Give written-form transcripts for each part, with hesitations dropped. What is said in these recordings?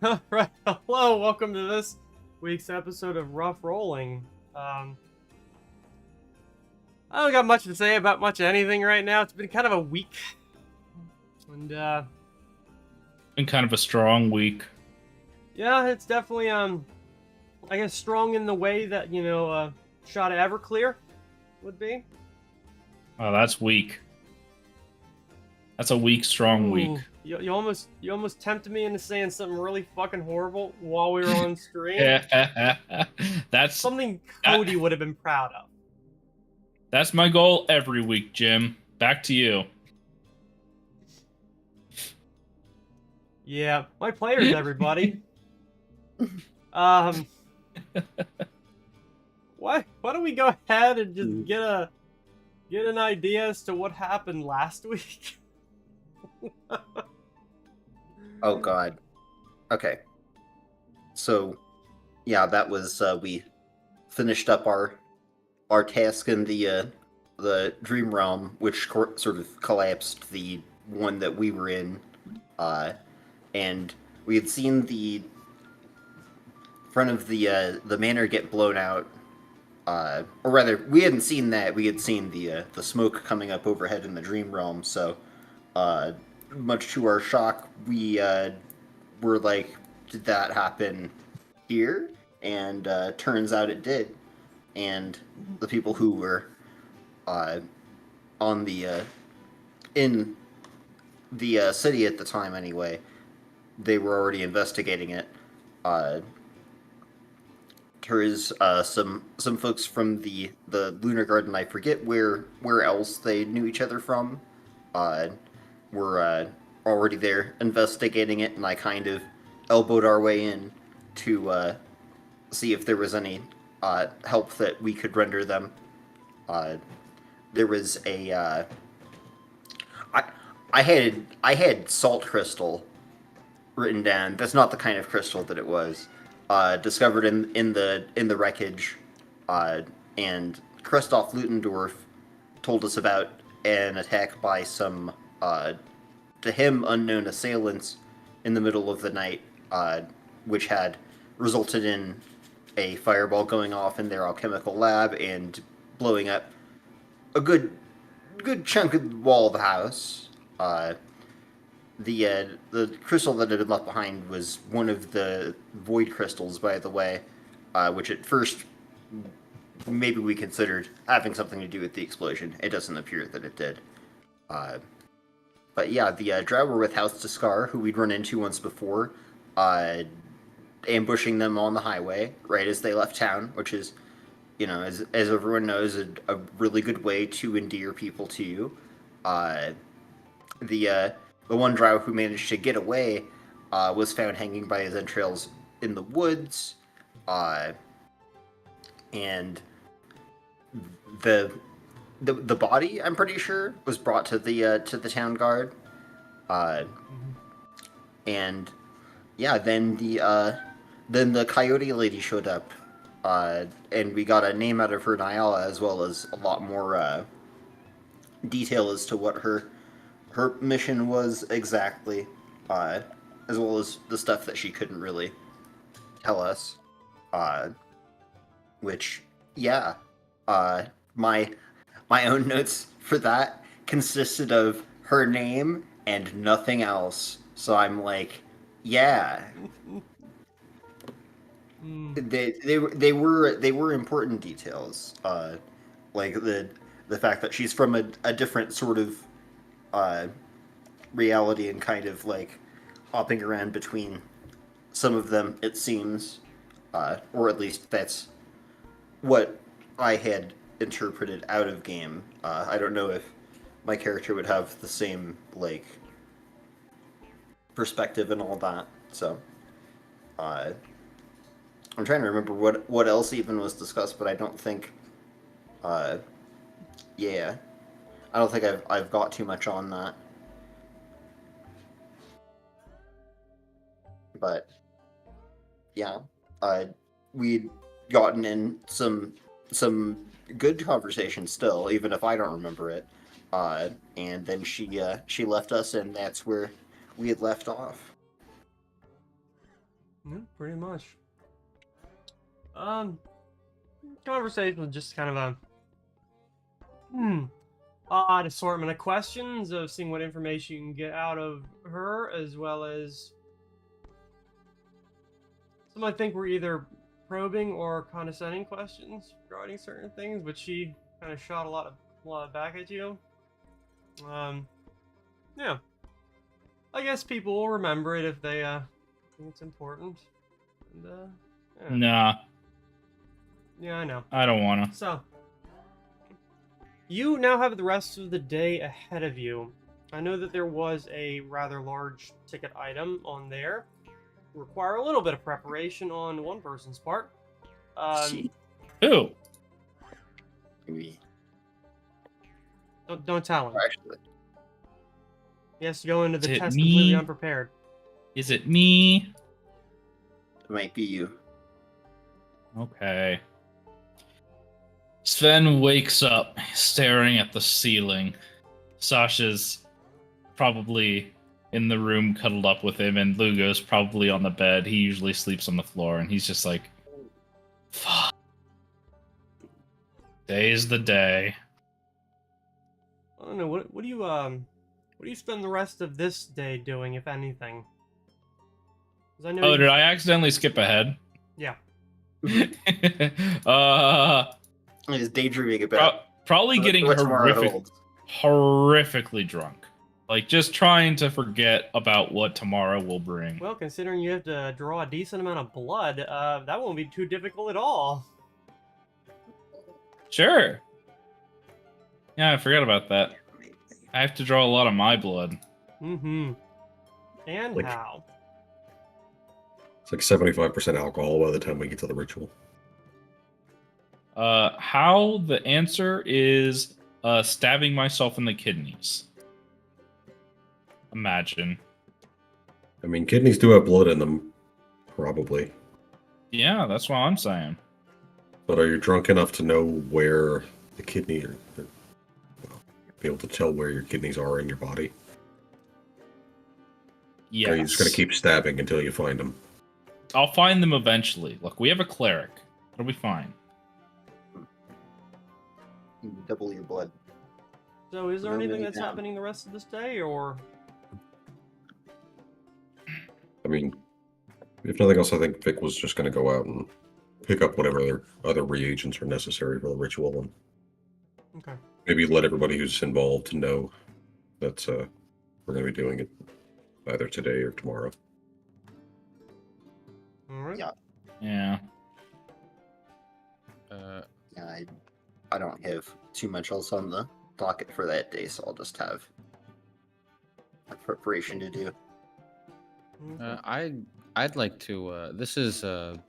Right. Hello, welcome to this week's episode of Rough Rolling. I don't got much to say about much of anything right now. It's been kind of a week, and Been kind of a strong week. yeah, it's definitely I guess strong in the way that shot of Everclear would be. Oh, that's weak. That's a weak, strong week. Ooh, you almost tempted me into saying something really fucking horrible while we were on stream. that's Something that, Cody would have been proud of. that's my goal every week, Jim. Back to you. Yeah, my players, everybody. Um, why don't we go ahead and just get an idea as to what happened last week? Oh God. Okay. So, yeah, that was we finished up our task in the dream realm, which sort of collapsed the one that we were in, and we had seen the front of the manor get blown out. Or rather, we hadn't seen that. We had seen the smoke coming up overhead in the dream realm. So, much to our shock, we were like, "Did that happen here?" And turns out it did. And the people who were on the in the city at the time, anyway, they were already investigating it. There's some folks from the Lunar Garden. I forget where else they knew each other from. Uh, were already there investigating it, and I kind of elbowed our way in to see if there was any help that we could render them. Uh, there was a I I had salt crystal written down. That's not the kind of crystal that it was. Discovered in the wreckage, and Christoph Ludendorff told us about an attack by some to him unknown assailants in the middle of the night, which had resulted in a fireball going off in their alchemical lab and blowing up a good chunk of the wall of the house. The crystal that had been left behind was one of the void crystals, by the way, which at first maybe we considered having something to do with the explosion. It doesn't appear that it did. But yeah, the Drow were with House Scar, who we'd run into once before, ambushing them on the highway right as they left town, which is, as everyone knows, a really good way to endear people to you. The one Drow who managed to get away was found hanging by his entrails in the woods, and the body, I'm pretty sure, was brought to the town guard, and yeah, then the coyote lady showed up, and we got a name out of her, Nyala, as well as a lot more detail as to what her mission was exactly, as well as the stuff that she couldn't really tell us. Which, yeah, my own notes for that consisted of her name and nothing else. So I'm like, yeah, they were important details. Like the fact that she's from a different sort of reality and kind of like hopping around between some of them, it seems, or at least that's what I had interpreted out of game. I don't know if my character would have the same like perspective and all that. So, I'm trying to remember what else even was discussed, but I don't think. Yeah, I don't think I've got too much on that. But yeah, we'd gotten in some good conversation still, even if I don't remember it. And then she left us, and that's where we had left off. Yeah, pretty much. Conversation was just kind of a odd assortment of questions of seeing what information you can get out of her, as well as some I think were either probing or condescending questions regarding certain things, but she kind of shot a lot back at you. Yeah. I guess people will remember it if they think it's important. And yeah. Nah, Yeah, I know. I don't wanna. So, you now have the rest of the day ahead of you. I know that there was a rather large ticket item on there. Require a little bit of preparation on one person's part. Who? Maybe. Don't tell him. Actually, He has to go into the Is it test me? completely unprepared. Is it me? it might be you. Okay. Sven wakes up, staring at the ceiling. Sasha's probably in the room cuddled up with him, and Lugo's probably on the bed. He usually sleeps on the floor, and he's just like, fuck. Today's the day. I don't know. What do you spend the rest of this day doing, if anything? 'Cause I know. Oh, did I accidentally skip ahead? Yeah. He's daydreaming about Probably getting what tomorrow holds. horrifically drunk. Like, just trying to forget about what tomorrow will bring. Well, considering you have to draw a decent amount of blood, that won't be too difficult at all. Sure. Yeah, I forgot about that. I have to draw a lot of my blood. Mm-hmm. And Like- how? It's like 75% alcohol by the time we get to the ritual. How the answer is stabbing myself in the kidneys. Imagine. I mean, kidneys do have blood in them, probably. Yeah, that's what I'm saying. But are you drunk enough to know where the kidney are? Well, be able to tell where your kidneys are in your body? Yes. Or are you just going to keep stabbing until you find them? I'll find them eventually. Look, we have a cleric. It'll be fine. Double your blood. So, is there Nobody anything that's down. happening the rest of this day, or? I mean, if nothing else, I think Vic was just going to go out and pick up whatever other reagents are necessary for the ritual, and Okay. maybe let everybody who's involved know that we're going to be doing it either today or tomorrow. All right. Yeah. Yeah. Yeah, I don't have too much else on the docket for that day, so I'll just have a preparation to do. Okay. I'd like to. This is the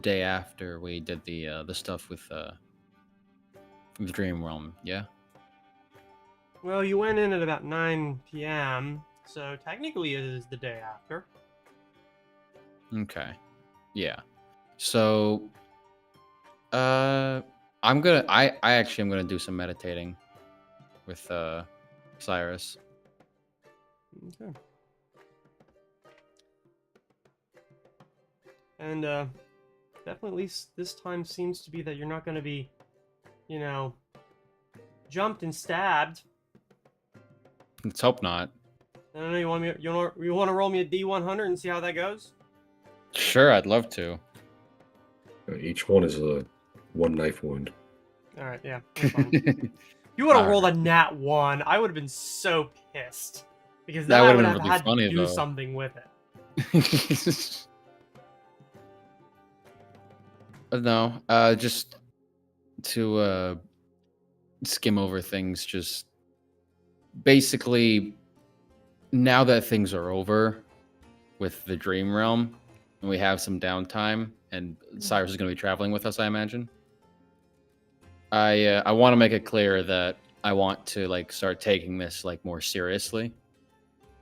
day after we did the stuff with the Dream Realm. Yeah. Well, you went in at about 9 p.m., so technically it is the day after. Okay. Yeah. So, I actually am gonna do some meditating with Cyrus. Okay. And definitely, at least this time seems to be that you're not going to be, jumped and stabbed. Let's hope not. I don't know. You want to roll me a D100 and see how that goes? Sure, I'd love to. Each one is a one knife wound. All right. Yeah. That's fine. You would have rolled a nat 1. I would have been so pissed because then That I would've would been have really had funny, to do though. something with it. No, just to skim over things. Just basically, now that things are over with the Dream Realm, and we have some downtime, and Cyrus is going to be traveling with us, I imagine. I want to make it clear that I want to start taking this more seriously,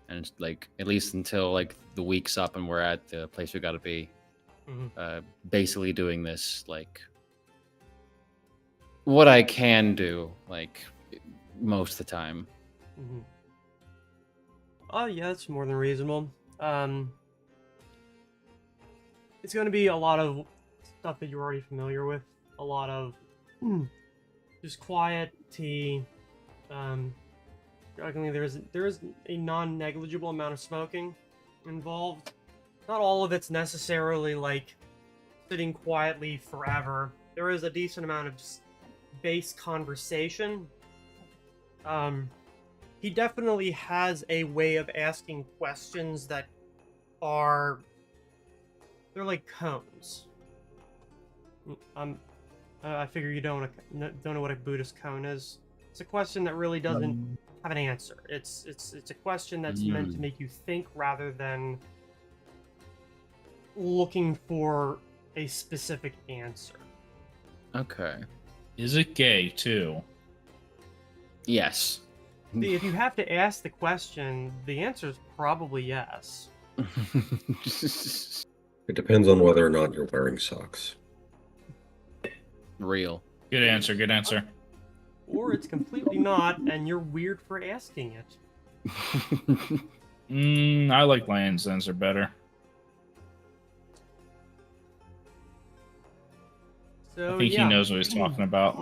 and at least until the week's up and we're at the place we got to be. Mhm. Basically doing this what I can do most of the time. Mm-hmm. Oh yeah, that's more than reasonable. it's going to be a lot of stuff that you're already familiar with. A lot of just quiet tea. Shockingly, there is a non-negligible amount of smoking involved. Not all of it's necessarily like sitting quietly forever. There is a decent amount of just base conversation. He definitely has a way of asking questions that are... they're like cones. I figure you don't know what a Buddhist cone is. It's a question that really doesn't have an answer. It's a question that's meant to make you think rather than looking for a specific answer. Okay. Is it gay too? Yes. See, if you have to ask the question, the answer is probably yes. It depends on whether or not you're wearing socks. Real. Good answer. Good answer. Or it's completely not, and you're weird for asking it. I like Lion's answer better. So, I think yeah. he knows what he's talking about.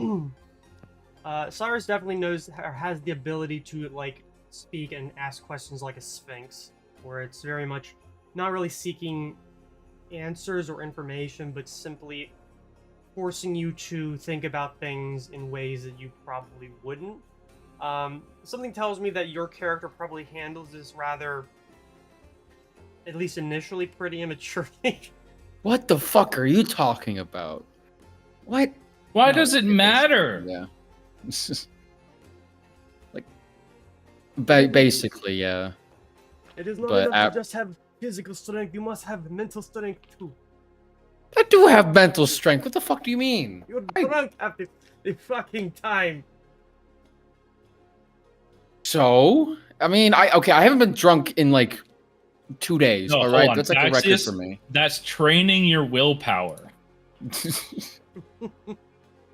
Cyrus definitely knows or has the ability to like speak and ask questions like a sphinx, where it's very much not really seeking answers or information, but simply forcing you to think about things in ways that you probably wouldn't. Something tells me that your character probably handles this rather, at least initially, pretty immaturely. What the fuck are you talking about? What? Why No, does it matter? Yeah. Like, basically, yeah. It is not But enough to just have physical strength, you must have mental strength too. I do have mental strength. What the fuck do you mean? You're drunk at the fucking time. So, I mean, I haven't been drunk in like 2 days. No, all hold right, on. that's like a record Taxius, for me. That's training your willpower.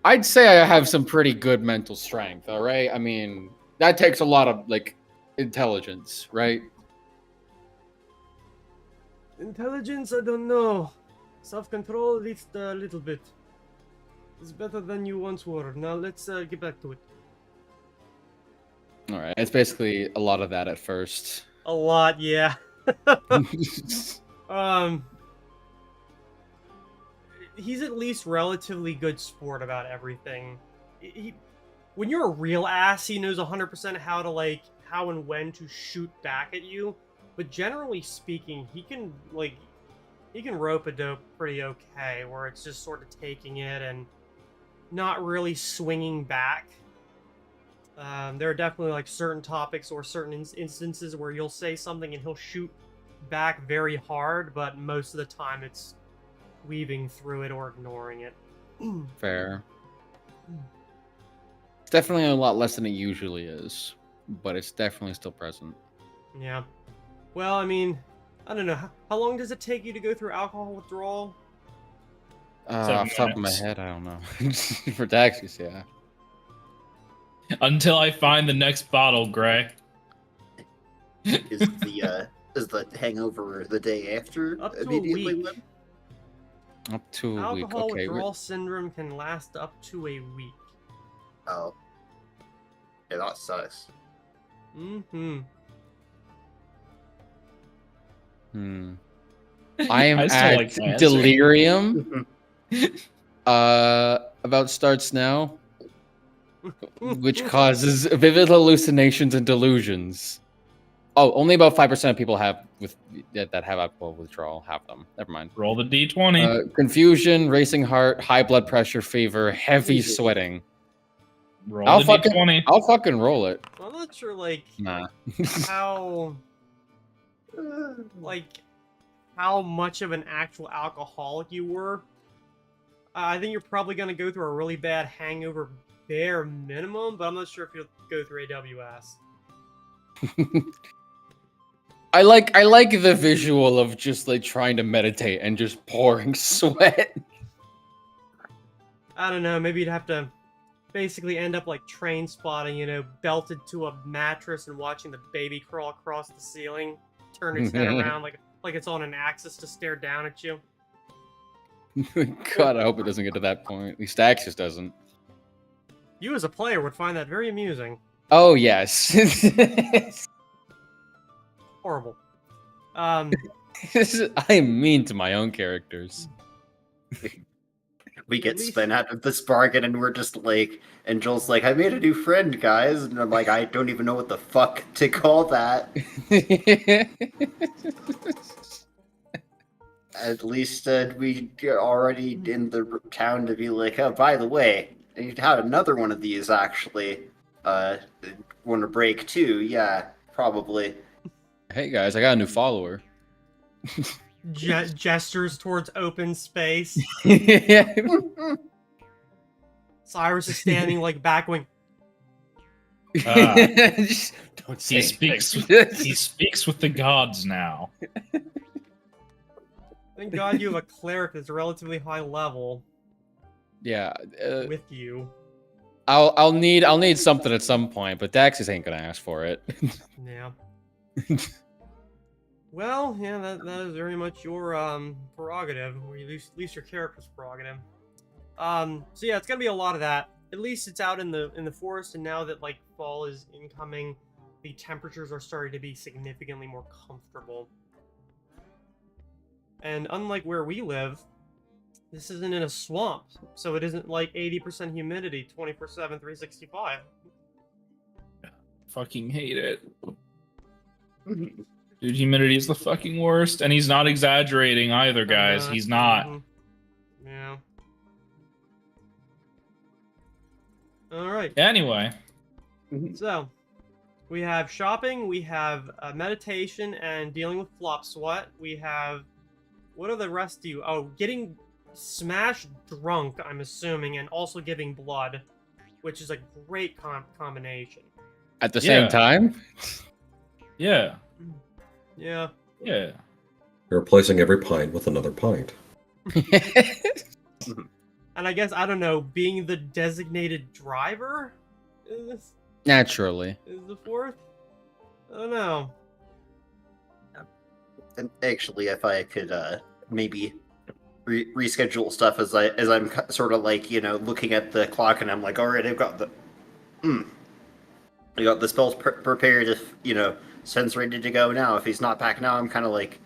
I'd say I have some pretty good mental strength. All right, I mean that takes a lot of like intelligence, right? Intelligence, I don't know. Self-control, at least a little bit. It's better than you once were. Now let's get back to it. All right, it's basically a lot of that at first. A lot, yeah. He's at least relatively good sport about everything. When you're a real ass, he knows 100% how and when to shoot back at you. But generally speaking, he can rope a dope pretty okay, where it's just sort of taking it and not really swinging back. There are definitely like certain topics or certain instances where you'll say something and he'll shoot back very hard, but most of the time it's weaving through it or ignoring it. Fair. It's definitely a lot less than it usually is, but it's definitely still present. Yeah. Well, I mean, I don't know. How long does it take you to go through alcohol withdrawal? Off the top of my minutes. head, I don't know. For taxis, yeah. Until I find the next bottle, Gray. Is the hangover the day after Up to a immediately? week. When? Up to a week. Alcohol Okay. withdrawal syndrome can last up to a week. Oh, yeah, that sucks. Mm-hmm. I am I still at like my answer. delirium. About starts now, which causes vivid hallucinations and delusions. Oh, only about 5% of people that have alcohol withdrawal have them. Never mind. Roll the d20. Confusion, racing heart, high blood pressure, fever, heavy sweating. Roll I'll the fucking, d20. I'll fucking roll it. I'm not sure, like, Nah. how much of an actual alcoholic you were. I think you're probably gonna go through a really bad hangover bare minimum, but I'm not sure if you'll go through AWS. I like the visual of just like trying to meditate and just pouring sweat. I don't know, maybe you'd have to basically end up like train spotting, belted to a mattress and watching the baby crawl across the ceiling, turn its head around like it's on an axis to stare down at you. God, I hope it doesn't get to that point. At least Axis doesn't. You as a player would find that very amusing. Oh yes. Horrible. I am mean to my own characters. We get At least- spun out of this bargain, and we're just like, and Joel's like, "I made a new friend, guys," and I'm like, "I don't even know what the fuck to call that." At least we already in the town to be like, "Oh, by the way, you have another one of these actually. Want to break too? Yeah, probably." Hey guys, I got a new follower. Gestures towards open space. Cyrus is standing like back going. Just don't say He speaks. anything. He speaks with the gods now. Thank God you have a cleric that's relatively high level Yeah, with you. I'll need something at some point, but Daxis ain't gonna ask for it. Yeah. Well, yeah, that is very much your prerogative, or at least your character's prerogative. So yeah, it's gonna be a lot of that. At least it's out in the forest, and now that like fall is incoming, the temperatures are starting to be significantly more comfortable. And unlike where we live, this isn't in a swamp, so it isn't like 80% humidity, 24/7, 365. Fucking hate it. Dude, humidity is the fucking worst, and he's not exaggerating either, guys. He's not. Mhm. Yeah. Alright, Anyway, so we have shopping, we have meditation and dealing with flop sweat. We have, what are the rest of you? Oh, getting smashed drunk, I'm assuming, and also giving blood, which is a great combination. At the same Yeah. time? yeah, Yeah. yeah. You're replacing every pint with another pint. And I guess, I don't know, being the designated driver is Naturally. the fourth? I don't know. And actually, if I could maybe reschedule stuff as I'm sort of like looking at the clock, and I'm like, all right, I've got I got the spells prepared. If Sen's ready to go now. If he's not back now, I'm kind of like,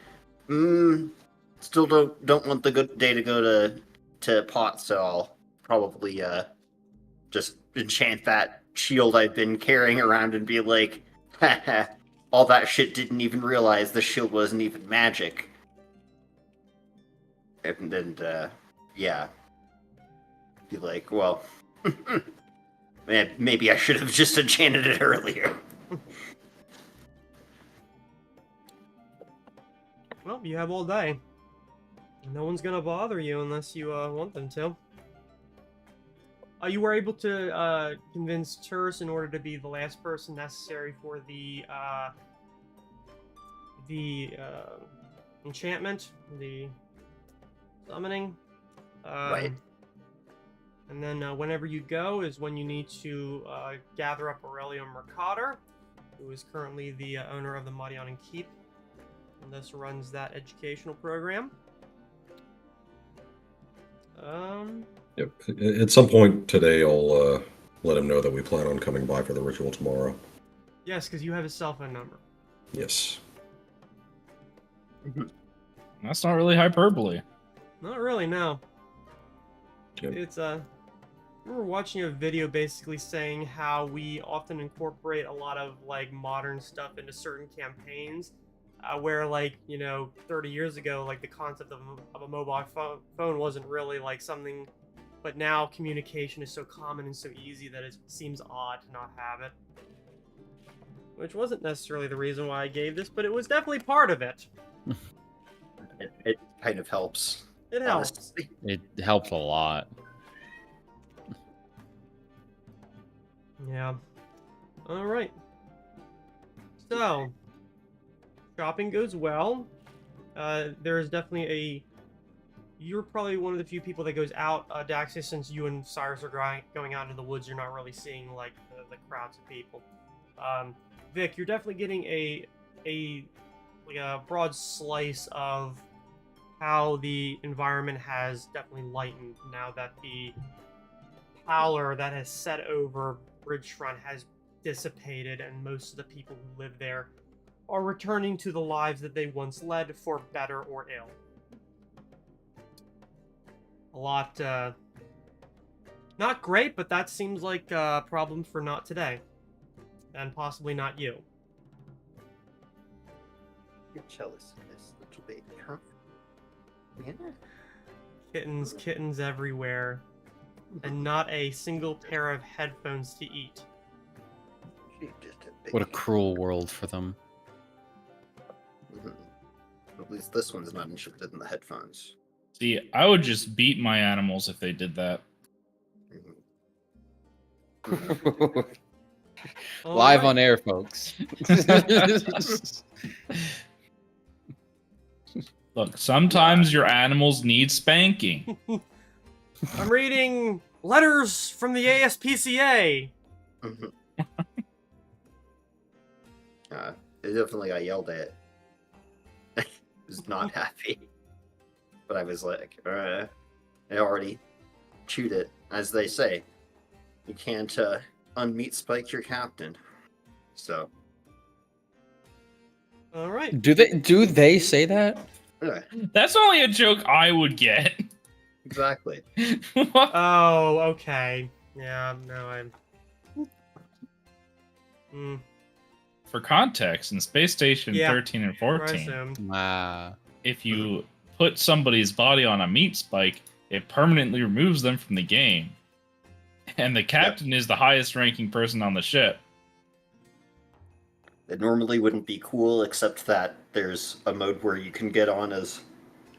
still don't want the good day to go to pot, so I'll probably just enchant that shield I've been carrying around and be like, haha, all that shit didn't even realize the shield wasn't even magic. And yeah, be like, well, man, maybe I should have just enchanted it earlier. Well, you have all day. No one's gonna bother you unless you want them to. You were able to convince Terse in order to be the last person necessary for the enchantment, the summoning. Right. And then whenever you go is when you need to gather up Aurelio Mercader, who is currently the owner of the Madianan Keep, and thus runs that educational program. Yep. At some point today, I'll let him know that we plan on coming by for the ritual tomorrow. Yes, because you have his cell phone number. Yes. That's not really hyperbole. Not really, no. Yep. It's I remember watching a video basically saying how we often incorporate a lot of like modern stuff into certain campaigns, where like 30 years ago, like the concept of a mobile phone wasn't really like something, but now communication is so common and so easy that it seems odd to not have it. Which wasn't necessarily the reason why I gave this, but it was definitely part of it. It kind of helps. It helps. Honestly. It helps a lot. Yeah. Alright. So, shopping goes well. There is definitely you're probably one of the few people that goes out, Daxis, since you and Cyrus are going out into the woods, you're not really seeing like the crowds of people. Vic, you're definitely getting a broad slice of how the environment has definitely lightened now that the pallor that has set over Bridgefront has dissipated, and most of the people who live there are returning to the lives that they once led, for better or ill. A lot, not great, but that seems like a problem for not today. And possibly not you. You're jealous of this little baby, huh? Yeah. Kittens everywhere. And not a single pair of headphones to eat. She's just a big What a cruel world for them. Mhm. At least this one's not interested in the headphones. See, I would just beat my animals if they did that. Mhm. Live Alright. on air, folks. Look, sometimes your animals need spanking. I'm reading letters from the ASPCA. Mhm. It definitely got yelled at. I was not happy. But I was like, I already chewed it. As they say, you can't unmeat spike your captain. So, Alright. Do they say that? yeah, That's only a joke I would get. exactly. Oh, okay. Yeah, no, I'm... Hmm, For context, in Space Station Yeah, 13 and I 14, assume. if you put somebody's body on a meat spike, it permanently removes them from the game. And the captain is the highest ranking person on the ship. It normally wouldn't be cool, except that there's a mode where you can get on as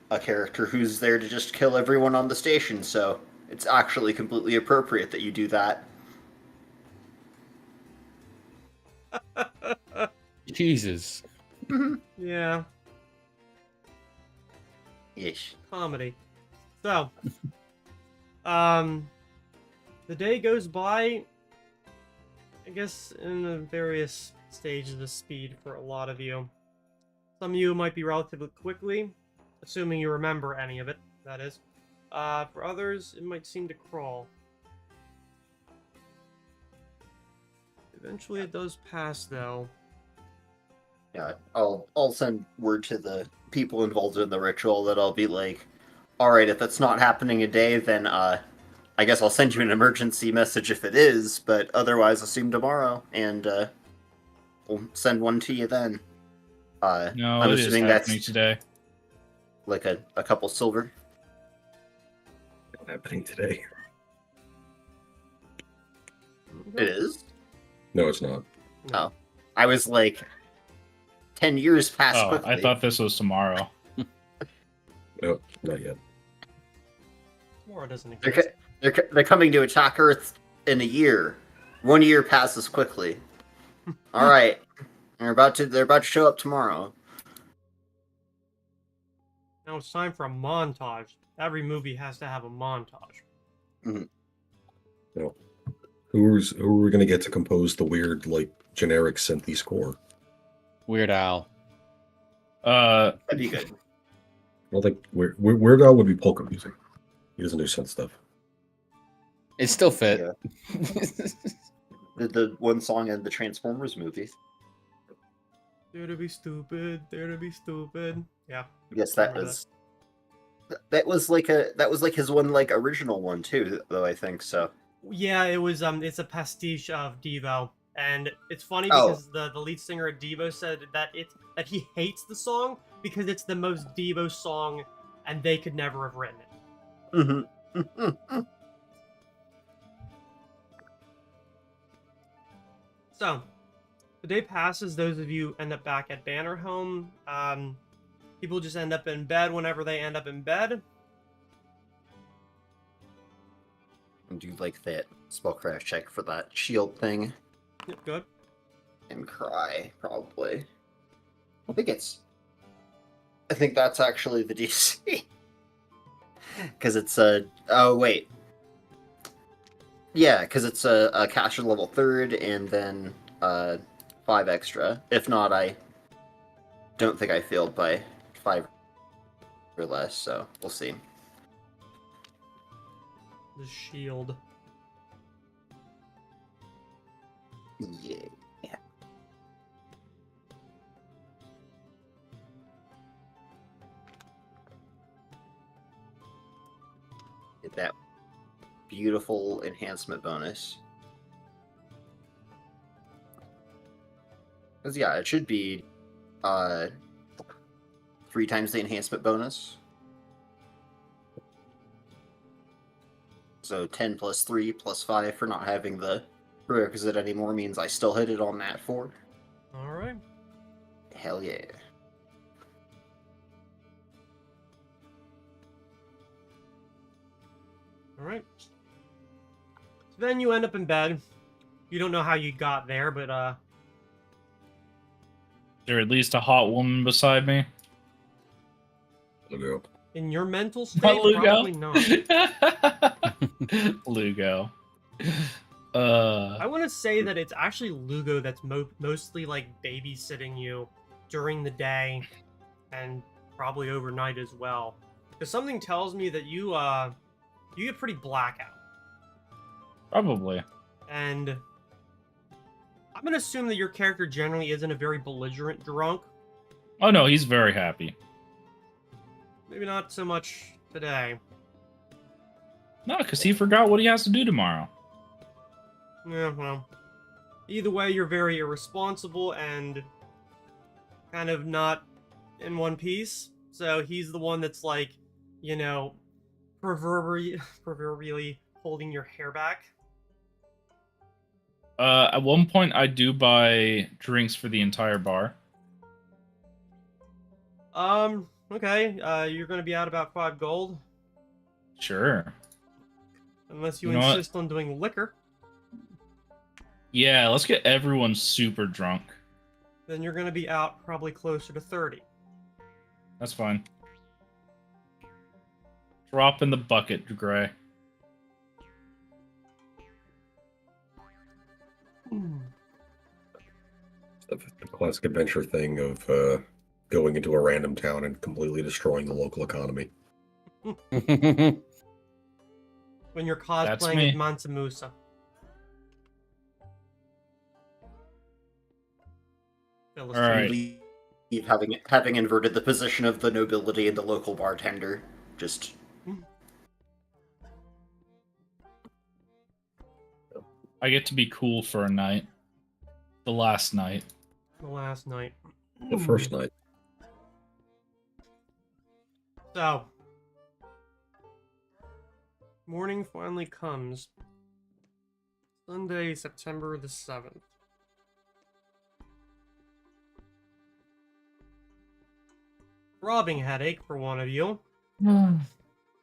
a character who's there to just kill everyone on the station, so it's actually completely appropriate that you do that. Jesus. Yeah, Ish. comedy. So, the day goes by, I guess, in the various stages of speed for a lot of you. Some of you might be relatively quickly, assuming you remember any of it, that is. For others, it might seem to crawl. Eventually it does pass, though. Yeah, I'll send word to the people involved in the ritual that I'll be like, alright, if it's not happening today, then I guess I'll send you an emergency message if it is, but otherwise assume tomorrow, and we'll send one to you then. No, I'm it is assuming happening that's today. like a couple silver. Happening today. It is? No, it's not. Oh. I was like 10 years past Oh, quickly. I thought this was tomorrow. No, not yet. Tomorrow doesn't They're, exist. they're coming to attack Earth in a year. 1 year passes quickly. Alright. They're about to show up tomorrow. Now it's time for a montage. Every movie has to have a montage. Who are we gonna get to compose the weird, like, generic synthy score? Weird Al. That'd be good. I don't think Weird Al would be polka music. He doesn't do synth stuff. It still fit. Yeah. The one song in the Transformers movies. Dare to be stupid, dare to be stupid. Yeah. I guess that Remember was that was like his one like original one too, though I think so. Yeah, it was it's a pastiche of Devo. And it's funny Oh. because the lead singer at Devo said that that he hates the song because it's the most Devo song and they could never have written it. Mm-hmm. So, the day passes, those of you end up back at Bannerhome. People just end up in bed whenever they end up in bed. Do like that spellcraft check for that shield thing Yep, good. and cry probably. I think that's actually the DC. Because it's a oh wait. Yeah, because it's a caster level 3rd and then 5 extra. If not, I don't think I failed by 5. or less. So we'll see. The shield. Yeah. Get that beautiful enhancement bonus. Because yeah, it should be 3 times the enhancement bonus. So 10 plus 3 plus 5 for not having the prerequisite anymore means I still hit it on that 4. Alright. Hell yeah. Alright. So then you end up in bed. You don't know how you got there, but Is there at least a hot woman beside me? Lugo. in your mental Not state, Lugo. probably not. Lugo. I want to say that it's actually Lugo that's mostly like babysitting you during the day and probably overnight as well. Because something tells me that you get pretty blackout. Probably. And I'm gonna assume that your character generally isn't a very belligerent drunk. Oh no, he's very happy. Maybe not so much today. No, because he forgot what he has to do tomorrow. Yeah, well. Either way, you're very irresponsible and kind of not in one piece. So he's the one that's like, you know, proverbially holding your hair back. At one point, I do buy drinks for the entire bar. Okay. You're gonna be out about 5 gold. Sure. Unless you You know what? insist on doing liquor. Yeah, let's get everyone super drunk. Then you're gonna be out probably closer to 30. That's fine. Drop in the bucket, Gray. The classic adventure thing of going into a random town and completely destroying the local economy. When you're That's cosplaying me. as Mansa Musa. Philistine. All right. Leave having inverted the position of the nobility and the local bartender. Just I get to be cool for a night. The last night. The last night. The first night. So, morning finally comes. Sunday, September the 7th. Throbbing headache for one of you.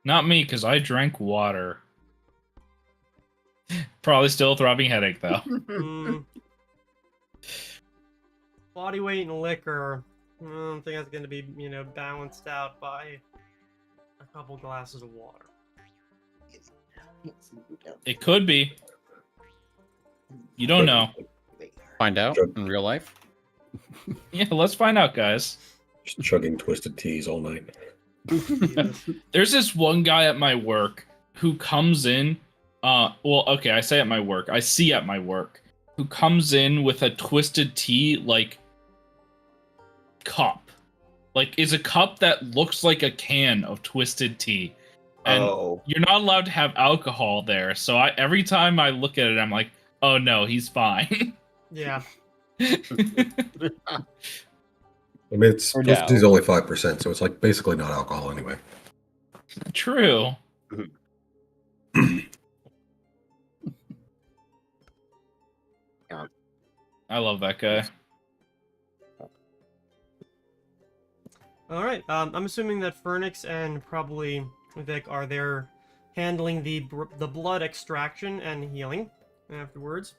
Not me, because I drank water. Probably still a throbbing headache, though. Mm. Body weight and liquor. I don't think that's going to be, balanced out by a couple glasses of water. It could be. You don't know. Find out in real life. Yeah, let's find out, guys. Just chugging twisted teas all night. There's this one guy at my work who comes in. I say at my work. I see at my work who comes in with a twisted tea like cup. Like is a cup that looks like a can of twisted tea. And you're not allowed to have alcohol there. So every time I look at it, I'm like, oh no, he's fine. Yeah. I mean, it's Or twisted no. tea's only 5%, so it's like basically not alcohol anyway. True. I love that guy. All right. I'm assuming that Fernix and probably Vic are there handling the blood extraction and healing afterwards.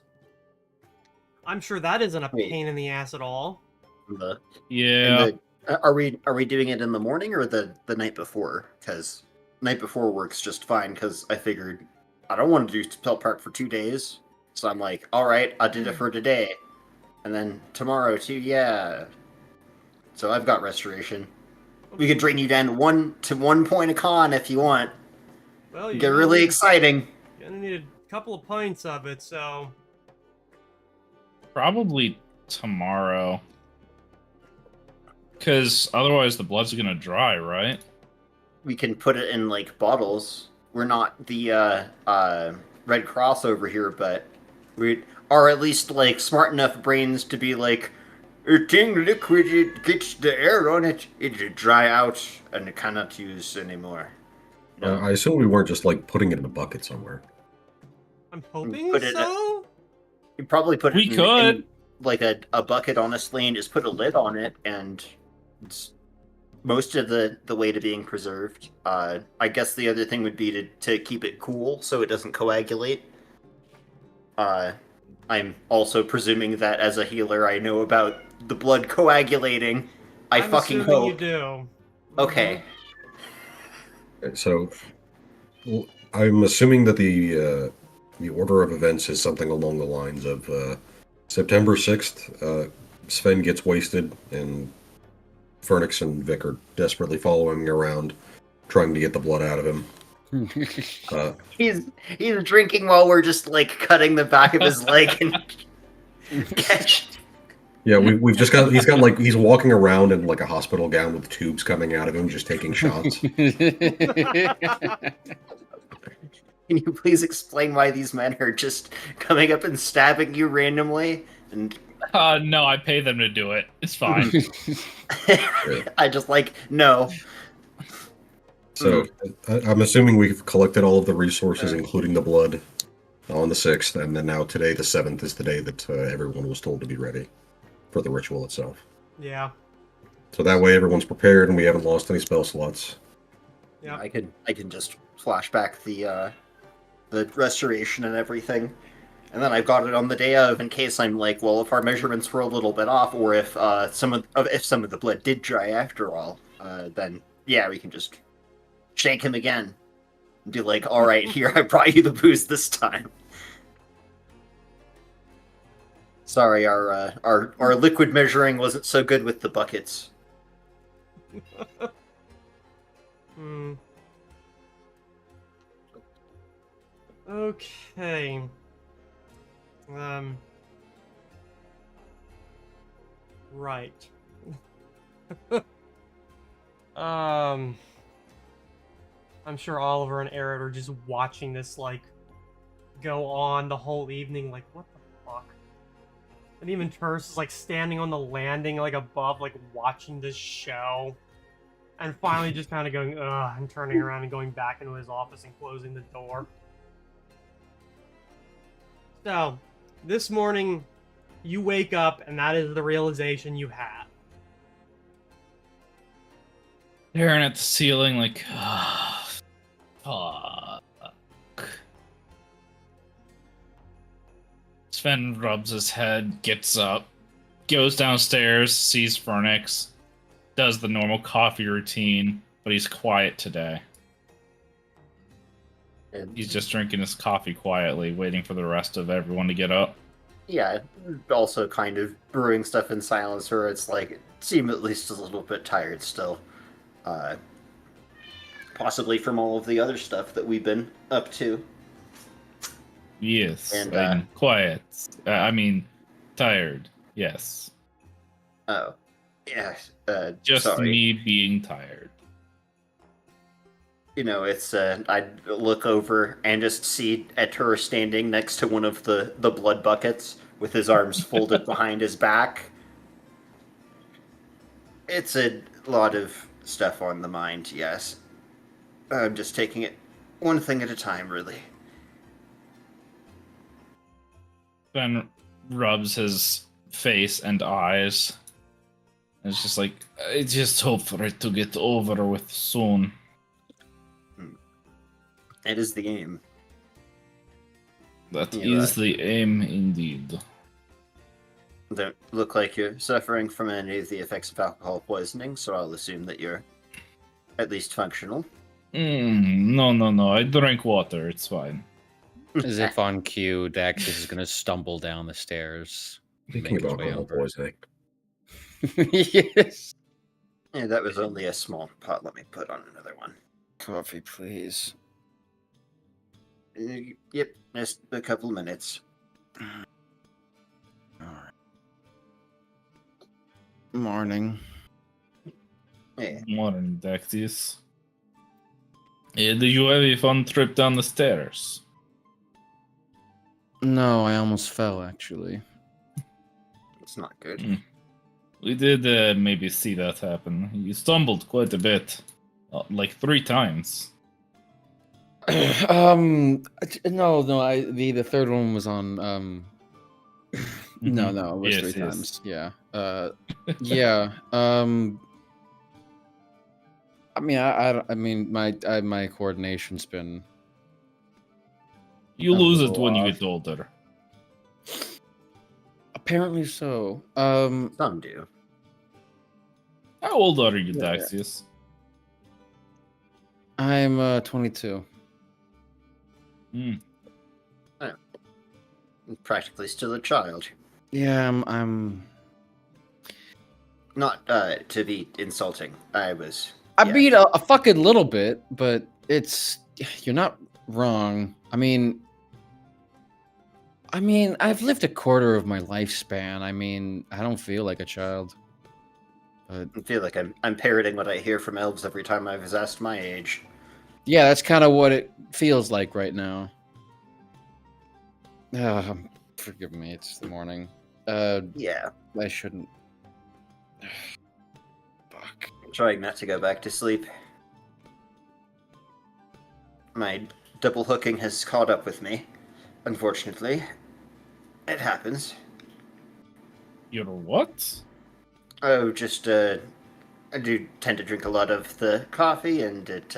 I'm sure that isn't a Wait. pain in the ass at all. Yeah. Are we doing it in the morning or the night before? Because night before works just fine. Because I figured I don't want to do spell part for 2 days, so I'm like, all right, I did it for today, and then tomorrow too. Yeah. So I've got restoration. We could drain you down to 1 point a con if you want. Well, you Get know, really exciting. you're gonna need a couple of pints of it, so Probably tomorrow. Because otherwise the blood's gonna dry, right? We can put it in like bottles. We're not the Red Cross over here, but we are at least like smart enough brains to be like, a thing liquid, it gets the air on it, it'll dry out and it cannot use anymore. No, I assume we weren't just like putting it in a bucket somewhere. I'm hoping Put it- so. you probably put it We could. in like a bucket, honestly, and just put a lid on it, and it's most of the way to being preserved. I guess the other thing would be to keep it cool so it doesn't coagulate. I'm also presuming that as a healer, I know about the blood coagulating. I I'm fucking assuming hope. you do. Okay. So, well, I'm assuming that the order of events is something along the lines of September 6th. Sven gets wasted, and Fernix and Vic are desperately following him around, trying to get the blood out of him. He's drinking while we're just like cutting the back of his leg and catch. Yeah, we've just got he's walking around in like a hospital gown with tubes coming out of him, just taking shots. Can you please explain why these men are just coming up and stabbing you randomly? And No, I pay them to do it. It's fine. I just like no. So I'm assuming we've collected all of the resources, including the blood, on the 6th, and then now today, the 7th, is the day that everyone was told to be ready for the ritual itself. Yeah. So that way everyone's prepared and we haven't lost any spell slots. Yeah. I can just flash back the restoration and everything, and then I've got it on the day of in case I'm like, well, if our measurements were a little bit off, or if some of the blood did dry after all, then yeah, we can just shake him again and be like, all right, here, I brought you the booze this time. Sorry, our liquid measuring wasn't so good with the buckets. Hmm. Okay. Right. I'm sure Oliver and Arid are just watching this like go on the whole evening, like what the fuck? And even Terse is like standing on the landing like above, like watching this show. And finally just kind of going, ugh, and turning around and going back into his office and closing the door. So, this morning, you wake up and that is the realization you have. Staring at the ceiling like, ah, fuck. Sven rubs his head, gets up, goes downstairs, sees Fernix, does the normal coffee routine, but he's quiet today. And He's just drinking his coffee quietly, waiting for the rest of everyone to get up. yeah, also kind of brewing stuff in silence, where it's like, it seemed at least a little bit tired still. Possibly from all of the other stuff that we've been up to. Yes, And, I'm quiet. I mean, tired. Yes. Oh, yeah. Just sorry. me being tired. You know, it's I'd look over and just see Etur standing next to one of the blood buckets with his arms folded behind his back. It's a lot of stuff on the mind, yes. I'm just taking it one thing at a time, really. Ben rubs his face and eyes. It's just like, I just hope for it to get over with soon. It is the aim. That You're is the aim indeed. Don't look like you're suffering from any of the effects of alcohol poisoning, so I'll assume that you're at least functional. No. I drink water. It's fine. As if on cue, Dax is going to stumble down the stairs. Speaking make of his way alcohol over. poisoning, Yes. Yeah, that was only a small pot. Let me put on another one. Coffee, please. Yep, just a couple minutes. Alright. Morning. Yeah. Morning, Dactyus. Did you have a fun trip down the stairs? No, I almost fell, actually. It's not good. Mm. We did maybe see that happen. You stumbled quite a bit. Like 3 times. No, the third one was on no, it was Yes, 3 yes. times. Yeah. Yeah. I mean, my coordination's been You a lose it little when you off. get older. Apparently so. Some do. How old are you, Yeah. Daxius? I'm 22. Hmm. Practically still a child. Yeah, I'm Not to be insulting. I I beat a fucking little bit, but you're not wrong. I mean, I've lived a quarter of my lifespan. I mean, I don't feel like a child. But I feel like I'm parroting what I hear from elves every time I was asked my age. yeah, that's kind of what it feels like right now. Forgive me, it's the morning. Yeah, I shouldn't. Fuck. I'm trying not to go back to sleep. My double hooking has caught up with me. Unfortunately, it happens. You're what? Oh, just I do tend to drink a lot of the coffee, and it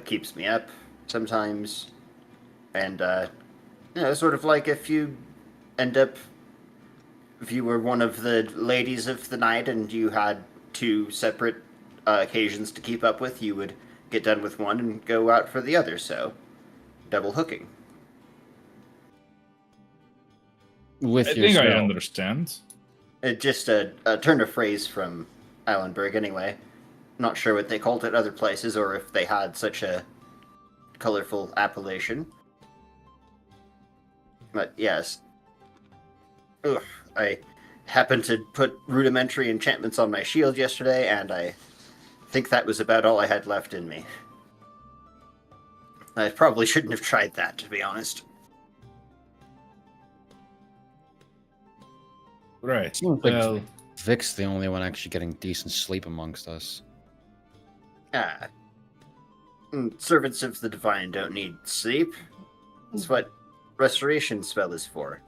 keeps me up sometimes. And sort of like if you were one of the ladies of the night and you had 2 separate occasions to keep up with, you would get done with one and go out for the other. So, double hooking. With I yourself. think I understand. Just a turn of phrase from Allenberg, anyway. Not sure what they called it other places, or if they had such a colorful appellation. But yes. Ugh, I happened to put rudimentary enchantments on my shield yesterday, and I think that was about all I had left in me. I probably shouldn't have tried that, to be honest. Right. Seems like Well, Vic's the only one actually getting decent sleep amongst us. Servants of the Divine don't need sleep. That's what restoration spell is for.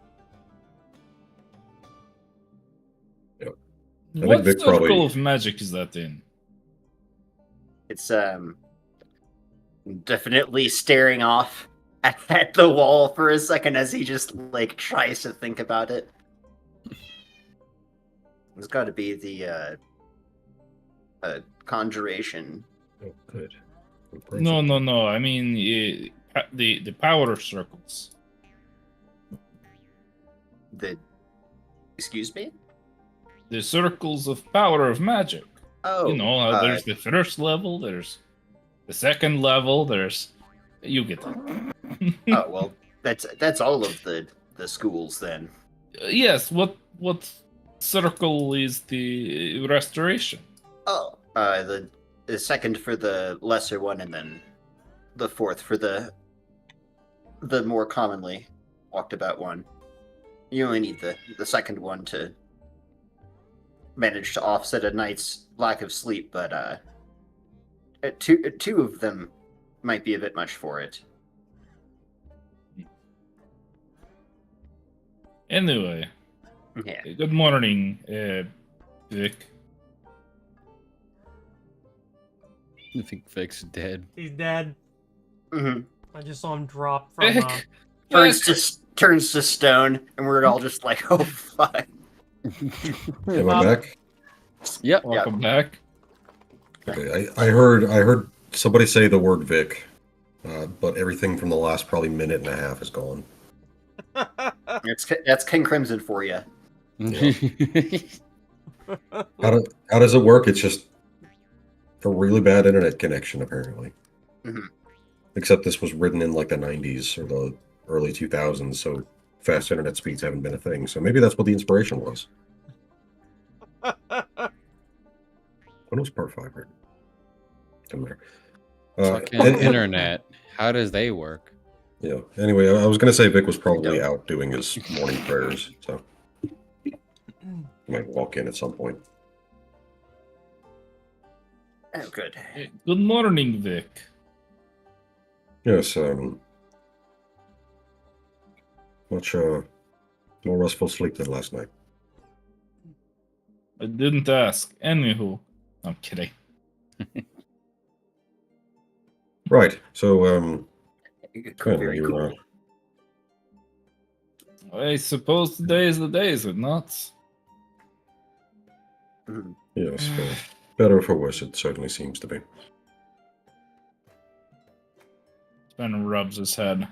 what Vic circle probably- of magic is that in? It's definitely staring off at the wall for a second as he just like tries to think about it. It's got to be the conjuration. Oh, good. No. I mean, the power circles. Excuse me? The circles of power of magic. Oh, You know, there's the first level, there's the second level, you get that. oh well, that's all of the schools then. Yes, what circle is the restoration? Oh, the second for the lesser one, and then the fourth for the more commonly walked about one. You only need the second one to manage to offset a night's lack of sleep, but two of them might be a bit much for it. Anyway, Yeah. good morning, Vic. I think Vic's dead. He's dead. Mm-hmm. I just saw him drop from. Vic, Turns to stone, and we're all just like, "Oh fuck!" Am I back? Yep. welcome back. Okay, I heard somebody say the word Vic, but everything from the last probably minute and a half is gone. That's King Crimson for you. How does it work? It's just a really bad internet connection, apparently. Mhm. Except this was written in like the 90s or the early 2000s, so fast internet speeds haven't been a thing. So maybe that's what the inspiration was. When was part 5 written? Doesn't matter. Fucking internet. How does they work? Yeah. Anyway, I was going to say Vic was probably Don't. out doing his morning prayers, so he might walk in at some point. Oh, good. Good morning, Vic. Yes, much more restful sleep than last night. I didn't ask. Anywho, I'm kidding. Right. So, Quinn, Very you're, cool. I suppose today is the day, is it not? Mhm. yes, for better or for worse, it certainly seems to be. Sven rubs his head.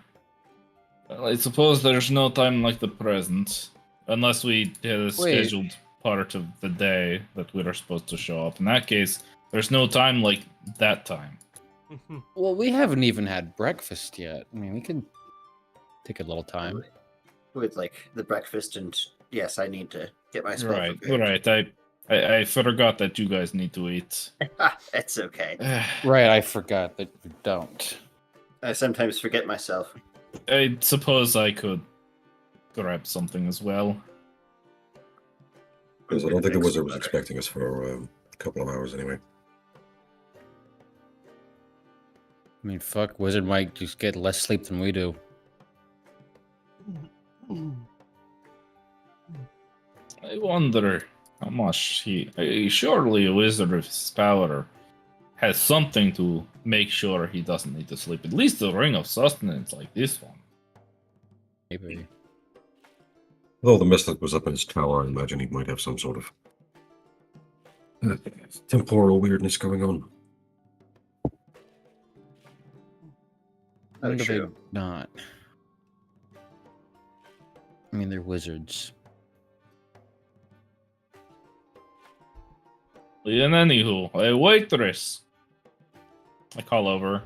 Well, I suppose there's no time like the present. Unless we hit a scheduled part of the day that we are supposed to show up. In that case, there's no time like that time. Well, we haven't even had breakfast yet. I mean, we can take a little time. With like the breakfast and yes, I need to get my spell Right, prepared. right. I forgot that you guys need to eat. It's okay. Right, I forgot that you don't. I sometimes forget myself. I suppose I could grab something as well. Because I don't think the Extra wizard was butter. expecting us for a couple of hours anyway. I mean, fuck, Wizard might just get less sleep than we do. I wonder how much surely a wizard of his power has something to make sure he doesn't need to sleep. At least a ring of sustenance like this one. Maybe. Though the mystic was up in his tower, I imagine he might have some sort of temporal weirdness going on. When do they true. not? I mean, they're wizards. And anywho, a waitress. I call over.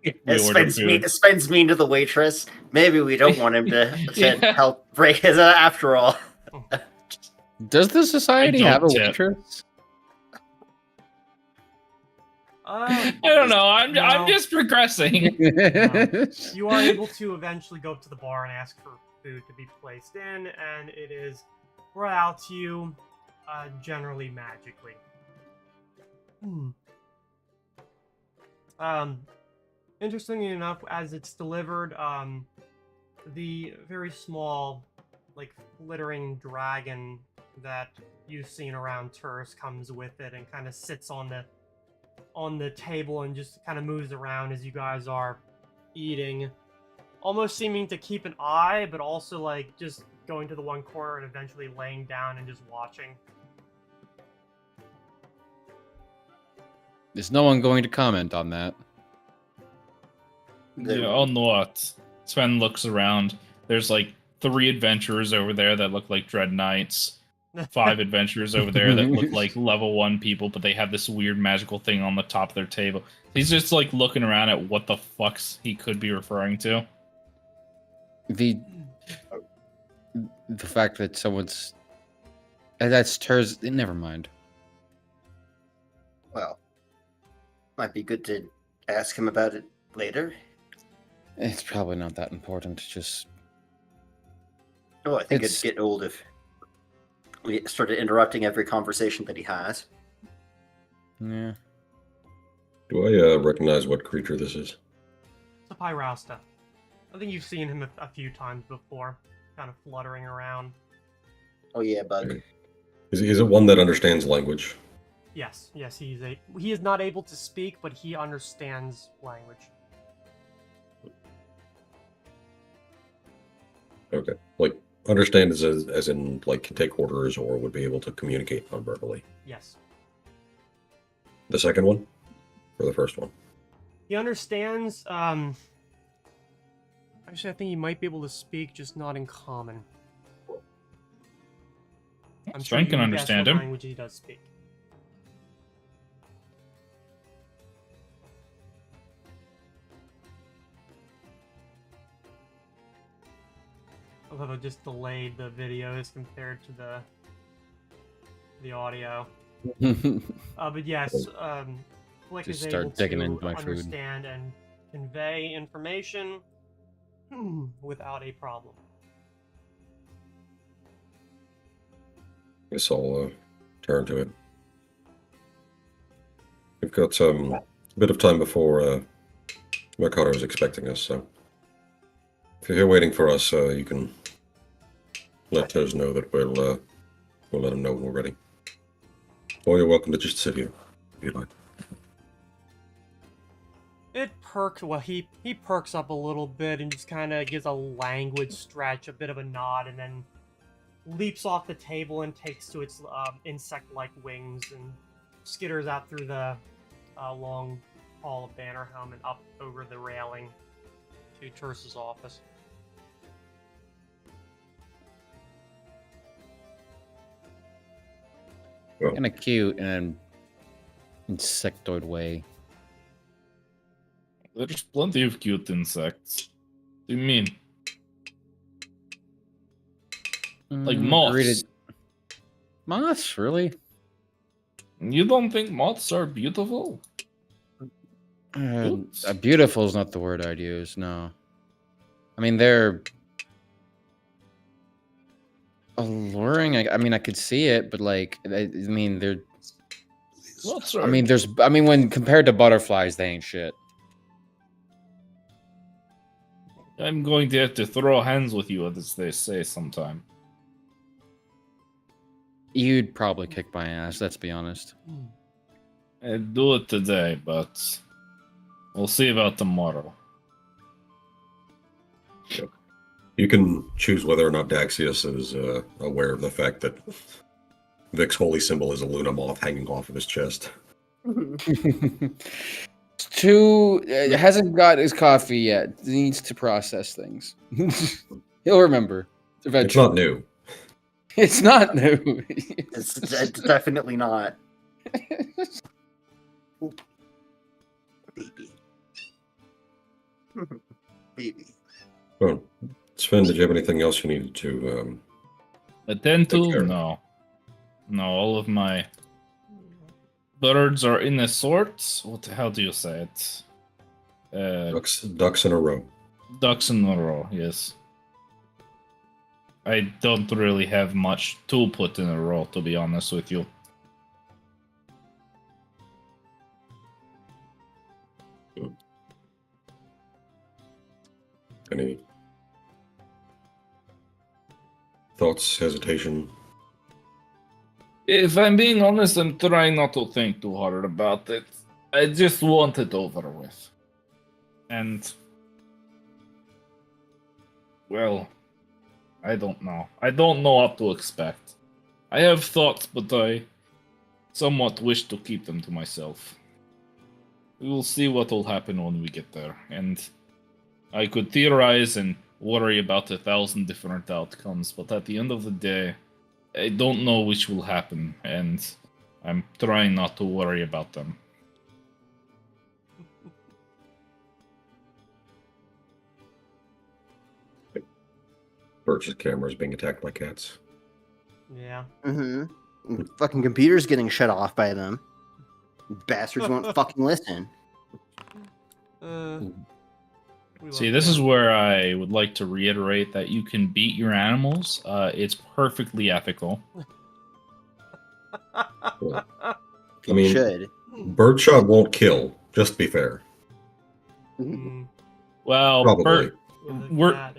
It order spends me to the waitress. Maybe we don't want him to Yeah. help break his after all. Does the society don't have a tip. waitress? I don't know. I'm No. just progressing. You are able to eventually go up to the bar and ask for food to be placed in, and it is brought out to you, generally magically. Interestingly enough, as it's delivered, the very small, like, flittering dragon that you've seen around Turris comes with it and kind of sits on the table and just kind of moves around as you guys are eating, almost seeming to keep an eye, but also like just going to the one corner and eventually laying down and just watching. Is no one going to comment on that? Yeah, on what? Sven looks around. There's like 3 adventurers over there that look like Dread Knights. 5 adventurers over there that look like level 1 people, but they have this weird magical thing on the top of their table. He's just like looking around at what the fucks he could be referring to. The fact that someone's that stirs. Never mind. Well, might be good to ask him about it later. It's probably not that important. Just Oh, I think It's- it'd get old if we started interrupting every conversation that he has. yeah. Do I recognize what creature this is? It's a Pyrausta. I think you've seen him a few times before, kind of fluttering around. Oh yeah, bug. Is it one that understands language? Yes, he is not able to speak, but he understands language. Okay. Like, understand as in, like, can take orders or would be able to communicate non-verbally. Yes. The second one? Or the first one? He understands, actually, I think he might be able to speak, just not in common. I'm sure Sven you can can guess understand what him. language he does speak. I love how just delayed the video is compared to the audio. But yes, Flick Just is start able digging to into my food. understand and convey information without a problem. Guess I'll turn to it. We've got a bit of time before Mercado is expecting us, so if you're here waiting for us, you can let Toes know that we'll let him know when we're ready. Or you're welcome to just sit here if you'd like. It perks. Well, he perks up a little bit and just kind of gives a languid stretch, a bit of a nod, and then leaps off the table and takes to its insect-like wings and skitters out through the long hall of Bannerhelm and up over the railing to Tersa's office. Well, Kind of cute in an insectoid way. There's plenty of cute insects. What do you mean? Like moths. Greeted... Moths, really? You don't think moths are beautiful? Beautiful is not the word I'd use. No, I mean they're alluring. I mean, I could see it, but like, I mean, they're. Moths I are... mean, there's. I mean, when compared to butterflies, they ain't shit. I'm going to have to throw hands with you, as they say sometime. You'd probably kick my ass. Let's be honest. I'd do it today, but we'll see about tomorrow. you can choose whether or not Daxius is aware of the fact that Vic's holy symbol is a Luna moth hanging off of his chest. Hasn't got his coffee yet. He needs to process things. He'll remember eventually. It's not new. It's not new. It's definitely not. Baby. Baby. Well, Sven, did you have anything else you needed to Attend Take to? care. No. No, all of my birds are in a sort. How do you say it? ducks in a row? Ducks in a row, yes. I don't really have much to put in a row, to be honest with you. Any thoughts, hesitation? If I'm being honest, I'm trying not to think too hard about it. I just want it over with. And... well... I don't know. I don't know what to expect. I have thoughts, but I somewhat wish to keep them to myself. We will see what will happen when we get there, and I could theorize and worry about 1,000 different outcomes, but at the end of the day, I don't know which will happen, and I'm trying not to worry about them. Birch's camera is being attacked by cats. Yeah. Mm-hmm. Fucking computer's getting shut off by them. Bastards won't fucking listen. See, this is where I would like to reiterate that you can beat your animals. It's perfectly ethical. I You mean, should. birdshot won't kill, just to be fair. Well, Probably.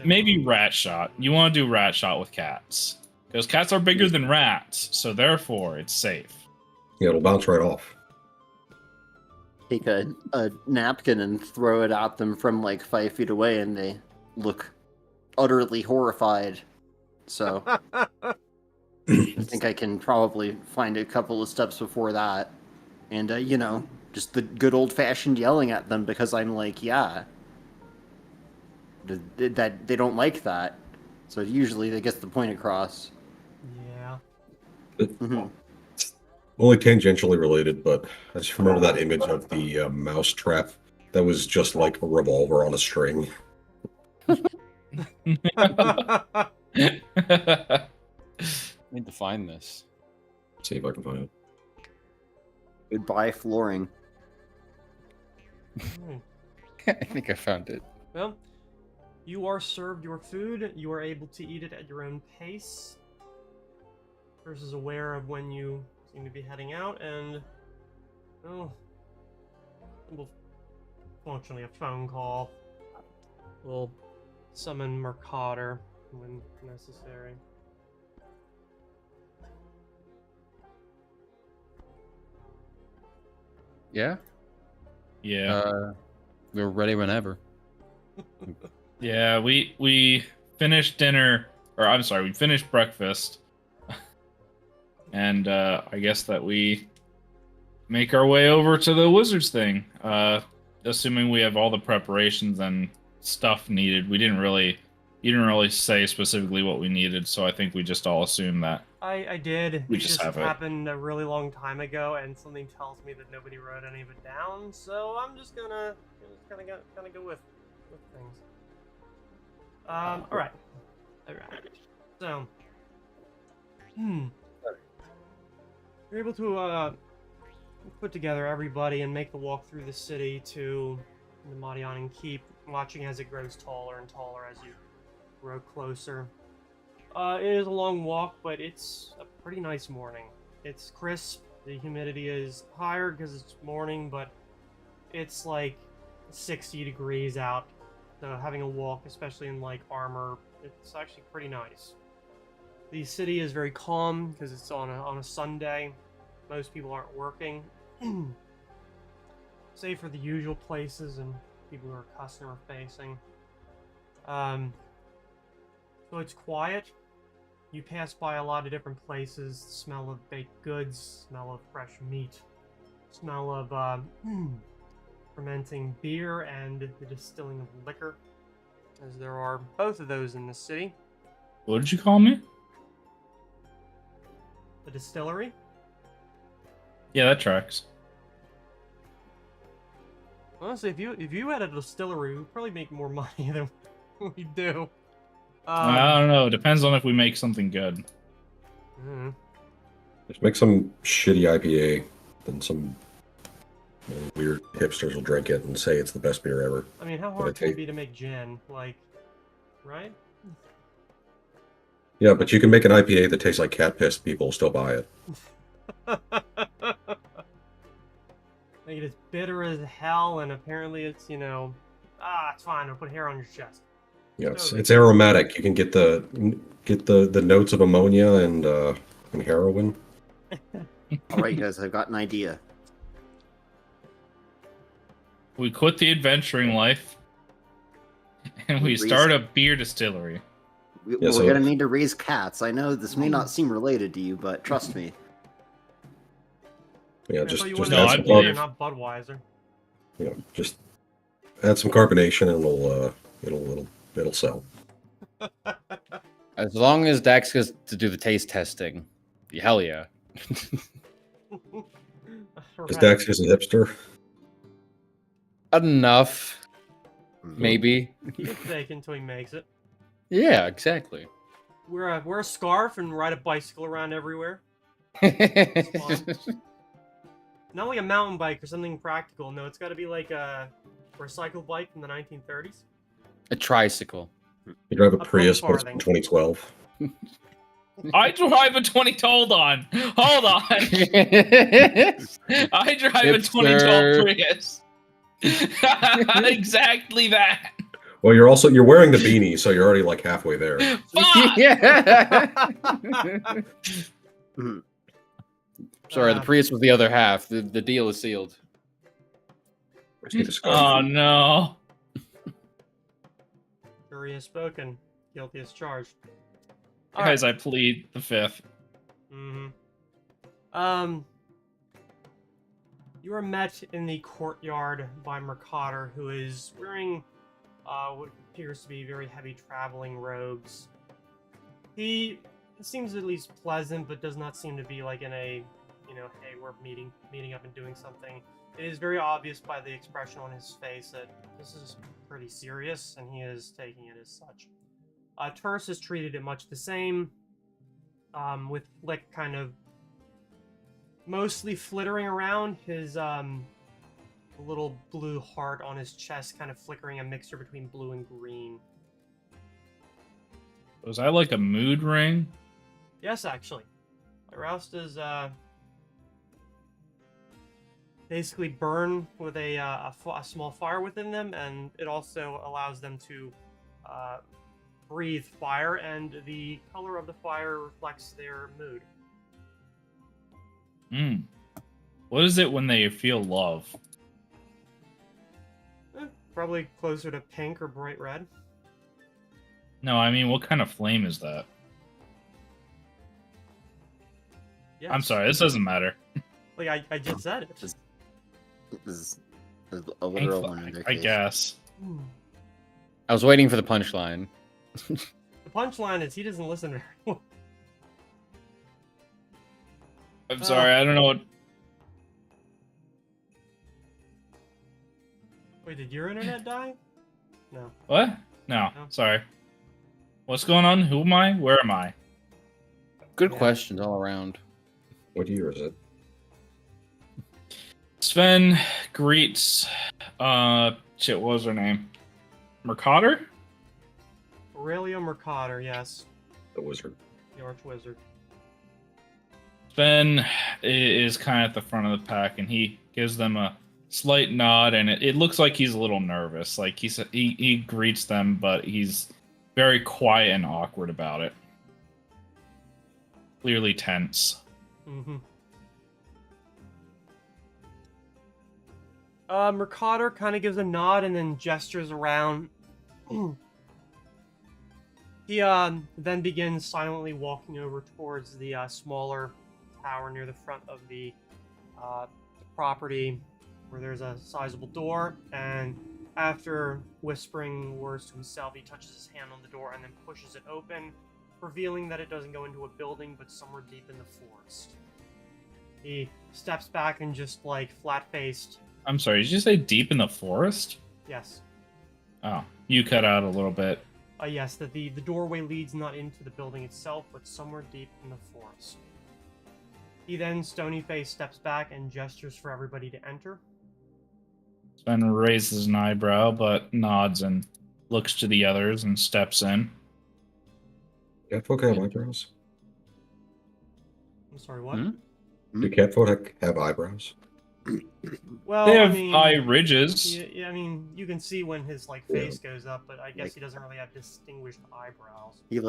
maybe rat shot. You want to do rat shot with cats. Because cats are bigger than rats, so therefore it's safe. Yeah, it'll bounce right off. Take a napkin and throw it at them from like 5 feet away, and they look utterly horrified. So I think I can probably find a couple of steps before that. And, just the good old-fashioned yelling at them, because I'm like, yeah. That they don't like that. So usually that gets the point across. Yeah. Mhm. It's only tangentially related, but I just remember that image of the mouse trap that was just like a revolver on a string. Need to find this. See if I can find it. Goodbye flooring. Hmm. I think I found it. Well, you are served your food. You are able to eat it at your own pace. Chris is aware of when you seem to be heading out, and we'll functionally a phone call. We'll summon Mercader when necessary. Yeah. Yeah. We're ready whenever. Yeah, we finished dinner, or I'm sorry, we finished breakfast, and I guess that we make our way over to the wizard's thing. Assuming we have all the preparations and stuff needed. You didn't really say specifically what we needed, so I think we just all assumed that. I did. We It just just have it. happened a really long time ago, and something tells me that nobody wrote any of it down. So I'm just gonna kind of go with things. All right. So, you're able to put together everybody and make the walk through the city to the Madianan Keep, watching as it grows taller and taller as you grow closer. It is a long walk, but it's a pretty nice morning. It's crisp. The humidity is higher because it's morning, but it's like 60 degrees out. So having a walk, especially in like armor, it's actually pretty nice. The city is very calm because it's on a Sunday. Most people aren't working, save for the usual places and people who are customer facing. So it's quiet. You pass by a lot of different places. Smell of baked goods, smell of fresh meat, smell of fermenting beer, and the distilling of liquor, as there are both of those in the city. What did you call me? The distillery. Yeah, that tracks. Honestly, if you had a distillery, we'd probably make more money than we do. I don't know. It depends on if we make something good. Just make some shitty IPA, then some weird hipsters will drink it and say it's the best beer ever. I mean, how hard can it be to make gin? Like, right? Yeah, but you can make an IPA that tastes like cat piss. People will still buy it. Make it as bitter as hell, and apparently it's, it's fine. I'll put hair on your chest. Yeah, it's aromatic. You can get the notes of ammonia and heroin. All right, guys, I've got an idea. We quit the adventuring life, and we start a beer distillery. We're gonna need to raise cats. I know this may not seem related to you, but trust me. Yeah, just add I some believe. beer, not Budweiser. Yeah, just add some carbonation and it'll sell. As long as Dax gets to do the taste testing, hell yeah. Is Dax just a hipster? Enough, maybe. Keep it fake until he makes it. Yeah, exactly. Wear a scarf and ride a bicycle around everywhere. Not like a mountain bike or something practical. No, it's got to be like a recycled bike from the 1930s. A tricycle. You drive a A Prius, pony but it's from 2012. I drive a 20. Hold on. I drive a 2012 Prius. Exactly that. Well, you're wearing the beanie, so you're already like halfway there. Fuck! Yeah. Sorry, the Prius was the other half. The deal is sealed. Oh no. Jury has spoken. Guilty as charged. Guys, I plead the fifth. You are met in the courtyard by Mercader, who is wearing what appears to be very heavy traveling robes. He it seems at least pleasant, but does not seem to be like in a, hey, we're meeting up and doing something. It is very obvious by the expression on his face that this is pretty serious, and he is taking it as such. Terse has treated it much the same, with Flick kind of mostly flittering around, his little blue heart on his chest kind of flickering, a mixture between blue and green. Was that like a mood ring? Yes, actually. Roustas basically burn with a small fire within them, and it also allows them to breathe fire, and the color of the fire reflects their mood. What is it when they feel love? Probably closer to pink or bright red. No, I mean, what kind of flame is that? Yes. I'm sorry, this doesn't matter. Like I just said it. This is a literal one in their I case. guess. I was waiting for the punchline. The punchline is he doesn't listen very well. I'm sorry, I don't know what... Wait, did your internet die? No. What? No, No. sorry. What's going on? Who am I? Where am I? Good Yeah. questions all around. What year is it? Sven greets... Shit, what was her name? Mercader? Aurelio Mercader, yes. The wizard. The Archwizard. Sven is kind of at the front of the pack, and he gives them a slight nod, and it looks like he's a little nervous. Like he greets them, but he's very quiet and awkward about it. Clearly tense. Mm-hmm. Mercader kind of gives a nod and then gestures around. He then begins silently walking over towards the smaller tower near the front of the property, where there's a sizable door, and after whispering words to himself, he touches his hand on the door and then pushes it open, revealing that it doesn't go into a building, but somewhere deep in the forest. He steps back and just, like, flat-faced... I'm sorry, did you say deep in the forest? Yes. Oh, you cut out a little bit. Yes, that the doorway leads not into the building itself, but somewhere deep in the forest. He then, stony-faced, steps back and gestures for everybody to enter. Sven raises an eyebrow, but nods and looks to the others and steps in. Catfolk have eyebrows? I'm sorry, what? Hmm? Do catfolk have eyebrows? Well, They have I mean, eye ridges. yeah, I mean, you can see when his face goes up, but I guess he doesn't really have distinguished eyebrows. He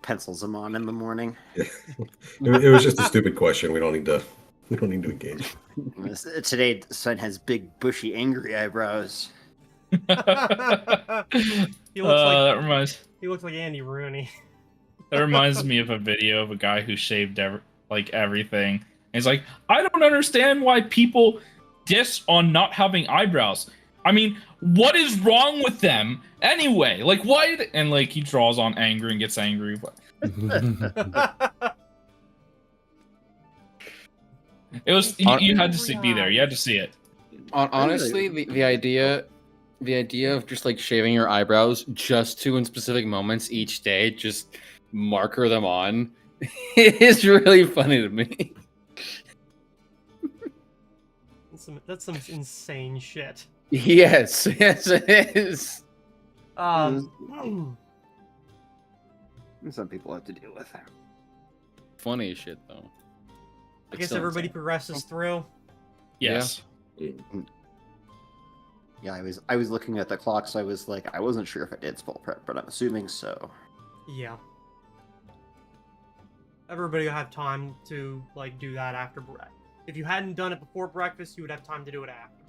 pencils them on in the morning. It was just a stupid question. We don't need to engage. Today, Sven has big, bushy, angry eyebrows. He looks he looks like Andy Rooney. That reminds me of a video of a guy who shaved everything. And he's like, I don't understand why people diss on not having eyebrows. I mean, what is wrong with them anyway? Like, why? And like, he draws on anger and gets angry. It was you had to be there. You had to see it. Honestly, the idea of just like shaving your eyebrows just to in specific moments each day, just marker them on, is really funny to me. That's some insane shit. Yes, it is. Some people have to deal with it. Funny as shit though. I guess everybody insane. progresses through. Yes. Yeah, I was looking at the clock, so I was like, I wasn't sure if it did spell prep, but I'm assuming so. Yeah. Everybody will have time to like do that after breakfast. If you hadn't done it before breakfast, you would have time to do it after.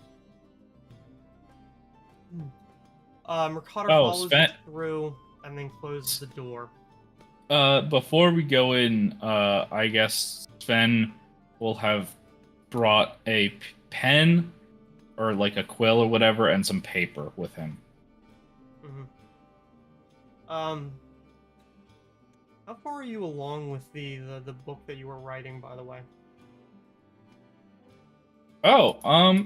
Mercader follows you through and then closes the door. Before we go in, I guess Sven will have brought a pen or like a quill or whatever and some paper with him. Mm-hmm. How far are you along with the book that you were writing, by the way? Oh,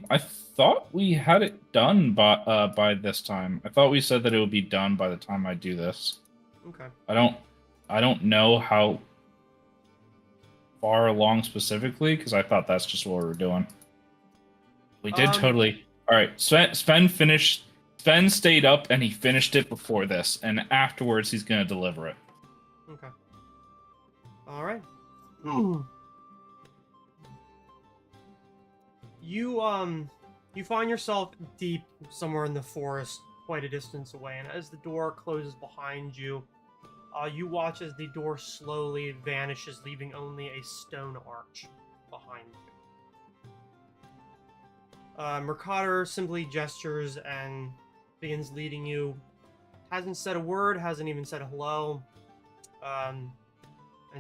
I thought we had it done by this time. I thought we said that it would be done by the time I do this. Okay. I don't know how far along specifically because I thought that's just what we were doing. We did totally. All right, Sven finished. Sven stayed up and he finished it before this, and afterwards he's gonna deliver it. Okay. All right. You find yourself deep somewhere in the forest, quite a distance away, and as the door closes behind you, you watch as the door slowly vanishes, leaving only a stone arch behind you. Mercader simply gestures and begins leading you. Hasn't said a word, hasn't even said hello, and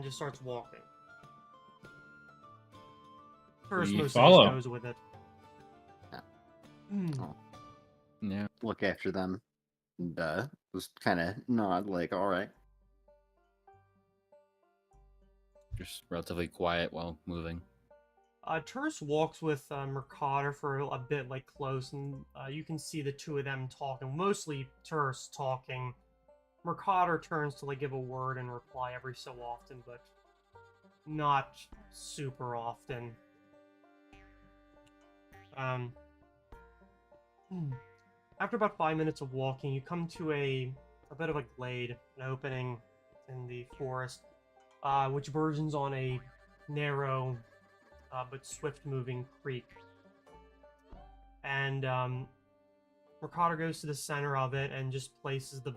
just starts walking. First, We mostly follow. just goes with it. Oh, Yeah. look after them. And just kind of nod, like, all right. Just relatively quiet while moving. Terse walks with Mercader for a bit, like, close, and you can see the two of them talking. Mostly Terse talking. Mercader turns to, like, give a word and reply every so often, but not super often. After about 5 minutes of walking, you come to a bit of a glade, an opening in the forest, which burgeons on a narrow but swift-moving creek. And Mercader goes to the center of it and just places the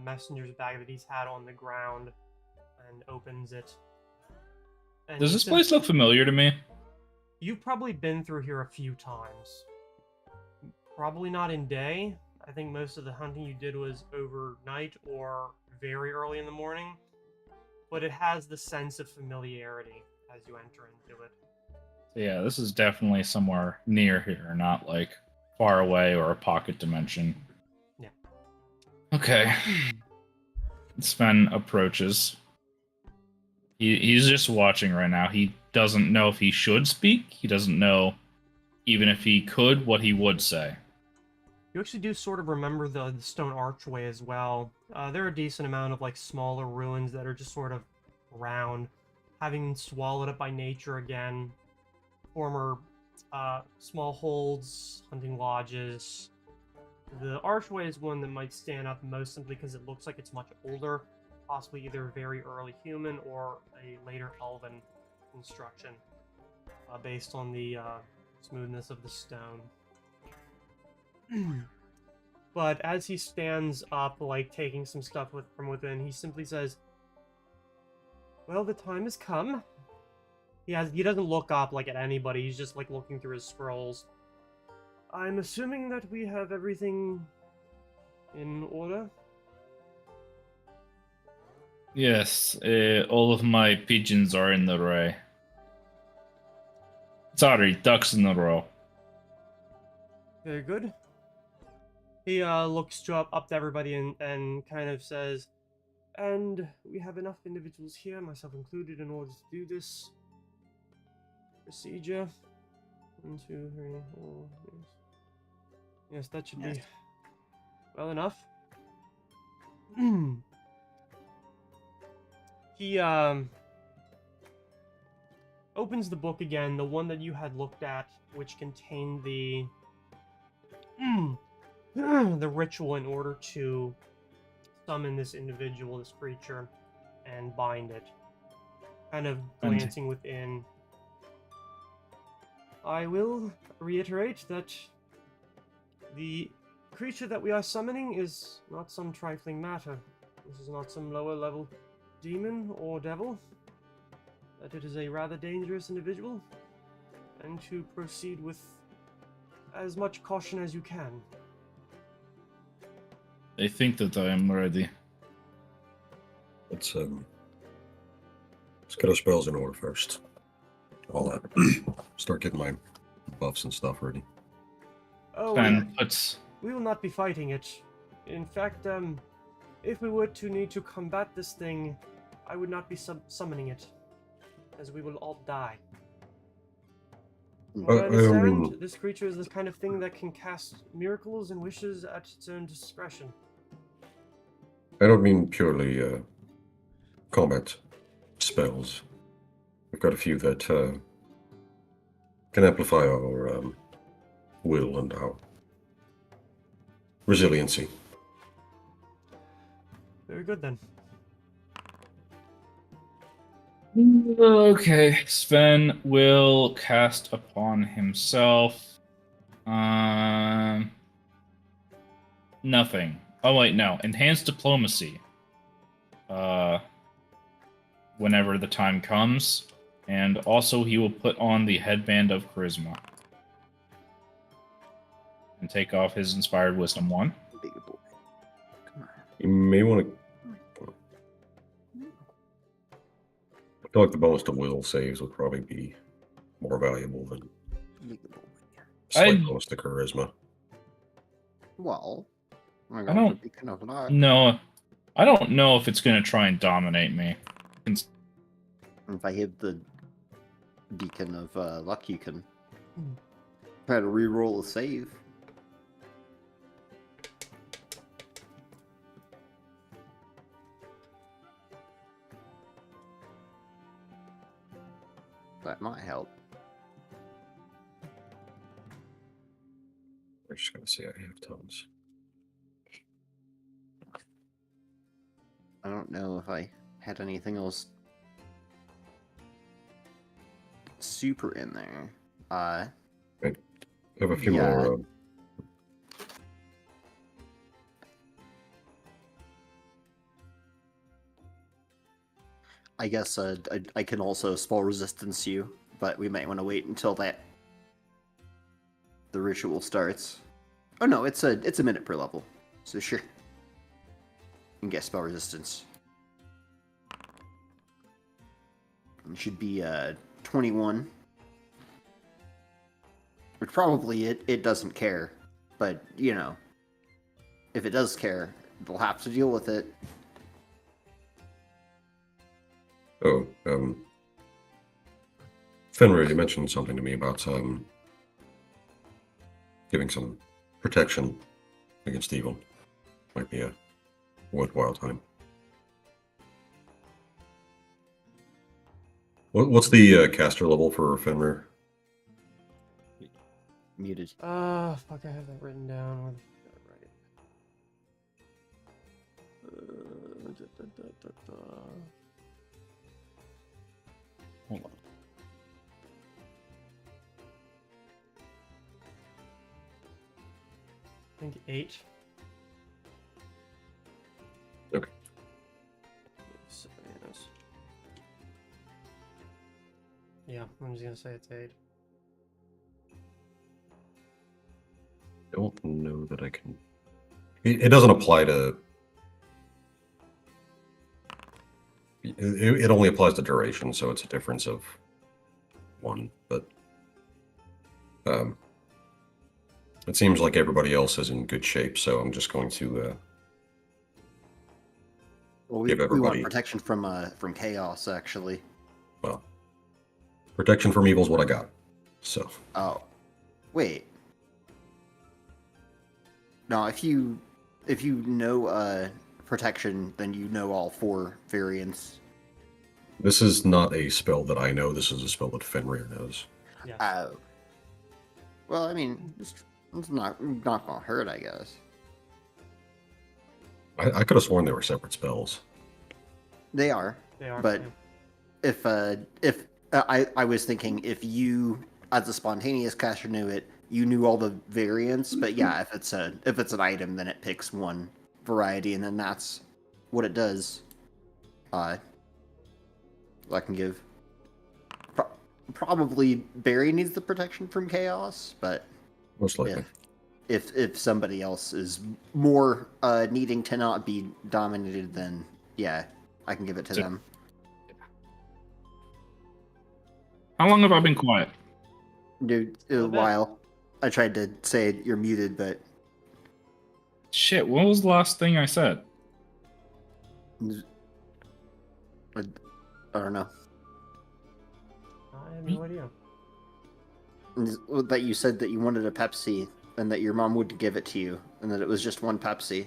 messenger's bag that he's had on the ground and opens it. And Does this place look familiar to me? You've probably been through here a few times. Probably not in day. I think most of the hunting you did was overnight or very early in the morning. But it has the sense of familiarity as you enter into it. Yeah, this is definitely somewhere near here, not like far away or a pocket dimension. Yeah. Okay. Sven approaches. He's just watching right now. He doesn't know if he should speak. He doesn't know, even if he could, what he would say. You actually do sort of remember the stone archway as well. There are a decent amount of like smaller ruins that are just sort of around, having been swallowed up by nature again. Former small holds, hunting lodges. The archway is one that might stand up most simply because it looks like it's much older, possibly either very early human or a later elven construction, based on the smoothness of the stone. But as he stands up, like taking some stuff from within, he simply says, "Well, the time has come." He doesn't look up like at anybody. He's just like looking through his scrolls. I'm assuming that we have everything in order. Yes, all of my pigeons are in the row. Sorry, ducks in a row. Very good. He looks up to everybody and kind of says, "And we have enough individuals here, myself included, in order to do this procedure. 1, 2, 3, 4. Yes, that should be well enough." He opens the book again, the one that you had looked at, which contained the the ritual in order to summon this individual, this creature, and bind it. Kind of glancing within. I will reiterate that the creature that we are summoning is not some trifling matter. This is not some lower level demon or devil. That it is a rather dangerous individual, and to proceed with as much caution as you can. I think that I am ready. Let's get our spells in order first. I'll start getting my buffs and stuff ready. Oh, Sven puts. we will not be fighting it. In fact, if we were to need to combat this thing, I would not be summoning it, as we will all die. From what I understand, this creature is the kind of thing that can cast miracles and wishes at its own discretion. I don't mean purely combat spells. We've got a few that can amplify our will and our resiliency. Very good then. Okay, Sven will cast upon himself. Nothing. Oh wait, no. Enhanced diplomacy. Whenever the time comes, and also he will put on the headband of charisma and take off his inspired wisdom 1. Big boy. Come on. You may want to. I feel like the bonus to will saves would probably be more valuable than Big boy. slight I- bonus to charisma. Well, I don't- be kind of not. No, I don't know if it's going to try and dominate me. If I hit the beacon of luck, you can try to re-roll a save. That might help. I'm just gonna say I have tons. I don't know if I had anything else super in there. I have a few Yeah. more. I guess I can also spell resistance you, but we might want to wait until the ritual starts. Oh no, it's a minute per level, so sure. You can get spell resistance. It should be 21. Which probably it doesn't care, but you know, if it does care, they'll have to deal with it. Oh, Fenrir, you mentioned something to me about giving some protection against evil. Might be a worthwhile time. What's the caster level for Fenrir? Muted. Fuck, I have that written down. Where the fuck did I write it? Hold on. I think 8. Okay. Yeah, I'm just gonna say it's 8. I don't know that I can. It doesn't apply to. It only applies to duration, so it's a difference of 1. But it seems like everybody else is in good shape, so I'm just going to Well, give we want everybody. protection from chaos, actually. Well, protection from evil is what I got. So Oh, wait. No, if you know protection, then you know all 4 variants. this is not a spell that I know. This is a spell that Fenrir knows. Yeah. Oh. Well, I mean, it's not gonna hurt, I guess. I could have sworn they were separate spells. They are, They are. but yeah. if I was thinking if you as a spontaneous caster knew it, you knew all the variants. But yeah, if it's an item, then it picks one variety, and then that's what it does. I can give. Probably Barry needs the protection from chaos, but Most likely. if somebody else is more needing to not be dominated, then yeah, I can give it to So- them. How long have I been quiet? Dude, a Not bad. while. I tried to say you're muted, but Shit, what was the last thing I said? I don't know. I have no idea. That you said that you wanted a Pepsi and that your mom would give it to you, and that it was just one Pepsi.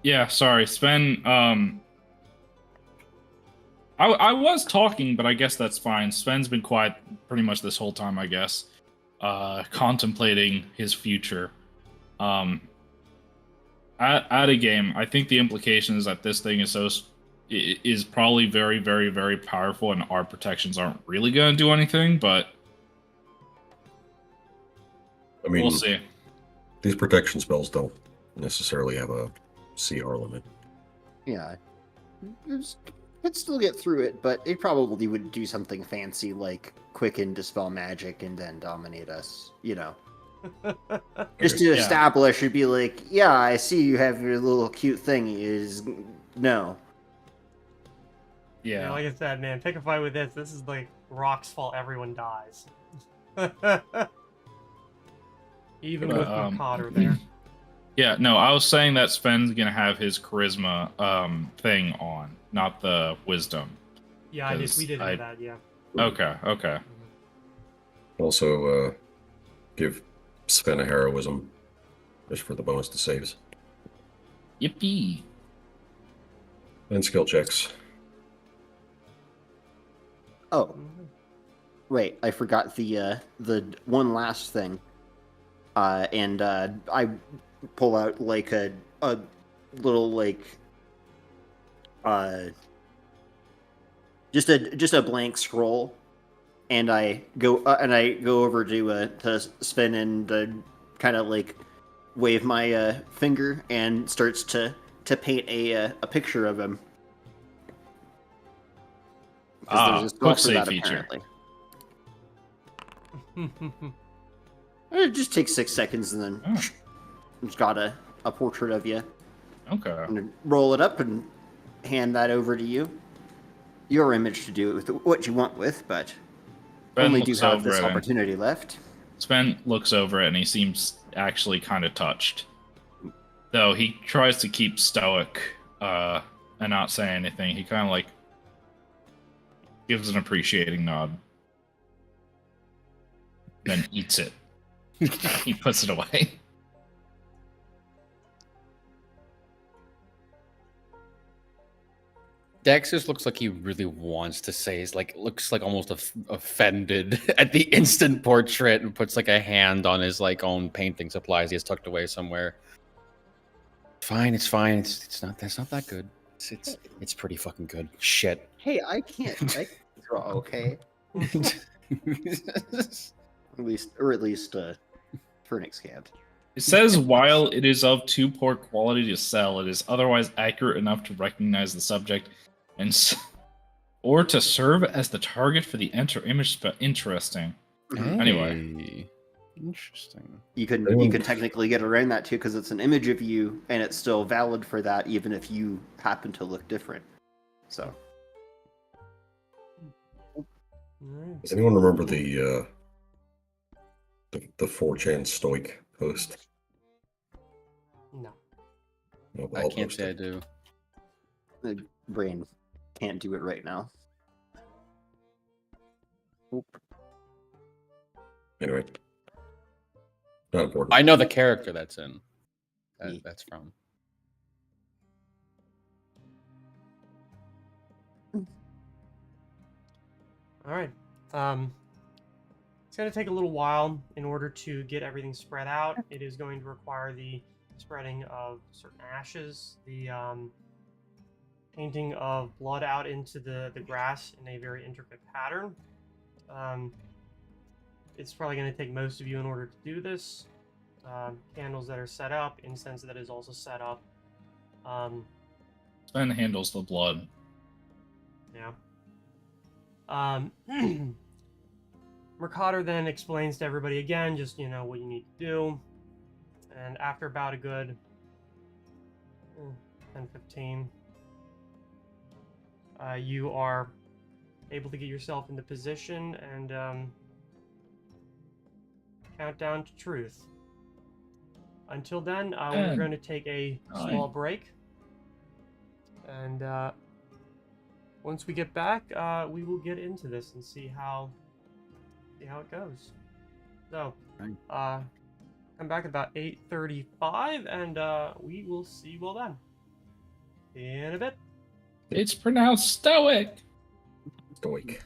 Yeah, sorry, Sven. I was talking, but I guess that's fine. Sven's been quiet pretty much this whole time, I guess. Contemplating his future. At a game, I think the implication is that this thing is probably very, very, very powerful, and our protections aren't really going to do anything. But I mean, we'll see. These protection spells don't necessarily have a CR limit. Yeah. Could still get through it, but it probably would do something fancy like quicken, dispel magic, and then dominate us. You know, just to Yeah. establish, it'd be like, yeah, I see you have your little cute thing. Is no. Yeah, Yeah. like I said, man, pick a fight with this. This is like Rock's fault. Everyone dies. Even But, with Mercader there. Yeah, no, I was saying that Sven's gonna have his charisma thing on, not the wisdom. Yeah, we did I- know that. Yeah. Okay. Also, give Sven a heroism just for the bonus to saves. Yippee. And skill checks. Oh, wait, I forgot the one last thing. I pull out like a little like just a blank scroll, and I go over to Sven and kind of like wave my finger and starts to paint a picture of him. 'Cause there's a spell Quick for save that, feature. apparently. It just takes 6 seconds, and then Oh. it's got a portrait of you. Okay. I'm gonna roll it up and hand that over to you. Your image to do with what you want with, but Sven only do looks have over this it and- opportunity left. Sven looks over it and he seems actually kind of touched. Though he tries to keep stoic and not say anything. He kind of like gives an appreciating nod. Then eats it. He puts it away. Dex just looks like he really wants to say, he's like, looks like almost offended at the instant portrait, and puts like a hand on his like own painting supplies he has tucked away somewhere. Fine, it's fine. It's not. That's not that good. It's pretty fucking good. Shit. Hey, I can't draw. Okay, at least Phoenix can't. It says while it is of too poor quality to sell, it is otherwise accurate enough to recognize the subject or to serve as the target for the image. Interesting. Anyway. Interesting. You can technically get around that too, because it's an image of you, and it's still valid for that, even if you happen to look different. So, Alright. Does anyone remember the 4chan Stoic post? No. No, I I'll can't post say I it. do. the brain can't do it right now. Oop. Anyway, not important. I know the character that's in. Me. That's from. All right. It's going to take a little while in order to get everything spread out. It is going to require the spreading of certain ashes, the painting of blood out into the grass in a very intricate pattern. It's probably going to take most of you in order to do this. Candles that are set up, incense that is also set up. Sven handles the blood. Yeah. Mercader then explains to everybody again, just, what you need to do. And after about a good 10-15, you are able to get yourself into position and count down to truth. Until then, we're going to take a small break. And once we get back, we will get into this and see how it goes. So, come back about 8:35, and we will see you all then. In a bit. It's pronounced stoic. Stoic.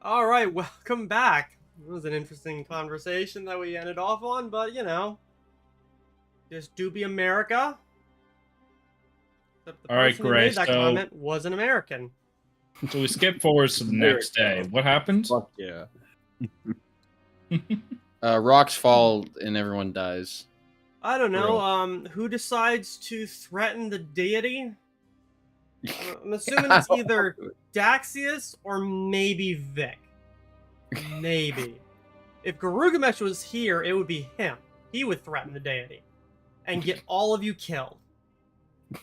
All right, welcome back. It was an interesting conversation that we ended off on, but you know, just do be America. Except the All right, person who Gray, made that so- comment was an American. So we skip forwards to the next day. What happened? Fuck yeah. Rocks fall and everyone dies. I don't know. Real. Who decides to threaten the deity? I'm assuming it's either Daxius or maybe Vic. Maybe. If Garugamesh was here, it would be him. He would threaten the deity and get all of you killed.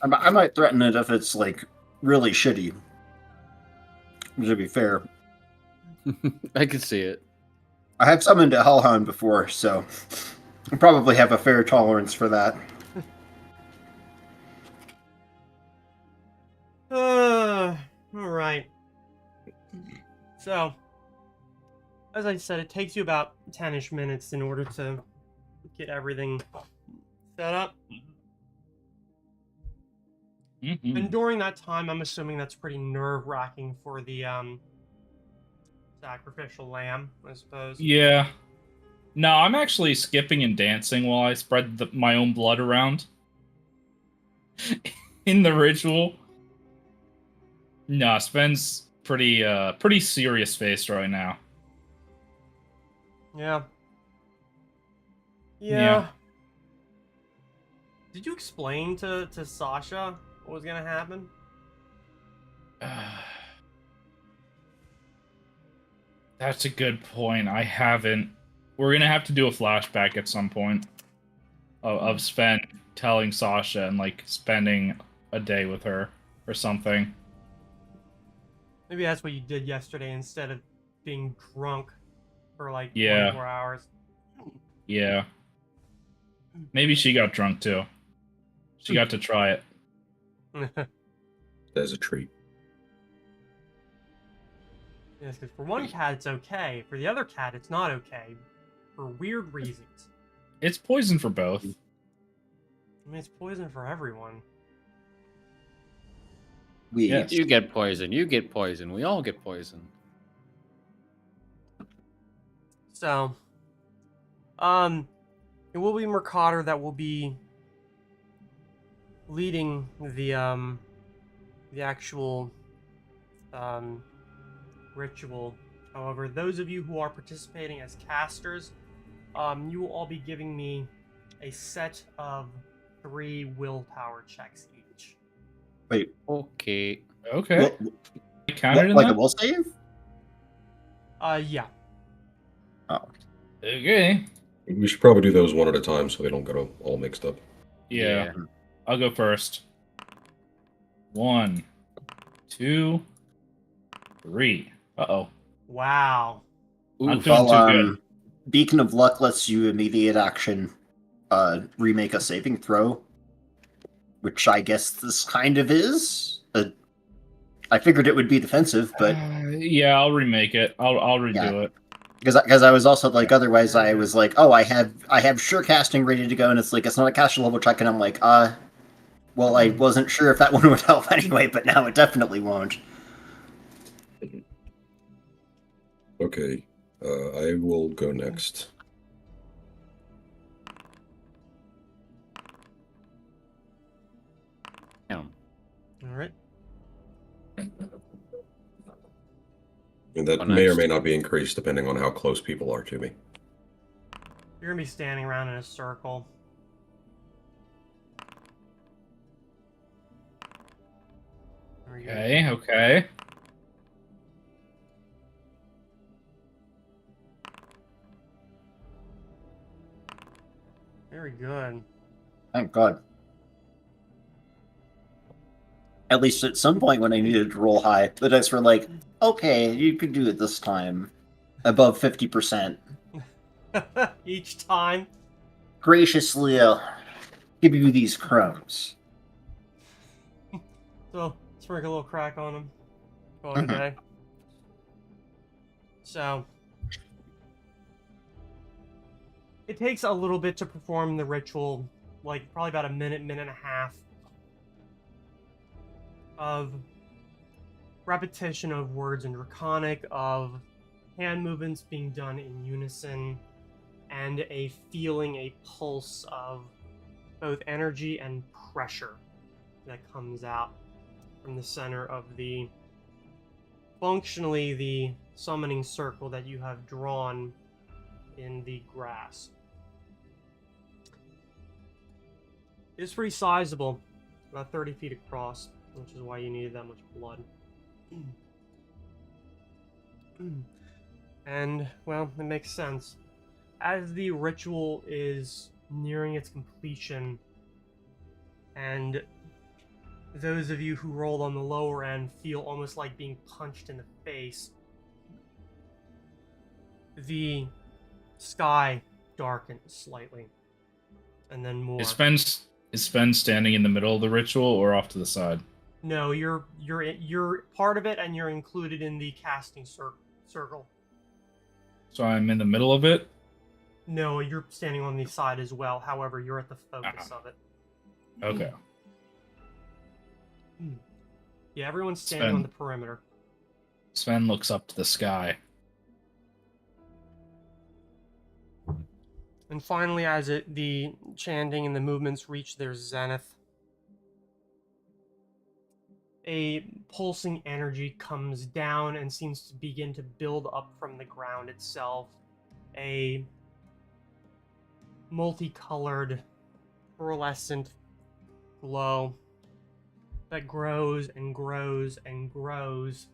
I might threaten it if it's like really shitty. To be fair, I could see it. I have summoned a Hellhound before, so I probably have a fair tolerance for that. All right. So, as I said, it takes you about 10-ish minutes in order to get everything set up. Mhm. And during that time, I'm assuming that's pretty nerve-wracking for the sacrificial lamb, I suppose. Yeah. No, I'm actually skipping and dancing while I spread my own blood around in the ritual. No, Sven's pretty serious faced right now. Yeah. Yeah. Did you explain to Sasha what was gonna happen? That's a good point. I haven't. We're gonna have to do a flashback at some point of Sven telling Sasha and like spending a day with her or something. Maybe that's what you did yesterday instead of being drunk for like Yeah. 24 hours. Yeah. Maybe she got drunk too. She got to try it. As a treat. Yes, because for one cat it's okay. For the other cat it's not okay. For weird reasons. It's poison for both. I mean, it's poison for everyone. Yes. You get poison. You get poison. We all get poison. So, it will be Mercader that will be leading the actual ritual. However, those of you who are participating as casters, you will all be giving me a set of 3 willpower checks each. Wait, Okay. Okay. what, I counted in like that? a will save? Yeah. Oh, Okay. We should probably do those one at a time so they don't get all mixed up. Yeah. I'll go first. 1, 2, 3. Uh-oh. Wow. Not Oof. doing Well, too good. Beacon of Luck lets you immediate action remake a saving throw, which I guess this kind of is. I figured it would be defensive, but Yeah, I'll remake it. I'll yeah, redo it. because I was also like, otherwise Very I good. was like, oh, I have sure casting ready to go, and it's like it's not a caster level check, and I'm like, well, I wasn't sure if that one would help anyway, but now it definitely won't. Okay, I will go next. Yeah. All right. And that Go may or next. may not be increased depending on how close people are to me. You're gonna be standing around in a circle. Very good. Okay, okay. Very good. Thank God. At least at some point when I needed to roll high, the dice were like, okay, you could do it this time. Above 50%. Each time. Graciously, give you these crumbs. So sprinkle a little crack on them. Call it a day. So it takes a little bit to perform the ritual, like probably about a minute, minute and a half of repetition of words in Draconic, of hand movements being done in unison, and a feeling, a pulse of both energy and pressure that comes out from the center of functionally the summoning circle that you have drawn in the grass. It's pretty sizable, about 30 feet across, which is why you needed that much blood. And, well, it makes sense. As the ritual is nearing its completion, and those of you who rolled on the lower end feel almost like being punched in the face, the sky darkens slightly, and then more. Is Sven standing in the middle of the ritual or off to the side? No, you're part of it, and you're included in the casting circle. So I'm in the middle of it? No, you're standing on the side as well. However, you're at the focus of it. Okay. Yeah, everyone's standing on the perimeter. Sven looks up to the sky. And finally, as the chanting and the movements reach their zenith, a pulsing energy comes down and seems to begin to build up from the ground itself. A multicolored, pearlescent glow that grows and grows and grows.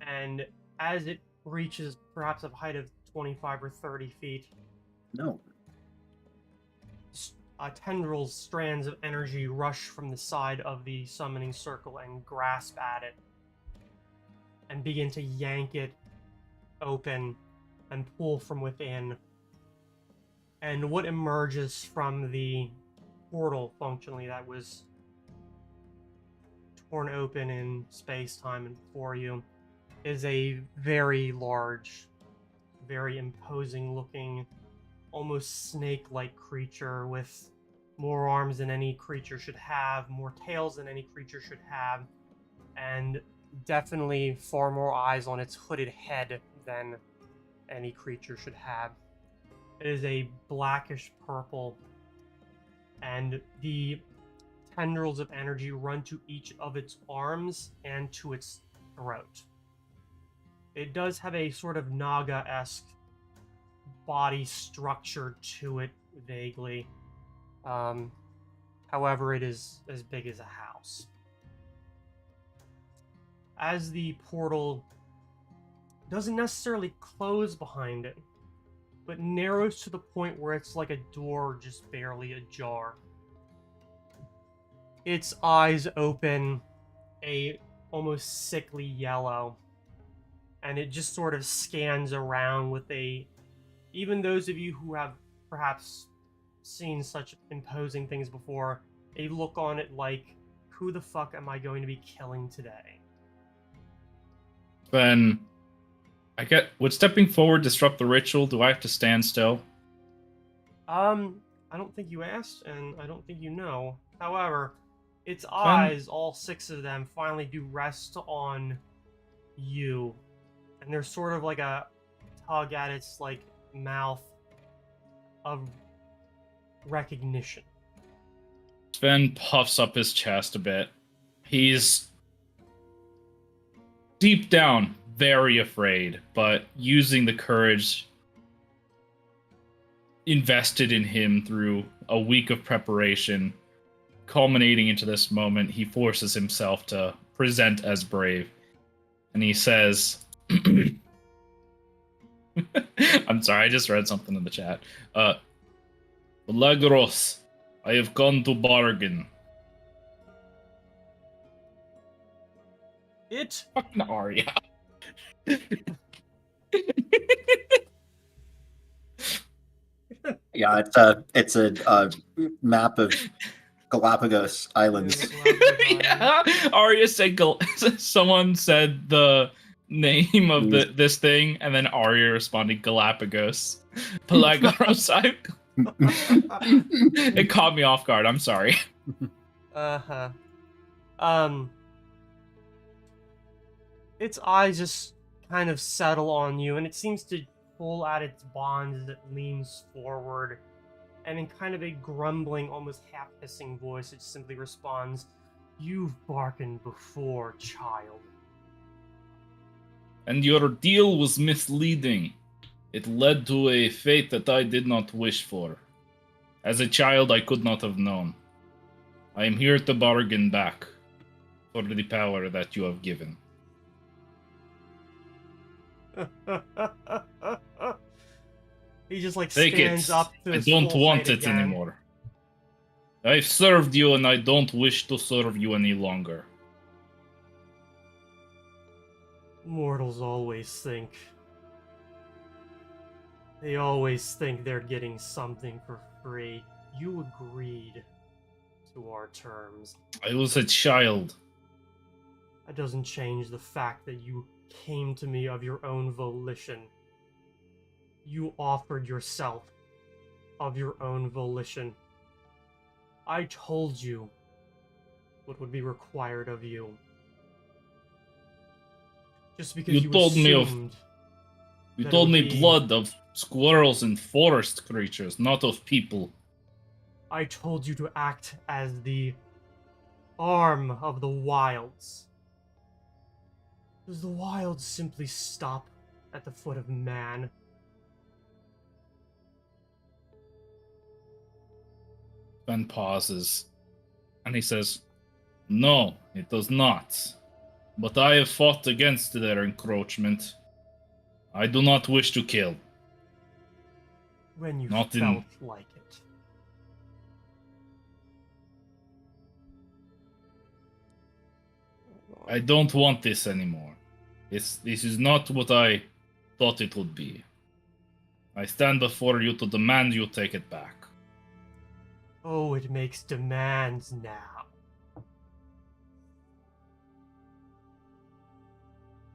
And as it reaches perhaps a height of 25 or 30 feet, No. tendrils, strands of energy rush from the side of the summoning circle and grasp at it and begin to yank it open and pull from within. And what emerges from the portal, functionally, that was torn open in space-time and before you, is a very large, very imposing-looking, almost snake-like creature with more arms than any creature should have, more tails than any creature should have, and definitely far more eyes on its hooded head than any creature should have. It is a blackish purple, and the tendrils of energy run to each of its arms and to its throat. It does have a sort of Naga-esque body structure to it, vaguely. However, it is as big as a house. As the portal doesn't necessarily close behind it, but narrows to the point where it's like a door just barely ajar. Its eyes open a almost sickly yellow, and it just sort of scans around with a. Even those of you who have perhaps seen such imposing things before, a look on it like, who the fuck am I going to be killing today? Then, would stepping forward disrupt the ritual? Do I have to stand still? I don't think you asked, and I don't think you know. However, its eyes, all 6 of them, finally do rest on you, and there's sort of like a tug at its like mouth of recognition. Sven puffs up his chest a bit. He's deep down very afraid, but using the courage invested in him through a week of preparation, culminating into this moment, he forces himself to present as brave. And he says, I'm sorry, I just read something in the chat. Lagros, I have gone to bargain. It Fucking Arya. Yeah, it's a map of Galapagos Islands. Yeah, Arya said someone said the name of this thing, and then Arya responded Galapagos. Pelagos. It caught me off guard. I'm sorry. Uh-huh. Its eyes just kind of settle on you, and it seems to pull at its bonds as it leans forward, and in kind of a grumbling, almost half-hissing voice, it simply responds, "You've bargained before, child." And your deal was misleading. It led to a fate that I did not wish for. As a child, I could not have known. I am here to bargain back for the power that you have given. He just like Take stands it. up to I his don't full want height it again. anymore. I've served you and I don't wish to serve you any longer. Mortals always think. They always think they're getting something for free. You agreed to our terms. I was a child. That doesn't change the fact that you came to me of your own volition. You offered yourself of your own volition. I told you what would be required of you. Just because you told me of- assumed You that it told would me be- blood of squirrels and forest creatures, not of people. I told you to act as the arm of the wilds. Does the wilds simply stop at the foot of man? Ben pauses, and he says, "No, it does not. But I have fought against their encroachment. I do not wish to kill. When you Not in- felt like it. I don't want this anymore. This is not what I thought it would be. I stand before you to demand you take it back." Oh, it makes demands now.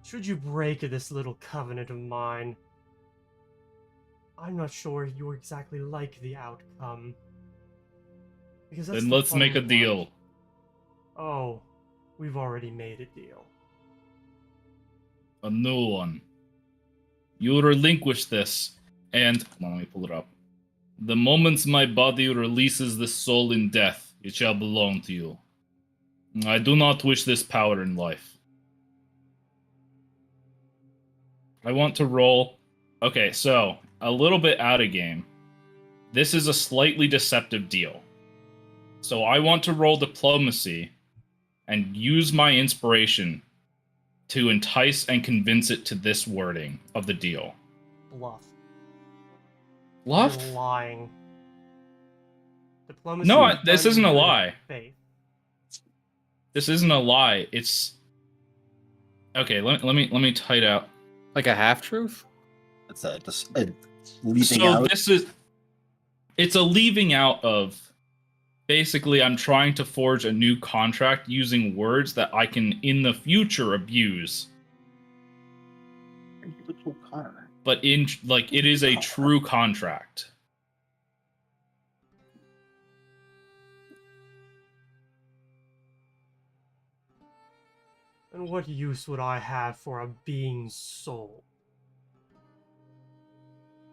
Should you break this little covenant of mine, I'm not sure you exactly like the outcome. Because that's Then the let's make a funny deal. part. Oh, we've already made a deal. A new one. You relinquish this, and let me pull it up. The moment my body releases the soul in death, it shall belong to you. I do not wish this power in life. I want to roll. Okay, so a little bit out of game. This is a slightly deceptive deal. So I want to roll diplomacy and use my inspiration to entice and convince it to this wording of the deal. Bluff. Bluff? You're lying. Diplomacy No, is this done isn't a in good lie. faith. This isn't a lie. It's okay. Let me type out. Like a half truth? It's just a leaving So out. it's a leaving out of. Basically, I'm trying to forge a new contract using words that I can in the future abuse. But it is a true contract. And what use would I have for a being's soul?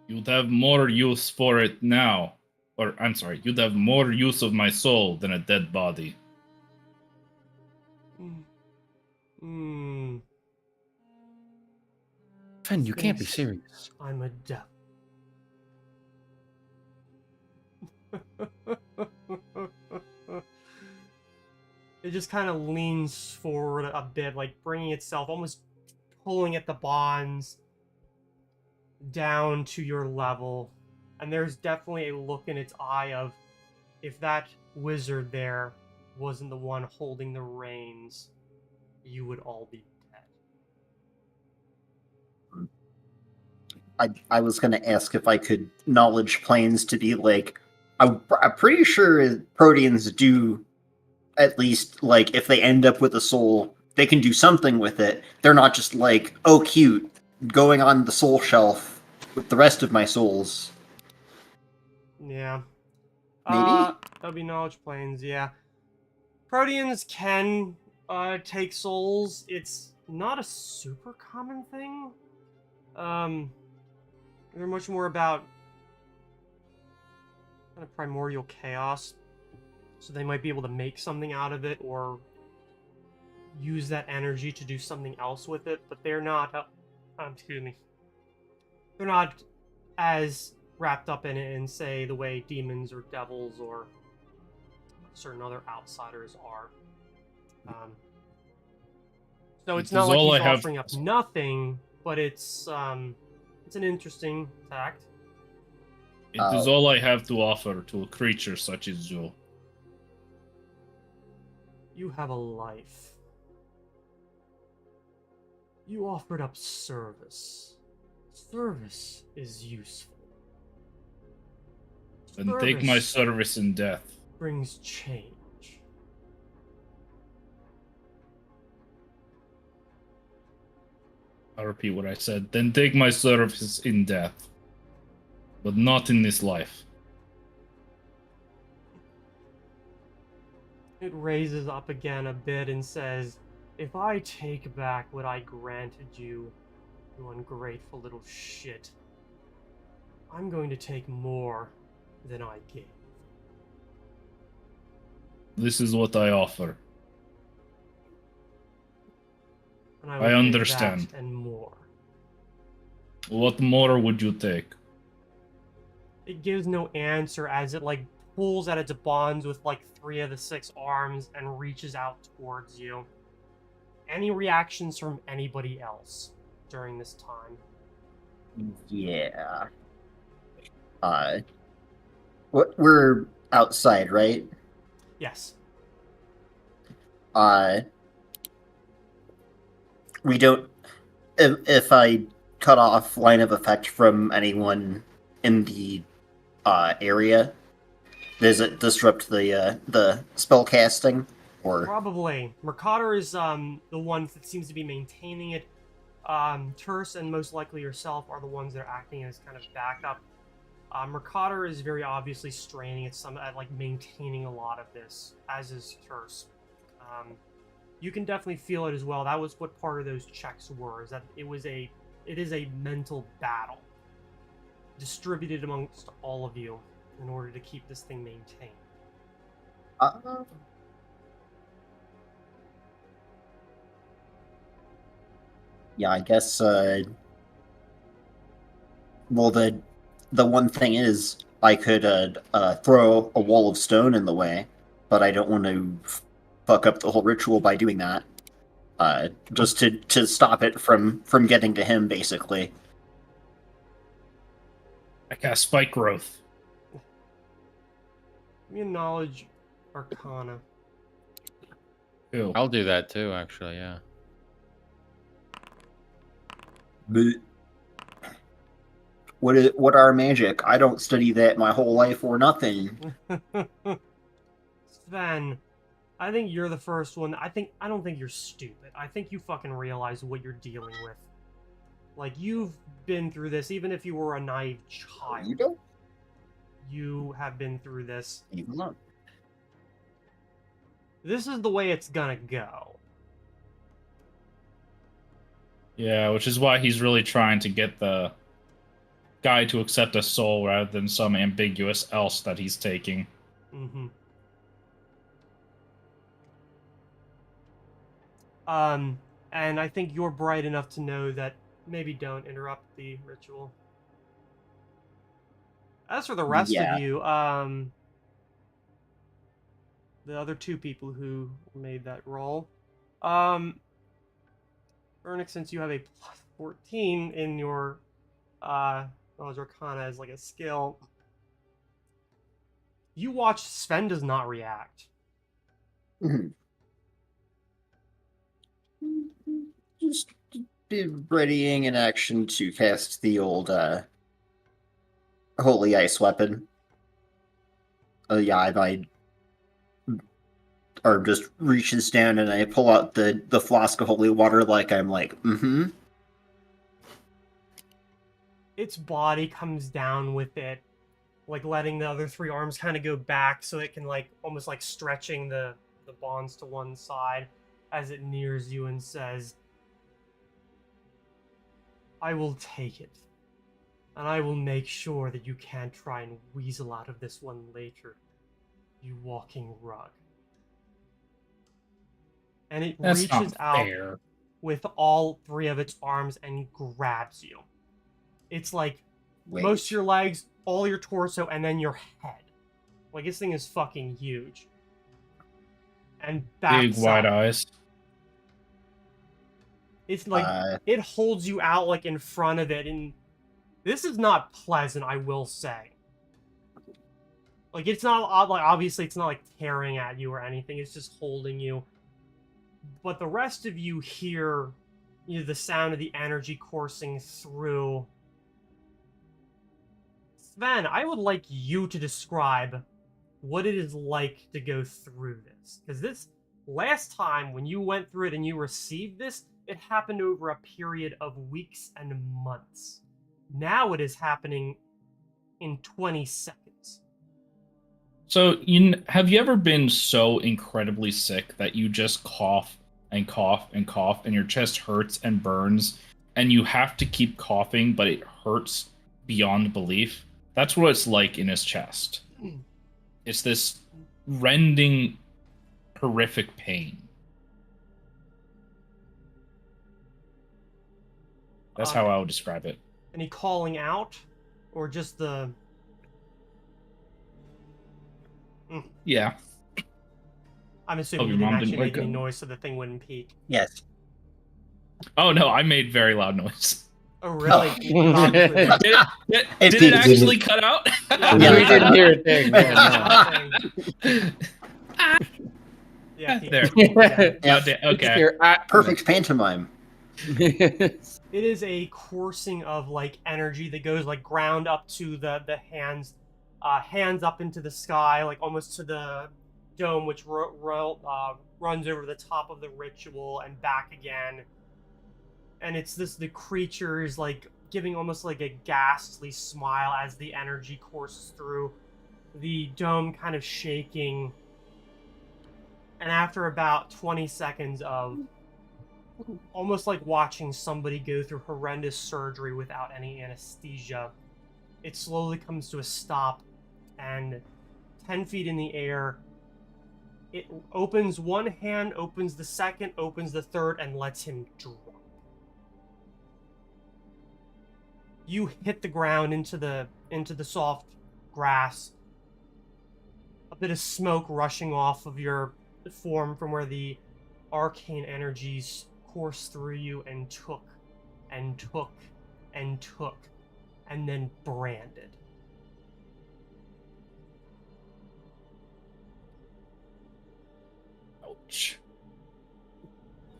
You'd have more use for it now. Or, I'm sorry, you'd have more use of my soul than a dead body. Hmm. Fen, you can't be Thinks serious. I'm a devil. It just kind of leans forward a bit, like bringing itself, almost pulling at the bonds down to your level. And there's definitely a look in its eye of, if that wizard there wasn't the one holding the reins, you would all be dead. I was going to ask if I could knowledge planes to be like, I'm pretty sure Proteans do, at least, like, if they end up with a soul, they can do something with it. They're not just like, oh, cute, going on the soul shelf with the rest of my souls. Yeah. Maybe? That'll be knowledge planes, yeah. Proteans can take souls. It's not a super common thing. They're much more about kind of primordial chaos. So they might be able to make something out of it or use that energy to do something else with it, but they're not excuse me. They're not as wrapped up in it in, say, the way demons or devils or certain other outsiders are. So it's It not is like all he's I have- offering up nothing, but it's an interesting fact. It is all I have to offer to a creature such as you. You have a life. You offered up service. Service is useful. And take my Service service in death. brings change. I'll repeat what I said. Then take my service in death. But not in this life. It raises up again a bit and says, if I take back what I granted you, you ungrateful little shit, I'm going to take more than I gave. This is what I offer. And I I will take understand. that and more. What more would you take? It gives no answer as it like pulls at its bonds with like 3 of the 6 arms and reaches out towards you. Any reactions from anybody else during this time? Yeah. We're outside, right? Yes. We don't. If I cut off line of effect from anyone in the area, does it disrupt the spell casting? Or Probably. Mercator is the one that seems to be maintaining it. Terse and most likely yourself are the ones that are acting as kind of backup. Mercator is very obviously straining at like maintaining a lot of this, as is Terse. You can definitely feel it as well. That was what part of those checks were, is that it is a mental battle distributed amongst all of you in order to keep this thing maintained. Yeah, I guess. Well, the one thing is, I could throw a wall of stone in the way, but I don't want to fuck up the whole ritual by doing that. Just to stop it from getting to him, basically. I cast spike growth. Give me a knowledge arcana. Ew. I'll do that too, actually, yeah. But what are magic? I don't study that my whole life or nothing. Sven, I think you're the first one. I don't think you're stupid. I think you fucking realize what you're dealing with. Like, you've been through this, even if you were a naive child. You don't You have been through this. even know. This is the way it's gonna go. Yeah, which is why he's really trying to get the guy to accept a soul rather than some ambiguous else that he's taking. Mm-hmm. And I think you're bright enough to know that maybe don't interrupt the ritual. As for the rest Yeah. of you, the other two people who made that roll, Ernix, since you have a plus 14 in your knowledge arcana as like a skill, you watch Sven does not react. Mhm. Just be readying an action to cast the old holy ice weapon. Yeah, I or just reaches down and I pull out the flask of holy water like I'm like, mm-hmm. Its body comes down with it, like letting the other three arms kind of go back so it can like almost like stretching the bonds to one side as it nears you and says, I will take it. And I will make sure that you can't try and weasel out of this one later, you walking rug. And it That's reaches not out fair. with all three of its arms and grabs you. It's like Wait. most of your legs, all your torso, and then your head. Like, this thing is fucking huge. And Big backs wide up. eyes. It's like, it holds you out, like, in front of it, and this is not pleasant, I will say. Like, it's not, like, obviously, it's not, like, tearing at you or anything, it's just holding you. But the rest of you hear, you know, the sound of the energy coursing through. Sven, I would like you to describe what it is like to go through this. Because this, last time, when you went through it and you received this, it happened over a period of weeks and months. Now it is happening in 20 seconds. So, have you ever been so incredibly sick that you just cough and cough and cough and your chest hurts and burns and you have to keep coughing, but it hurts beyond belief? That's what it's like in his chest. It's this rending, horrific pain. That's how I would describe it. Any calling out? Or just the... Yeah. I'm assuming Oh, you your didn't mom actually didn't make wake any up? noise so the thing wouldn't peak. Yes. Oh no, I made very loud noise. Oh, really? Oh. Obviously, that's- Did It it peaked. actually cut out? Yeah, We didn't hear a thing. No, no. Yeah, There. yeah. Oh, okay. Here, Perfect pantomime. It is a coursing of like energy that goes like ground up to the hands, hands up into the sky, like almost to the dome, which runs over the top of the ritual and back again. And it's the creatures like giving almost like a ghastly smile as the energy courses through the dome, kind of shaking. And after about 20 seconds of almost like watching somebody go through horrendous surgery without any anesthesia, it slowly comes to a stop, and 10 feet in the air, it opens one hand, opens the second, opens the third, and lets him drop. You hit the ground into the soft grass. A bit of smoke rushing off of your form from where the arcane energies course through you and took and took and took and then branded. Ouch.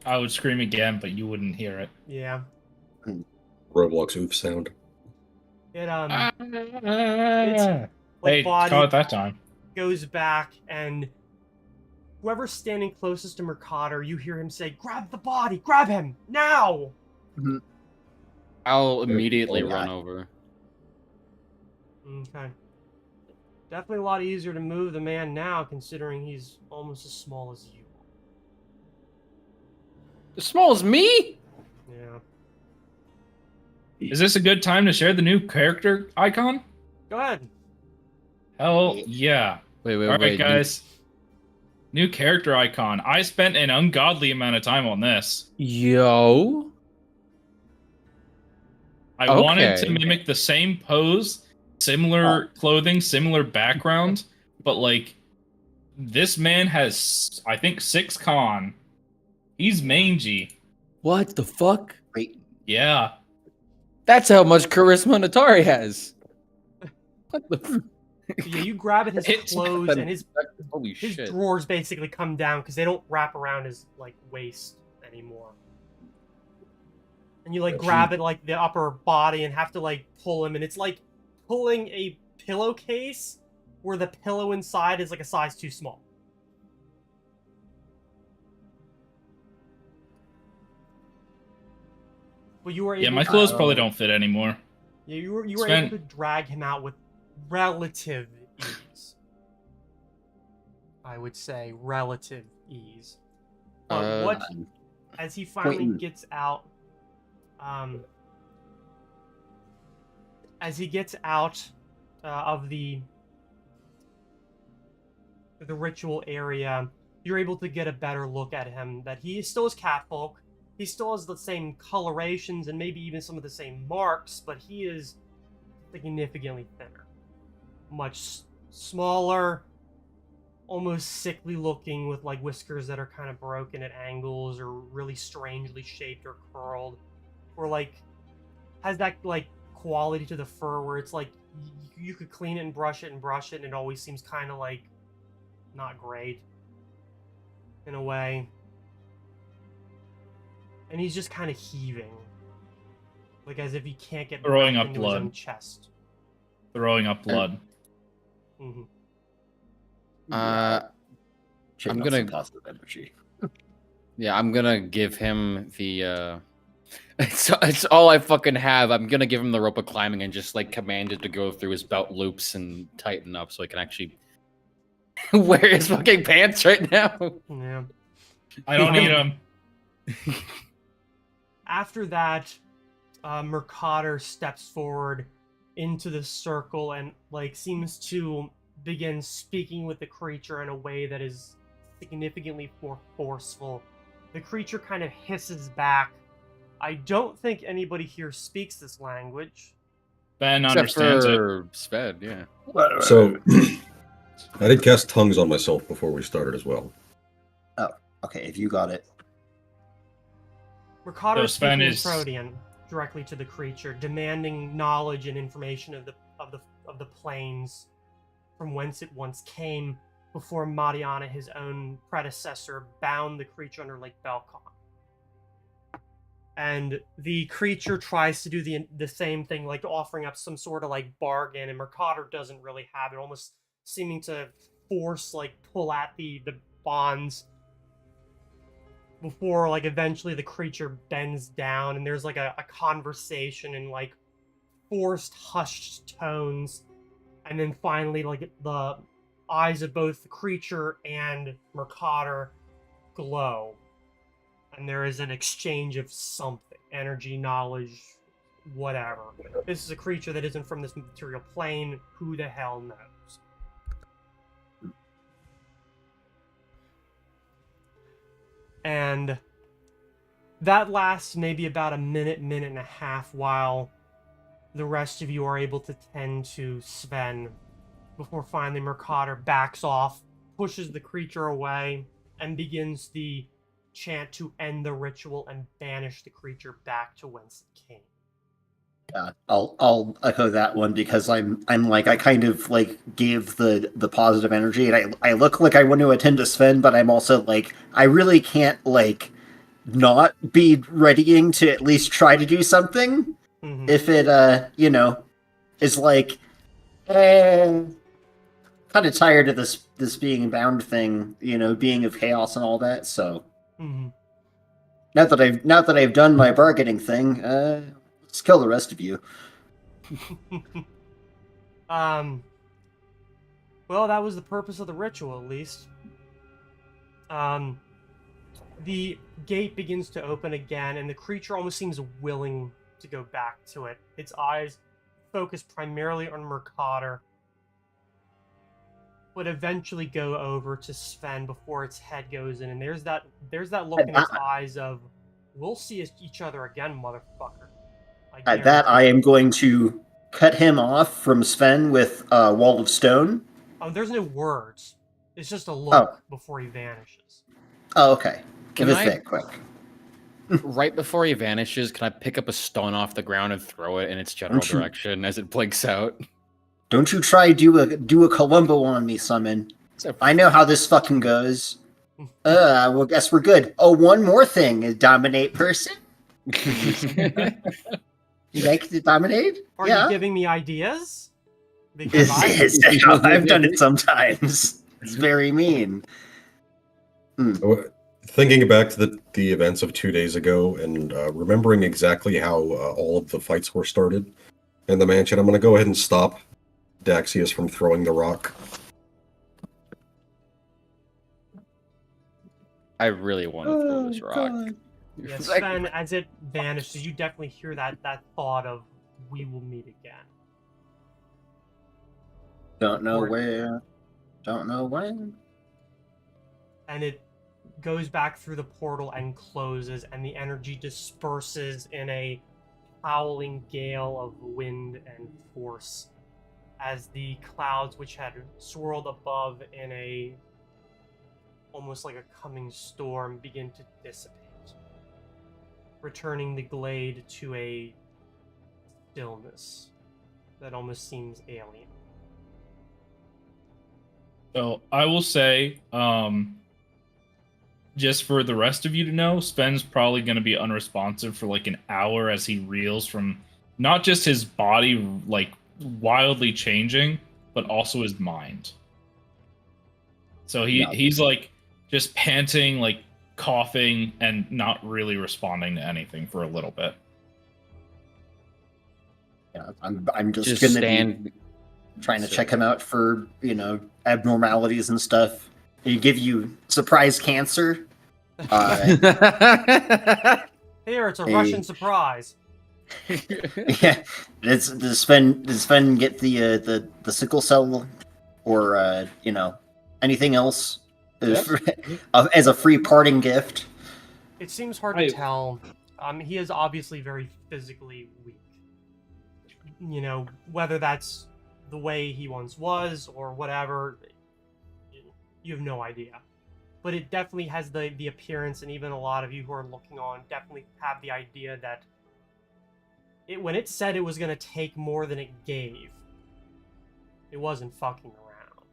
I would scream again, but you wouldn't hear it. Yeah. Roblox oof sound. It Ah, like hey, body call it that time. goes back, and whoever's standing closest to Mercator, you hear him say, "Grab the body! Grab him! Now!" I'll immediately Oh, run God. over. Okay. Definitely a lot easier to move the man now, considering he's almost as small as you. As small as me? Yeah. Is this a good time to share the new character icon? Go ahead. Hell yeah. Wait, All right, wait. guys. New character icon. I spent an ungodly amount of time on this. Yo. I wanted to Okay. mimic the same pose, similar clothing, similar background, but like this man has, I think, 6 con. He's mangy. What the fuck? Wait, Yeah. That's how much charisma Natari has. What the? So yeah, you grab at his It's- clothes, and his Holy shit. drawers basically come down because they don't wrap around his like waist anymore. And you like grab at like the upper body and have to like pull him, and it's like pulling a pillowcase where the pillow inside is like a size too small. But you were able Yeah, my to, clothes probably don't fit anymore. yeah, you were Sven- able to drag him out with relative ease. I would say relative ease. But what as he finally Point- gets out, as he gets out of the ritual area, you're able to get a better look at him. That he still is catfolk. He still has the same colorations and maybe even some of the same marks, but he is significantly thinner, much smaller, almost sickly looking, with like whiskers that are kind of broken at angles or really strangely shaped or curled, or like has that like quality to the fur where it's like you could clean it and brush it and it always seems kind of like not great in a way. And he's just kind of heaving, like as if he can't get Throwing back up into his own blood. chest. Throwing up blood. Hmm. Check I'm out gonna- some positive energy. Yeah, I'm gonna give him the. It's all I fucking have. I'm gonna give him the rope of climbing and just like command it to go through his belt loops and tighten up so he can actually wear his fucking pants right now. Yeah. I don't need him. After that, Mercator steps forward into the circle and like seems to begin speaking with the creature in a way that is significantly more forceful. The creature kind of hisses back. I don't think anybody here speaks this language. Ben Except understands it. for Sved, yeah. So, I did cast tongues on myself before we started as well. Okay, if you got it. Mercator So is Sven speaking in is- Protean directly to the creature, demanding knowledge and information of the planes from whence it once came before Mariana, his own predecessor, bound the creature under Lake Belcon. And the creature tries to do the same thing, like offering up some sort of like bargain, and Mercator doesn't really have it, almost seeming to force, like pull at the bonds before like eventually the creature bends down and there's like a conversation in like forced hushed tones, and then finally like the eyes of both the creature and Mercator glow, and there is an exchange of something, energy, knowledge, whatever. This is a creature that isn't from this material plane. Who the hell knows? And that lasts maybe about a minute and a half while the rest of you are able to tend to Sven, before finally Mercator backs off, pushes the creature away, and begins the chant to end the ritual and banish the creature back to whence it came. Yeah, I'll echo that one because I'm like I kind of like gave the positive energy, and I look like I want to attend to Sven, but I'm also like I really can't like not be readying to at least try to do something. Mhm. if it is like kind of tired of this being bound thing, being of chaos and all that. So Mhm. now that I've done my bargaining thing, let's kill the rest of you. um. Well, that was the purpose of the ritual, at least. Um. The gate begins to open again, and the creature almost seems willing to go back to it. Its eyes focus primarily on Mercader, but eventually go over to Sven before its head goes in. And there's that look in its eyes of, "We'll see each other again, motherfucker." At that, I guarantee. am going to cut him off from Sven with a wall of stone. Oh, there's no words. It's just a look Oh. before he vanishes. Oh, okay. Can If it's I- that quick. Right before he vanishes, can I pick up a stone off the ground and throw it in its general Don't you- direction as it blinks out? Don't you try do a Columbo on me, Summon. I know how this fucking goes. Well, guess we're good. Oh, one more thing. A dominate person? You like to dominate? Are Yeah. you giving me ideas? Because I've done it sometimes. It's very mean. Thinking back to the events of 2 days ago and remembering exactly how all of the fights were started in the mansion, I'm going to go ahead and stop Daxius from throwing the rock. I really want to throw this rock. yes, It's like- Sven, as it vanishes, you definitely hear that thought of, "We will meet again." Don't know where. Don't know when. And it goes back through the portal and closes, and the energy disperses in a howling gale of wind and force as the clouds, which had swirled above in a almost like a coming storm, begin to dissipate, returning the glade to a stillness that almost seems alien. So I will say, just for the rest of you to know, Sven's probably going to be unresponsive for like an hour as he reels from not just his body like wildly changing, but also his mind. So he's like just panting, like coughing, and not really responding to anything for a little bit. Yeah, I'm just Just gonna stand. be trying to check him out for abnormalities and stuff. He give you surprise cancer. Here, it's a Hey. Russian surprise. Yeah, does Sven get the sickle cell or anything else as a free parting gift? It seems hard to tell. He is obviously very physically weak. Whether that's the way he once was or whatever, you have no idea. But it definitely has the appearance, and even a lot of you who are looking on definitely have the idea that when it said it was going to take more than it gave, it wasn't fucking around.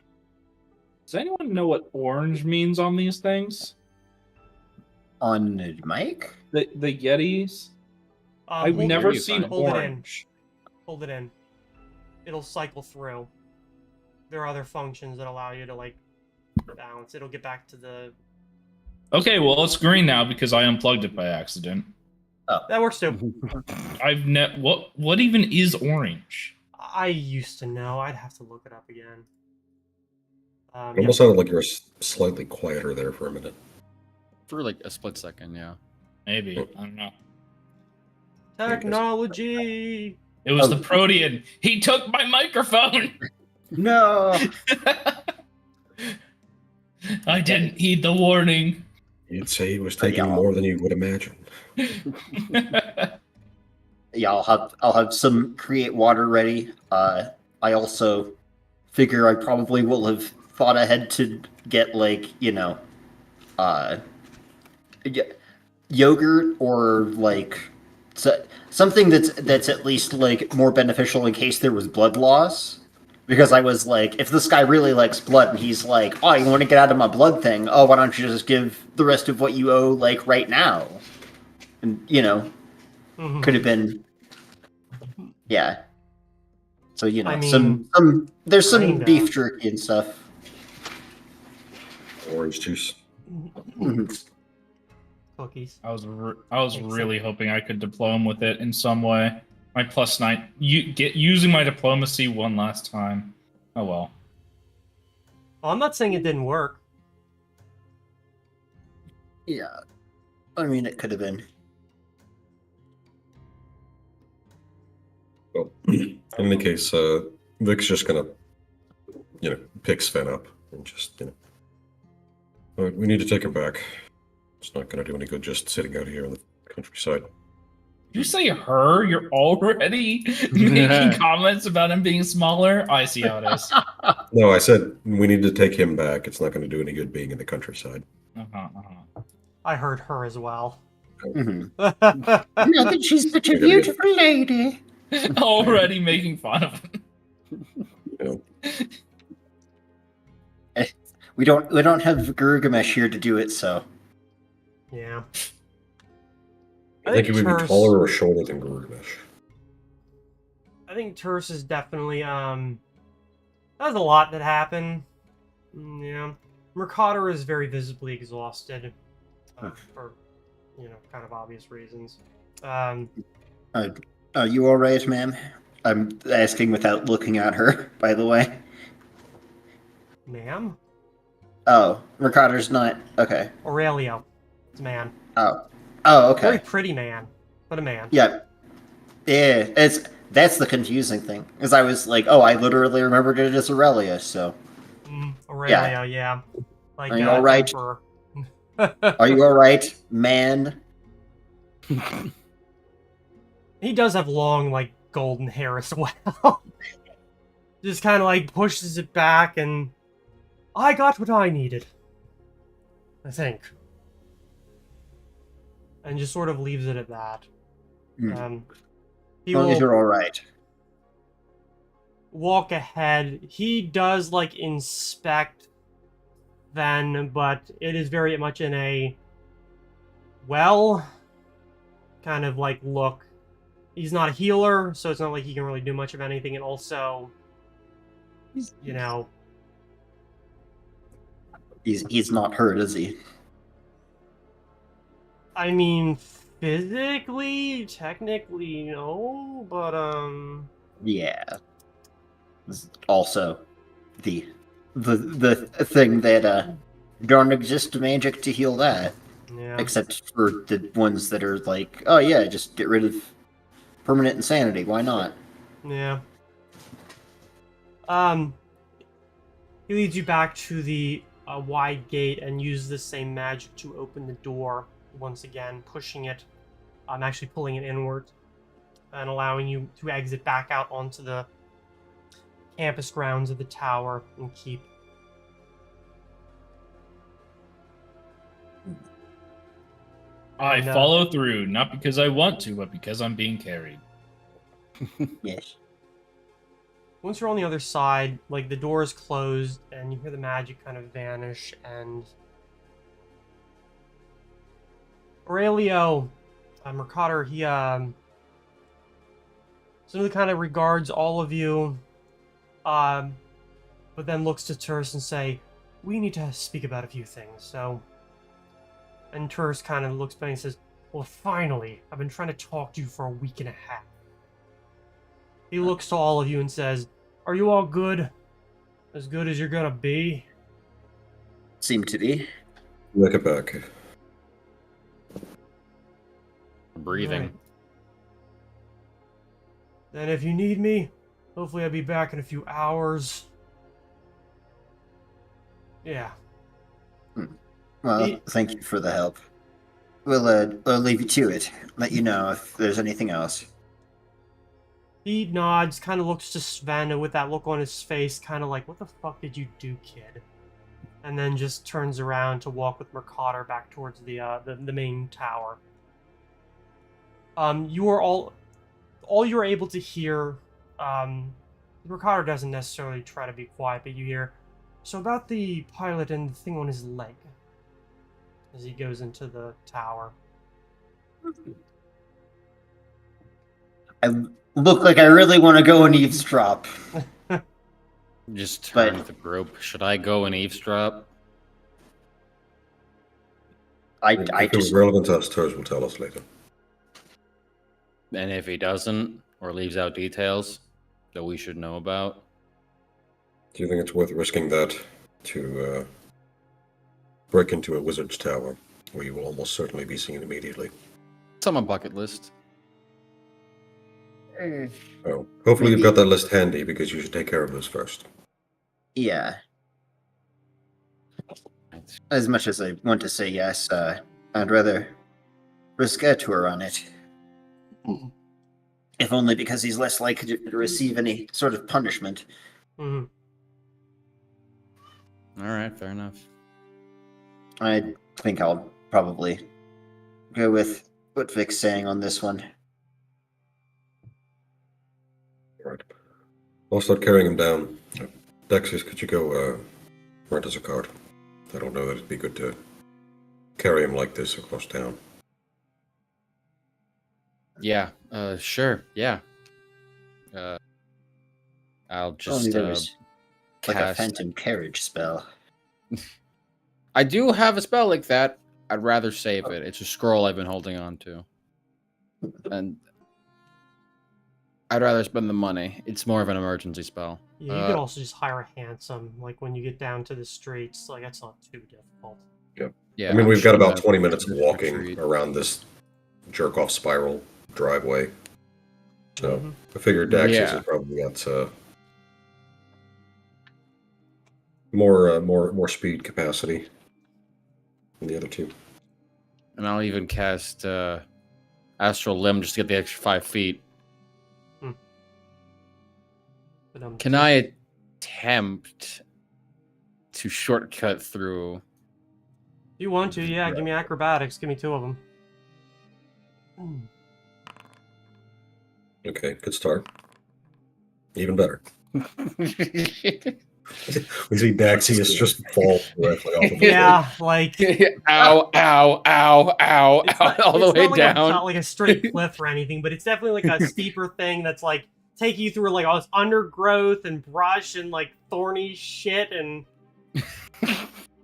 Does anyone know what orange means on these things? On Mike? The Yetis? I've Hold never it in. seen Hold it in. orange. Hold it in. It'll cycle through. There are other functions that allow you to balance. It'll get back to the. Okay, well it's green now because I unplugged it by accident. That works too. What even is orange? I used to know. I'd have to look it up again. It almost sounded like you were slightly quieter there for a minute. For like a split second, yeah. Maybe. I don't know. Technology. It was the Protean. He took my microphone. No. I didn't heed the warning. You'd say he was taking more than you would imagine. Yeah, I'll have some create water ready. I also figure I probably will have thought ahead to get yogurt or something that's at least more beneficial in case there was blood loss. Because I was like, if this guy really likes blood and he's like, oh, you want to get out of my blood thing? Oh, why don't you just give the rest of what you owe right now? And Mhm. could have been Yeah. So you know, I mean, there's some kinda. beef jerky and stuff. Orange juice. Mhm. Cookies. I was Makes really hoping I could deploy him with it in some way. My +9, using my diplomacy one last time. Oh well. Well, I'm not saying it didn't work. Yeah. I mean, it could have been. Well, in any case, Vic's just gonna, pick Sven up and just, all right, we need to take him back. It's not gonna do any good just sitting out here in the countryside. You say her? You're already making comments about him being smaller? I see how it is. No, I said we need to take him back. It's not going to do any good being in the countryside. I heard her as well. Mhm. I Now that she's such a You're gonna get- beautiful lady. Already making fun of him. You know, We don't have Gurgamesh here to do it, so Yeah. I think he would be Terse- taller or shorter than Gurgamesh. I think Terse is definitely that was a lot that happened. Yeah. Mercator is very visibly exhausted. For kind of obvious reasons. are you all right, ma'am? I'm asking without looking at her, by the way. Ma'am? Oh, Mercator's not okay. Aurelio. It's a man. Oh, Very okay. pretty man, but a man. Yeah, that's the confusing thing. Because I was like, oh, I literally remembered it as Aurelia. So, Aurelio, yeah. Like, are you all right? Emperor. Are you all right, man? He does have long, like, golden hair as well. Just kind of, like, pushes it back, and I got what I needed. I think. And just sort of leaves it at that. He As long as will you're all right. walk ahead. He does, like, inspect then, but it is very much in a, well, kind of, like, look. He's not a healer, so it's not like he can really do much of anything, and also, He's not hurt, is he? I mean, physically, technically, no, but, Yeah. Also, the thing that don't exist magic to heal that, yeah. except for the ones that are like, oh yeah, just get rid of permanent insanity. Why not? Yeah. He leads you back to the wide gate and uses the same magic to open the door once again, pushing it, actually pulling it inward, and allowing you to exit back out onto the campus grounds of the tower and keep. I And, follow through, not because I want to, but because I'm being carried. Yes. Once you're on the other side, like, the door is closed, and you hear the magic kind of vanish, and Aurelio, Mercator, he simply kind of regards all of you, but then looks to Terse and say, we need to speak about a few things, so. And Terse kind of looks back and says, well, finally, I've been trying to talk to you for a week and a half. He looks to all of you and says, are you all good? As good as you're gonna be? Seem to be. Look it back. Breathing. Right. Then if you need me, hopefully I'll be back in a few hours. Yeah. Well, thank you for the help. We'll leave you to it. Let you know if there's anything else. He nods, kind of looks to Sven with that look on his face, kind of like, what the fuck did you do, kid? And then just turns around to walk with Mercator back towards the main tower. You are all you're able to hear, Mercator doesn't necessarily try to be quiet, but you hear, so about the pilot and the thing on his leg, as he goes into the tower. look like I really want to go and eavesdrop. Just turn But- the group. Should I go and eavesdrop? I If it was just relevant to us, Toes will tell us later. And if he doesn't, or leaves out details that we should know about, Do you think it's worth risking that to break into a wizard's tower, where you will almost certainly be seen immediately? it's on my bucket list. Oh, hopefully you've Maybe. got that list handy, because you should take care of those first. yeah. As much as I want to say yes, I'd rather risk a tour on it. If only because he's less likely to receive any sort of punishment. Mhm. All right, fair enough. I think I'll probably go with what Vic's saying on this one. Right. I'll start carrying him down. Dexys, could you go rent us a cart? I don't know that it'd be good to carry him like this across town. Yeah, sure, yeah. I'll Only just there was like a cast. phantom carriage spell. I do have a spell like that. I'd rather save it. It's a scroll I've been holding on to. And I'd rather spend the money. It's more of an emergency spell. Yeah, you could also just hire a hansom, like when you get down to the streets. Like that's not too difficult. Yeah, I mean, I'm we've got sure about that 20 minutes of trick or walking treat- around this jerk-off spiral driveway. So Mhm. I figured Daxis Yeah. has probably got more speed capacity than the other two. And I'll even cast Astral Limb just to get the extra 5 feet. But, Can I attempt to shortcut through? If you want to, yeah, give me acrobatics. Give me 2 of them. Okay, good start. Even better. We see Daxius just fall directly off of the Yeah, like Ow, ow, ow, ow, it's ow, not, all the it's way not like down. like a straight cliff or anything, but it's definitely like a steeper thing that's like taking you through like all this undergrowth and brush and like thorny shit and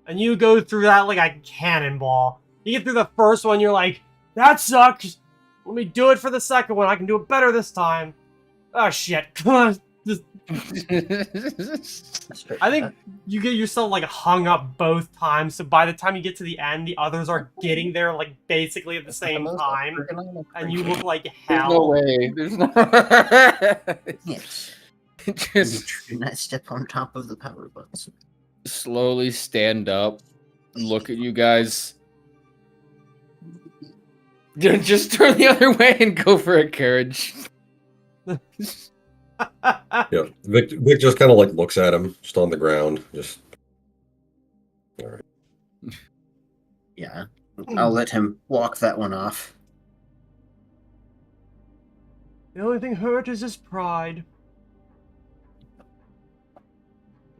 you go through that like a cannonball. You get through the first one, you're like, that sucks. Let me do it for the second one. I can do it better this time. Oh shit. I think you get yourself like hung up both times, so by the time you get to the end, the others are getting there like basically at the same time, and you look like There's hell. no way. There's no. Yes. Just I step on top of the power button. slowly stand up, look at you guys. Just turn the other way and go for a carriage. Yeah, Vic just kind of like looks at him, just on the ground, just. All right. Yeah. I'll let him walk that one off. The only thing hurt is his pride.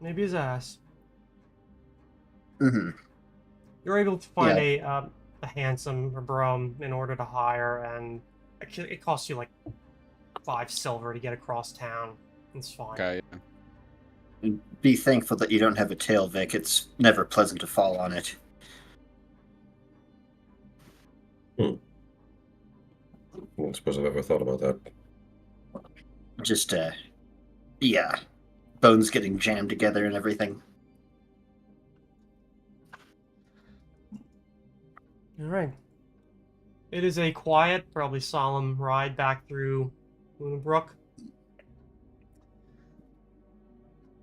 Maybe his ass. Mm-hmm. You're able to find a hansom or brougham in order to hire, and actually it costs you like 5 silver to get across town. It's fine. Okay. Be thankful that you don't have a tail, Vic. It's never pleasant to fall on it. I don't suppose I've ever thought about that. Just, yeah. Bones getting jammed together and everything. Alright. It is a quiet, probably solemn ride back through Lunabrook.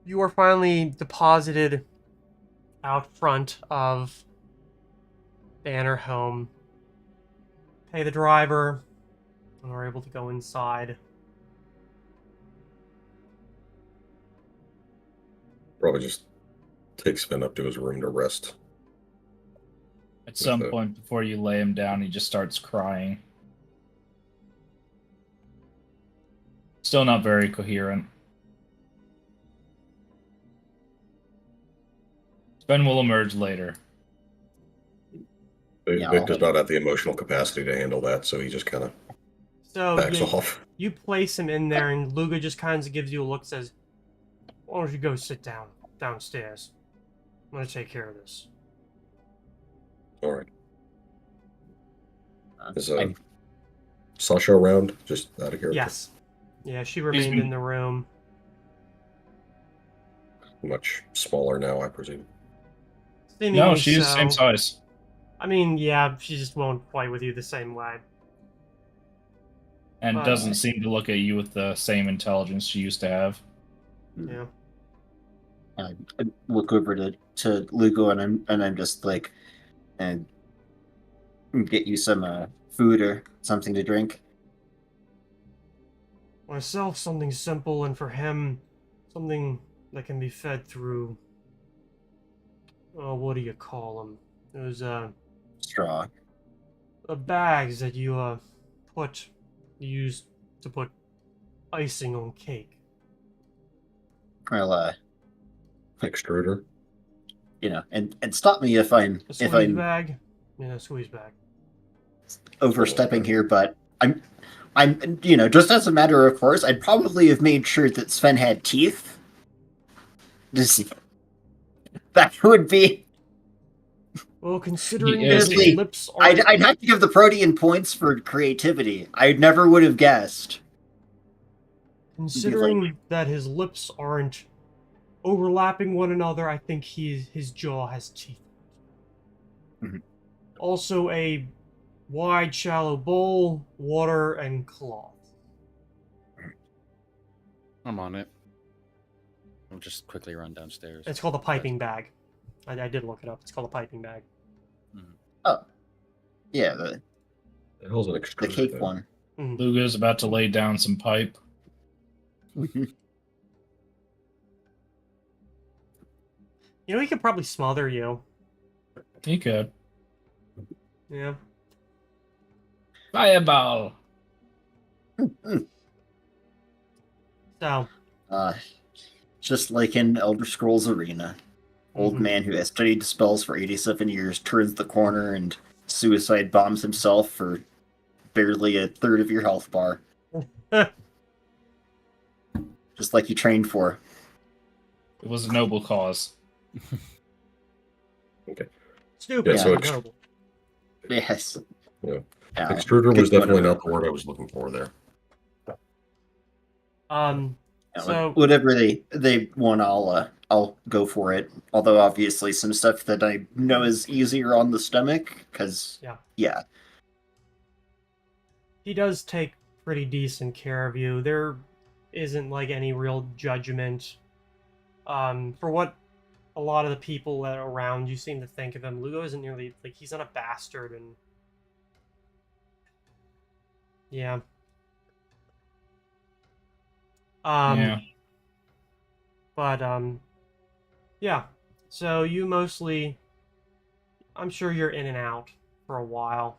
You are finally deposited out front of Banner Home. Pay the driver, and are able to go inside. Probably just take Sven up to his room to rest. At some Okay. point before you lay him down, he just starts crying. Still not very coherent. Sven will emerge later. Yeah, Vic does not have the emotional capacity to handle that, so he just kind of So backs yeah, off. You place him in there, and Luga just kind of gives you a look, says, "Why don't you go sit downstairs? I'm gonna take care of this." All right. Is I, Sasha around? Just out of character. Yes. Yeah, she remained in the room. Much smaller now, I presume. Seemingly No, she's the so. same size. I mean, yeah, she just won't fight with you the same way. And But- doesn't seem to look at you with the same intelligence she used to have. Yeah. I look over to Lugo and I'm just like, and get you some food or something to drink. Myself, something simple, and for him, something that can be fed through. Oh, what do you call them? Those Straw. the bags that you use to put icing on cake. Well, Extruder. and stop me if I'm A squeeze bag. Yeah, a squeeze bag. overstepping here, but I'm just as a matter of course, I'd probably have made sure that Sven had teeth. Just that would be. Well, considering Yeah, that his honestly, lips aren't I'd have to give the Protean points for creativity. I never would have guessed. considering that his lips aren't overlapping one another, I think his jaw has teeth. Mhm. Also, a wide, shallow bowl, water, and cloth. I'm on it. I'll just quickly run downstairs. It's called a piping bag. I did look it up. It's called a piping bag. Oh, yeah, the The hell's an extruder? the cake then? one. Luga's about to lay down some pipe. You know, he could probably smother you. He could. Yeah. Fireball. So, Just like in Elder Scrolls Arena. Old Mhm. man who has studied spells for 87 years turns the corner and suicide bombs himself for barely a third of your health bar. Just like you trained for. It was a noble cause. stupid. Yeah, so but noble. Yes. Yeah. Yeah, Extruder was good definitely one. not the word I was looking for there. Yeah, So, whatever they want, I'll go for it. Although obviously some stuff that I know is easier on the stomach, because yeah. he does take pretty decent care of you. There isn't like any real judgment. For what a lot of the people that are around you seem to think of him, Lugo isn't nearly like he's not a bastard, and yeah. Yeah. But yeah. So you mostly, I'm sure you're in and out for a while.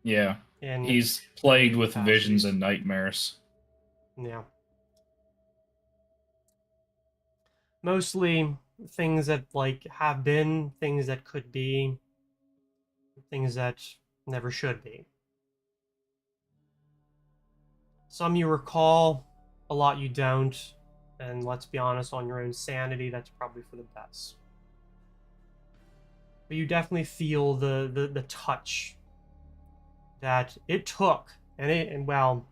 Yeah. And He's plagued with Capacities. visions and nightmares. yeah. Mostly things that like have been, things that could be, things that never should be. Some you recall, a lot you don't, and let's be honest, on your own sanity, that's probably for the best. But you definitely feel the touch that it took, and well,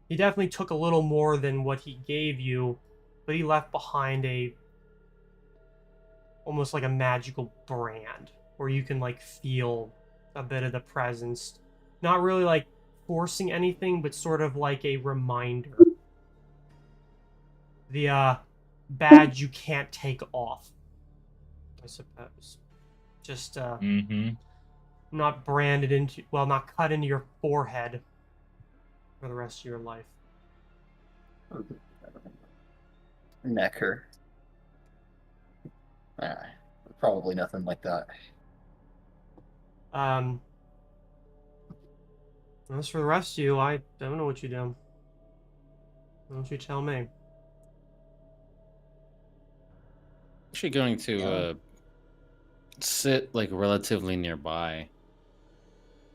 he definitely took a little more than what he gave you, but he left behind almost like a magical brand where you can like feel a bit of the presence, not really like forcing anything, but sort of like a reminder. The badge you can't take off, I suppose. Just Mm-hmm. not branded into, well, not cut into your forehead for the rest of your life. Necker. Probably nothing like that. As for the rest of you, I don't know what you do. Why don't you tell me? Actually going to sit like relatively nearby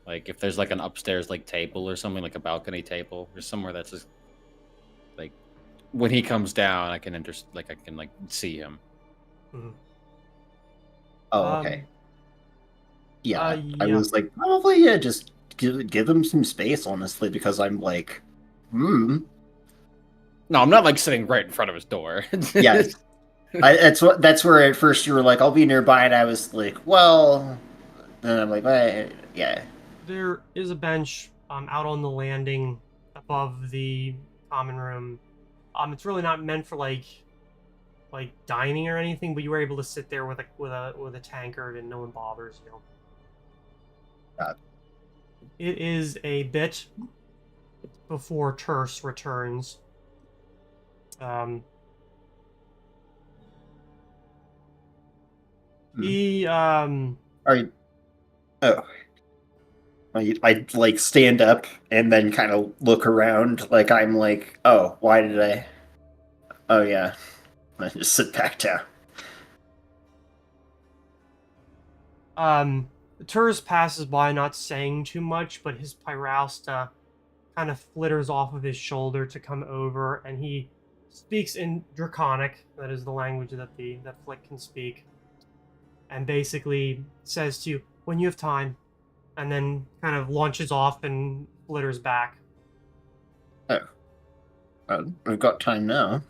Like if there's like an upstairs like table or something, like a balcony table or somewhere that's just like when he comes down, I can see him. Mhm. Oh, okay. Yeah, I Yeah. was like, probably, yeah, just give him some space, honestly, because I'm like, No, I'm not like sitting right in front of his door. yes. That's where at first you were like, I'll be nearby, and I was like, well, then I'm like, yeah. There is a bench out on the landing above the common room. It's really not meant for like dining or anything, but you were able to sit there with a tankard and no one bothers you. It is a bit before Terse returns. He Are you, oh. I like stand up and then kind of look around, like I'm like, oh, why did I? Oh yeah, I just sit back down. Terse passes by, not saying too much, but his Pyrausta kind of flitters off of his shoulder to come over, and he speaks in Draconic, that is the language that Flick can speak, and basically says to you, when you have time, and then kind of launches off and flitters back. Oh, I've got time now.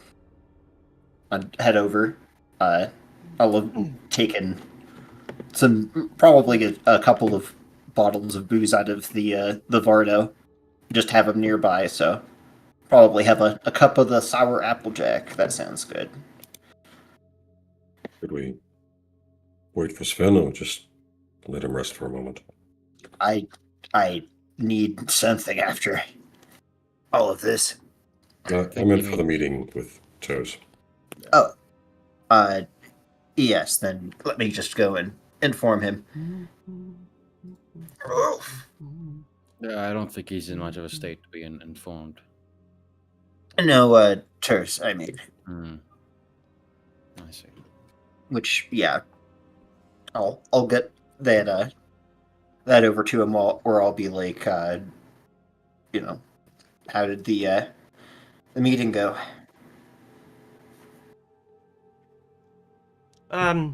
I'd head over. I'll have taken probably a couple of bottles of booze out of the Vardo. Just have them nearby, so probably have a cup of the sour applejack. That sounds good. Could we wait for Sven or just let him rest for a moment? I need something after all of this. I meant for the meeting with Toes. Oh, yes. Then let me just go and inform him. Yeah, I don't think he's in much of a state to be informed. No, Terse, I mean. I see. Which, yeah, I'll get that over to him, or I'll be like, how did the meeting go?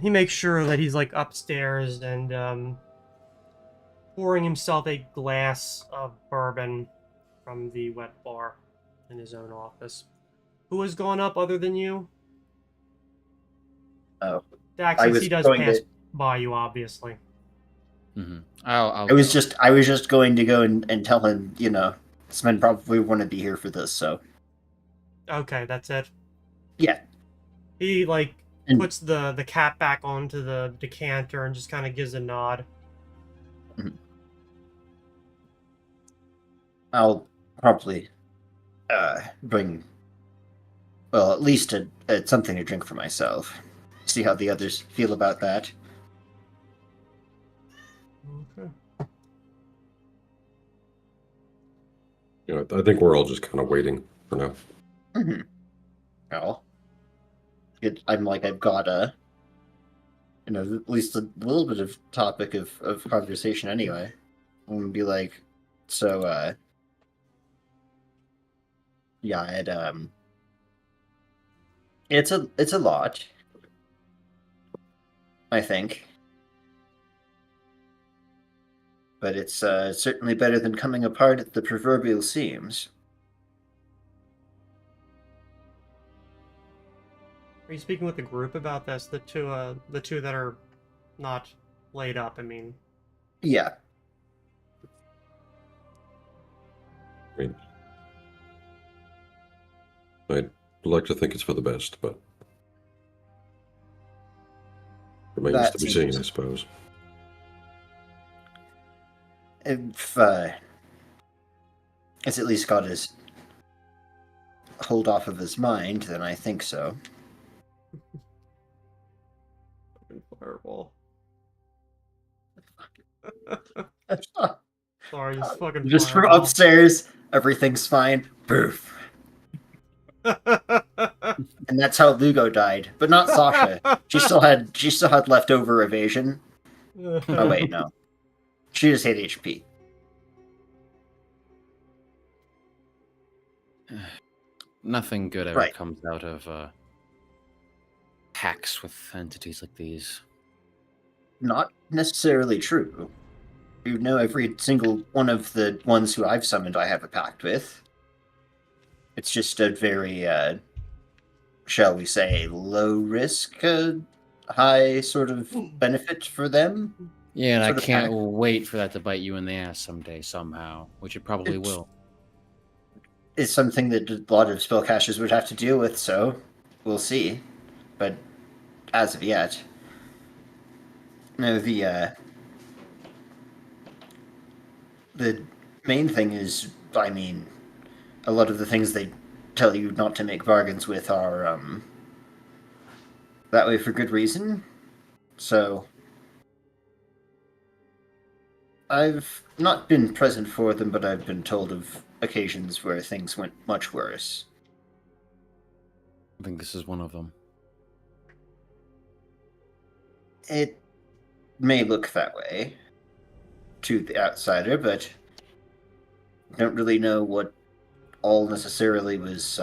He makes sure that he's like upstairs and pouring himself a glass of bourbon from the wet bar in his own office. Who has gone up other than you? Oh, Dax, since he does pass by you, obviously. Mm-hmm. I was just going to go and tell him, Sven probably wouldn't be here for this, so. Okay, that's it. Yeah. He puts the cap back onto the decanter and just kind of gives a nod. Mm-hmm. I'll probably bring, well, at least something to drink for myself. See how the others feel about that. Okay. I think we're all just kind of waiting for now. Mm-hmm. Well, I'm like, I've got at least a little bit of topic of conversation anyway. I'm gonna be like, so, yeah, it's a lot, I think. But it's certainly better than coming apart at the proverbial seams. Are you speaking with the group about this? The two that are not laid up, I mean. Yeah. I'd like to think it's for the best, but remains to be seen, I suppose. If it's at least got his hold off of his mind, then I think so. Fireball. Sorry, just fucking just from fireball. upstairs, everything's fine. Poof. And that's how Lugo died, but not Sasha. She still had leftover evasion. Oh wait, no. She just hit HP. Nothing good ever Right. comes out of pacts with entities like these. Not necessarily true. You know, every single one of the ones who I've summoned, I have a pact with. It's just a very, shall we say, low risk, high sort of benefit for them. Yeah, and I Sort of can't pact. wait for that to bite you in the ass someday, somehow, which it probably It's- will. It's something that a lot of spellcasters would have to deal with, so we'll see. But as of yet, no, the main thing is, I mean, a lot of the things they tell you not to make bargains with are that way for good reason. So I've not been present for them, but I've been told of occasions where things went much worse. I think this is one of them. It may look that way to the outsider, but don't really know what all necessarily was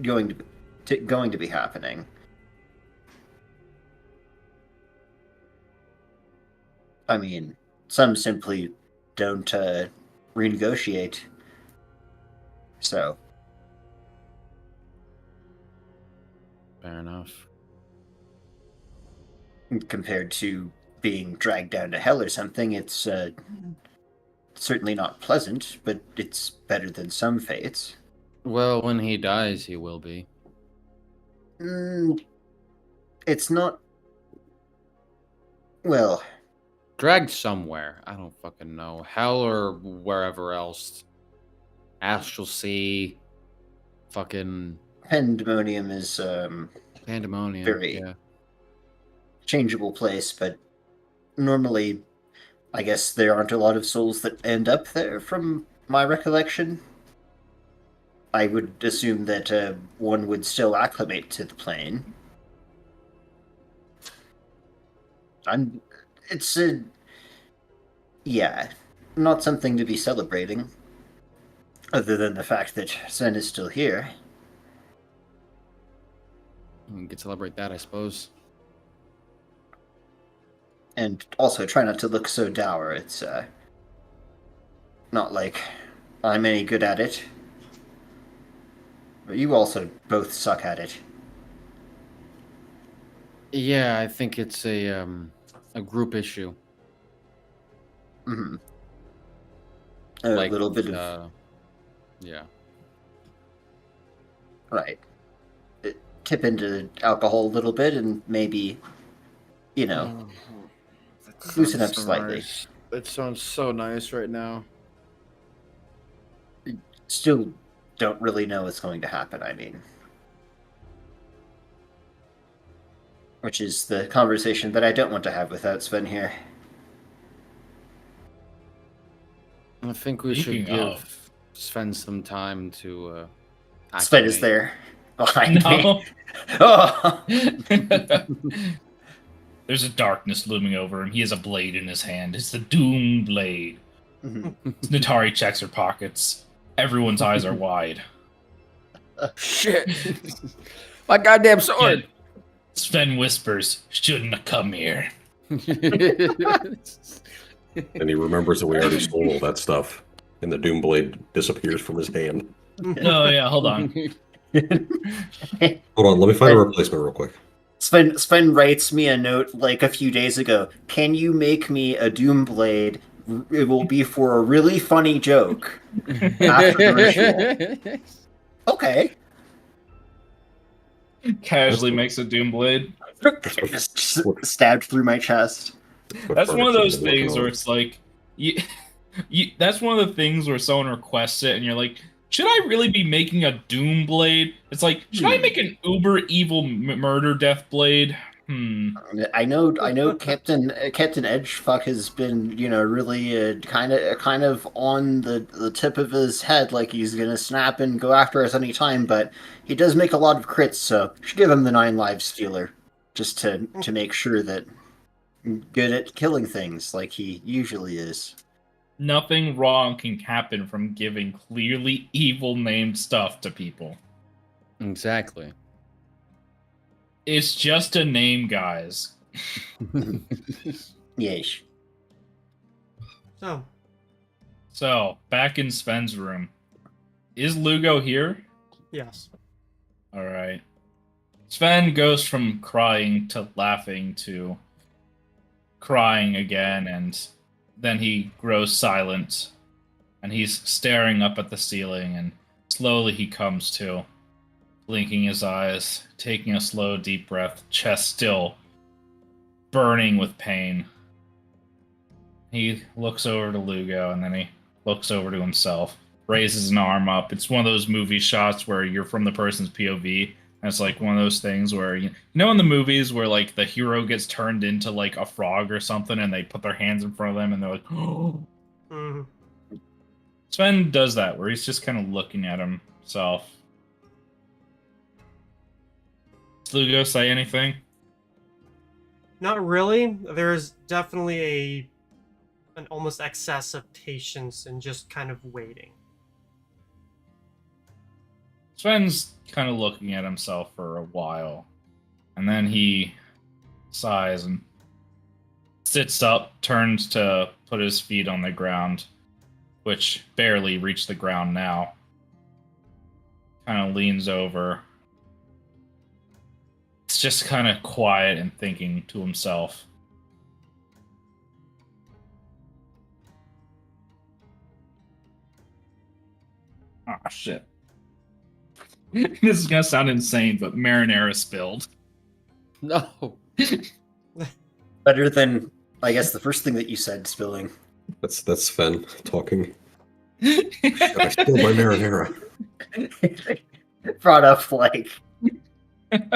going to be happening. I mean, some simply don't renegotiate. So Fair enough. compared to being dragged down to hell or something, it's certainly not pleasant, but it's better than some fates. Well, when he dies, he will be. It's not. Well, Dragged somewhere. I don't fucking know. Hell or wherever else. Astral Sea. Fucking Pandemonium is pandemonium. very Yeah. changeable place, but normally, I guess there aren't a lot of souls that end up there, from my recollection. I would assume that one would still acclimate to the plane. It's a, yeah, not something to be celebrating, other than the fact that Sven is still here. We can celebrate that, I suppose. And also try not to look so dour. It's not like I'm any good at it. But you also both suck at it. Yeah, I think it's a group issue. Mm-hmm. A Like little bit of yeah. right. Tip into alcohol a little bit and maybe, you know, loosen up slightly. Nice. It sounds so nice right now. Still don't really know what's going to happen, I mean. Which is the conversation that I don't want to have without Sven here. I think we should Speaking give of- Sven some time to Sven is acclimate. there behind me. No. Oh! There's a darkness looming over him. He has a blade in his hand. It's the Doom Blade. Mhm. Natari checks her pockets. Everyone's eyes are wide. Shit! My goddamn sword! Sven whispers, "Shouldn't have come here." And he remembers that we already stole all that stuff. And the Doomblade disappears from his hand. Oh yeah, hold on. Hold on, let me find a replacement real quick. Sven writes me a note like a few days ago. Can you make me a Doomblade? It will be for a really funny joke. After the ritual. Okay. Casually makes a Doom Blade. Just stabbed through my chest. That's one of those Furniture things where it's like, that's one of the things where someone requests it, and you're like, should I really be making a Doom Blade? It's like, should I make an uber evil murder death blade? I know. Captain Edgefuck has been, really kind of on the tip of his head, like he's gonna snap and go after us any time. But he does make a lot of crits, so should give him the 9 lives stealer, just to make sure that good at killing things like he usually is. Nothing wrong can happen from giving clearly evil named stuff to people. Exactly. It's just a name, guys. Yes. So, Back in Sven's room. Is Lugo here? yes. Alright. Sven goes from crying to laughing to crying again, and then he grows silent, and he's staring up at the ceiling, and slowly he comes to, blinking his eyes, taking a slow, deep breath, chest still burning with pain. He looks over to Lugo, and then he looks over to himself, raises an arm up. It's one of those movie shots where you're from the person's POV, and it's like one of those things where, you know in the movies where like the hero gets turned into like a frog or something, and they put their hands in front of them, and they're like, oh. Mhm. Sven does that, where he's just kind of looking at himself. Does Lugo say anything? Not really. There's definitely an almost excess of patience and just kind of waiting. Sven's kind of looking at himself for a while, and then he sighs and sits up, turns to put his feet on the ground, which barely reach the ground now. Kind of leans over. It's just kind of quiet and thinking to himself. Ah, shit. This is gonna sound insane, but marinara spilled. No. Better than, I guess, the first thing that you said, spilling. That's Sven talking. Should I spill my marinara? Brought up, like,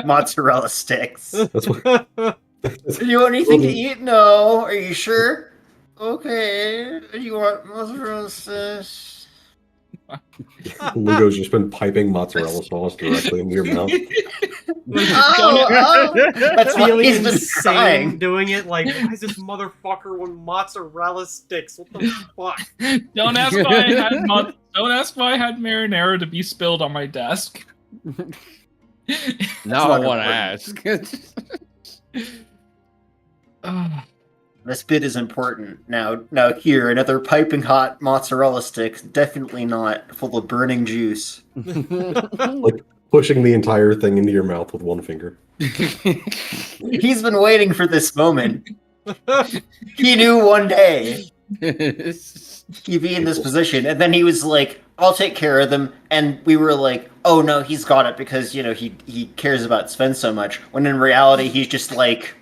mozzarella sticks. That's what. Do you want anything to eat? No. Are you sure? Okay. Do you want mozzarella sticks? Lugo's just been piping mozzarella sauce directly into your mouth. That's why Feeling he's been insane crying. doing it. Like, why is this motherfucker with mozzarella sticks? What the fuck? Don't ask why I had don't ask why I had marinara to be spilled on my desk. Now I not want to important. ask. This bit is important. Now here, another piping hot mozzarella stick, definitely not full of burning juice. Like pushing the entire thing into your mouth with one finger. He's been waiting for this moment. He knew one day he'd be in this position, and then he was like, I'll take care of them, and we were like, oh no, he's got it because, you know, he cares about Sven so much, when in reality he's just like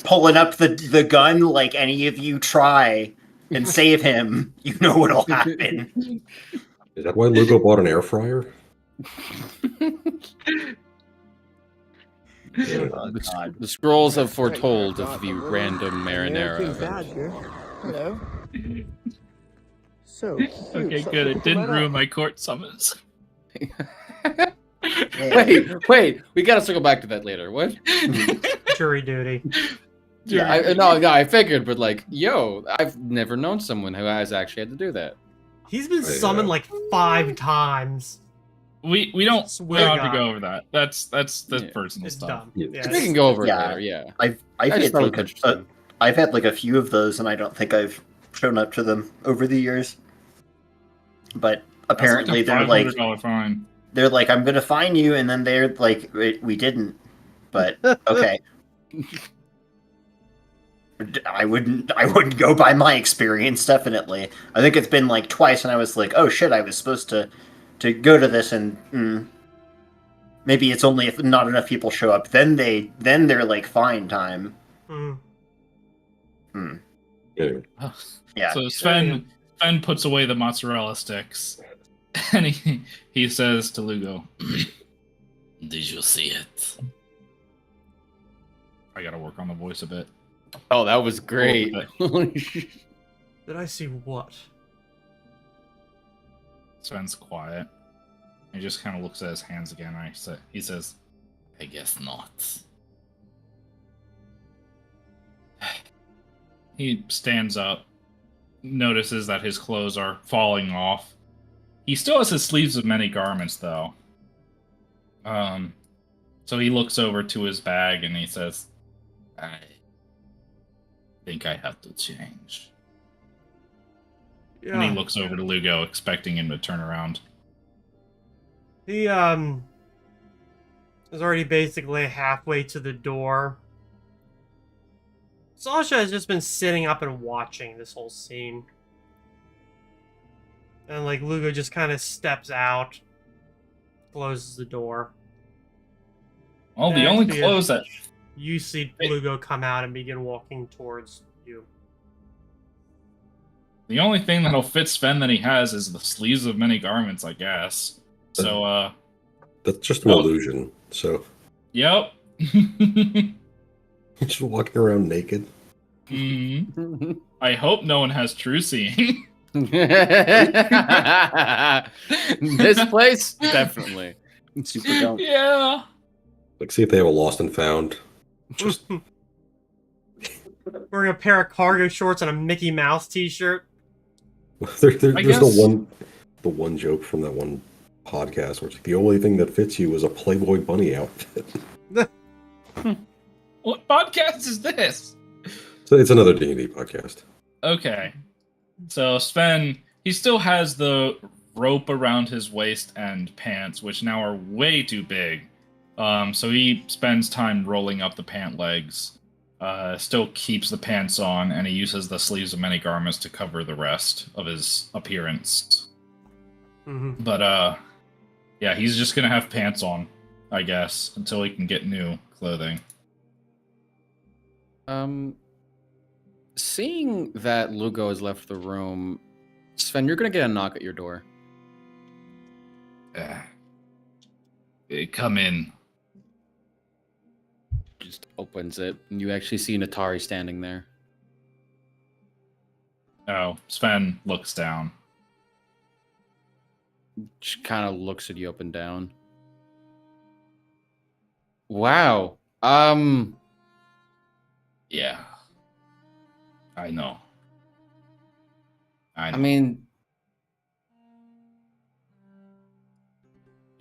pulling up the gun, like, any of you try and save him, you know what'll happen. Is that why Lugo bought an air fryer? Oh, God. The scrolls have foretold of the random marinara. Hello. So Okay, good. It didn't ruin my court summons. Wait. We gotta circle back to that later. What? Jury duty. Yeah, I figured, but like, yo, I've never known someone who has actually had to do that. He's been summoned like 5 times. We don't Swear have to to God. go over that. That's Yeah. personal It's stuff. dumb. Yeah. Yeah, We can go over it Yeah. later. Yeah. I've I just had thought it like was interesting. I've had like a few of those, and I don't think I've shown up to them over the years. But apparently That's they're like a $500 fine. they're like, I'm gonna fine you, and then they're like, we didn't. But okay. I wouldn't go by my experience, definitely. I think it's been like twice, and I was like, oh shit, I was supposed to go to this, and maybe it's only if not enough people show up, then they're like fine time. Mm. Anyway. Yeah. So Sven puts away the mozzarella sticks, and he says to Lugo, "Did you see it?" I gotta work on the voice a bit. Oh, that was great. Did I see what? Sven's quiet. He just kind of looks at his hands again. He says, "I guess not." He stands up, notices that his clothes are falling off. He still has his sleeves of many garments, though. So he looks over to his bag and he says, I think I have to change. Yeah. And he looks over to Lugo, expecting him to turn around. He is already basically halfway to the door. Sasha has just been sitting up and watching this whole scene. And like Lugo just kind of steps out, closes the door. Well, the Next, only we have- clothes that You see Lugo come out and begin walking towards you. the only thing that'll fit Sven that he has is the sleeves of many garments, I guess. So, That's just an Oh. illusion. So yep. just walking around naked. Mhm. I hope no one has true seeing. This place, definitely. Super don't. Yeah. Like, see if they have a lost and found. Just Wearing a pair of cargo shorts and a Mickey Mouse t-shirt. there's guess- the one joke from that one podcast where it's like, the only thing that fits you is a Playboy bunny outfit. What podcast is this? So it's another D&D podcast. Okay. So Sven, he still has the rope around his waist and pants, which now are way too big. So he spends time rolling up the pant legs. Still keeps the pants on, and he uses the sleeves of many garments to cover the rest of his appearance. Mm-hmm. But yeah, he's just gonna have pants on, I guess, until he can get new clothing. Seeing that Lugo has left the room, Sven, you're gonna get a knock at your door. Come in. Just opens it, and you actually see Natari standing there. Oh, Sven looks down. She kind of looks at you up and down. Wow. Yeah. I know. I mean,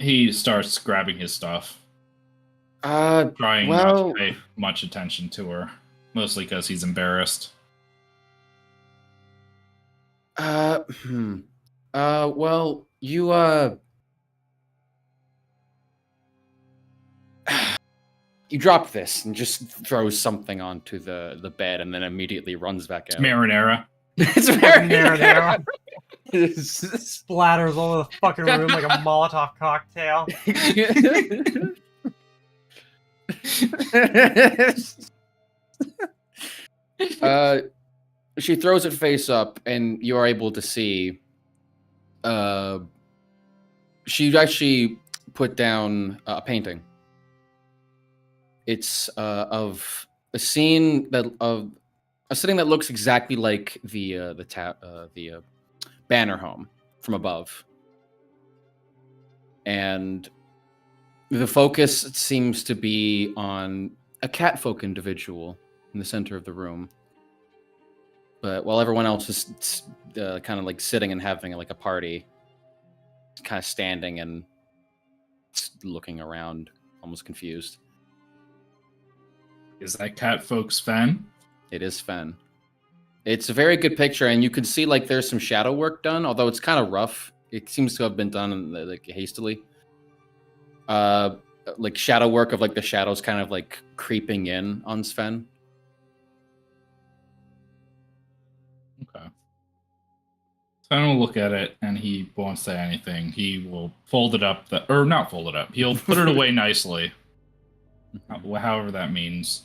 he starts grabbing his stuff, trying well- not to pay much attention to her, mostly because he's embarrassed. Well, you, you drop this and just throws something onto the bed and then immediately runs back out. Marinara. It's very Marinara. Splatters all over the fucking room like a Molotov cocktail. She throws it face up, and you are able to see. She actually put down a painting. It's of a scene that of a setting that looks exactly like the banner home from above, and the focus seems to be on a catfolk individual in the center of the room. But while everyone else is kind of like sitting and having like a party, kind of standing and looking around, almost confused. Is that cat folks Sven? It is Fen. It's a very good picture, and you can see like there's some shadow work done, although it's kind of rough. It seems to have been done like hastily. Like shadow work of like the shadows kind of like creeping in on Sven. Okay. Sven will look at it, and he won't say anything. He will fold it up, or not fold it up. He'll put it away nicely, however that means.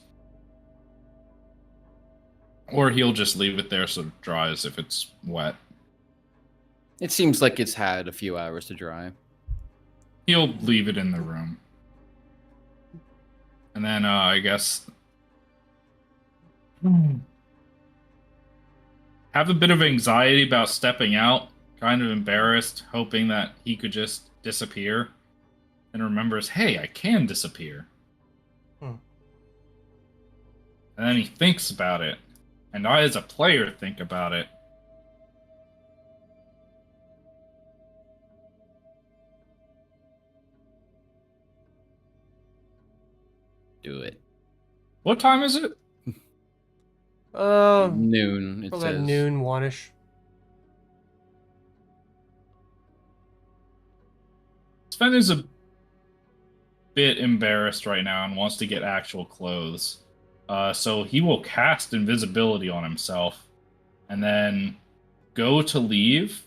Or he'll just leave it there so it dries if it's wet. It seems like it's had a few hours to dry. He'll leave it in the room. And then, I guess... have a bit of anxiety about stepping out. Kind of embarrassed, hoping that he could just disappear. And remembers, hey, I can disappear. Hmm. And then he thinks about it. And I, as a player, think about it. Do it. What time is it? Noon. It Probably at says noon, one-ish. Sven is a bit embarrassed right now and wants to get actual clothes. So he will cast invisibility on himself and then go to leave,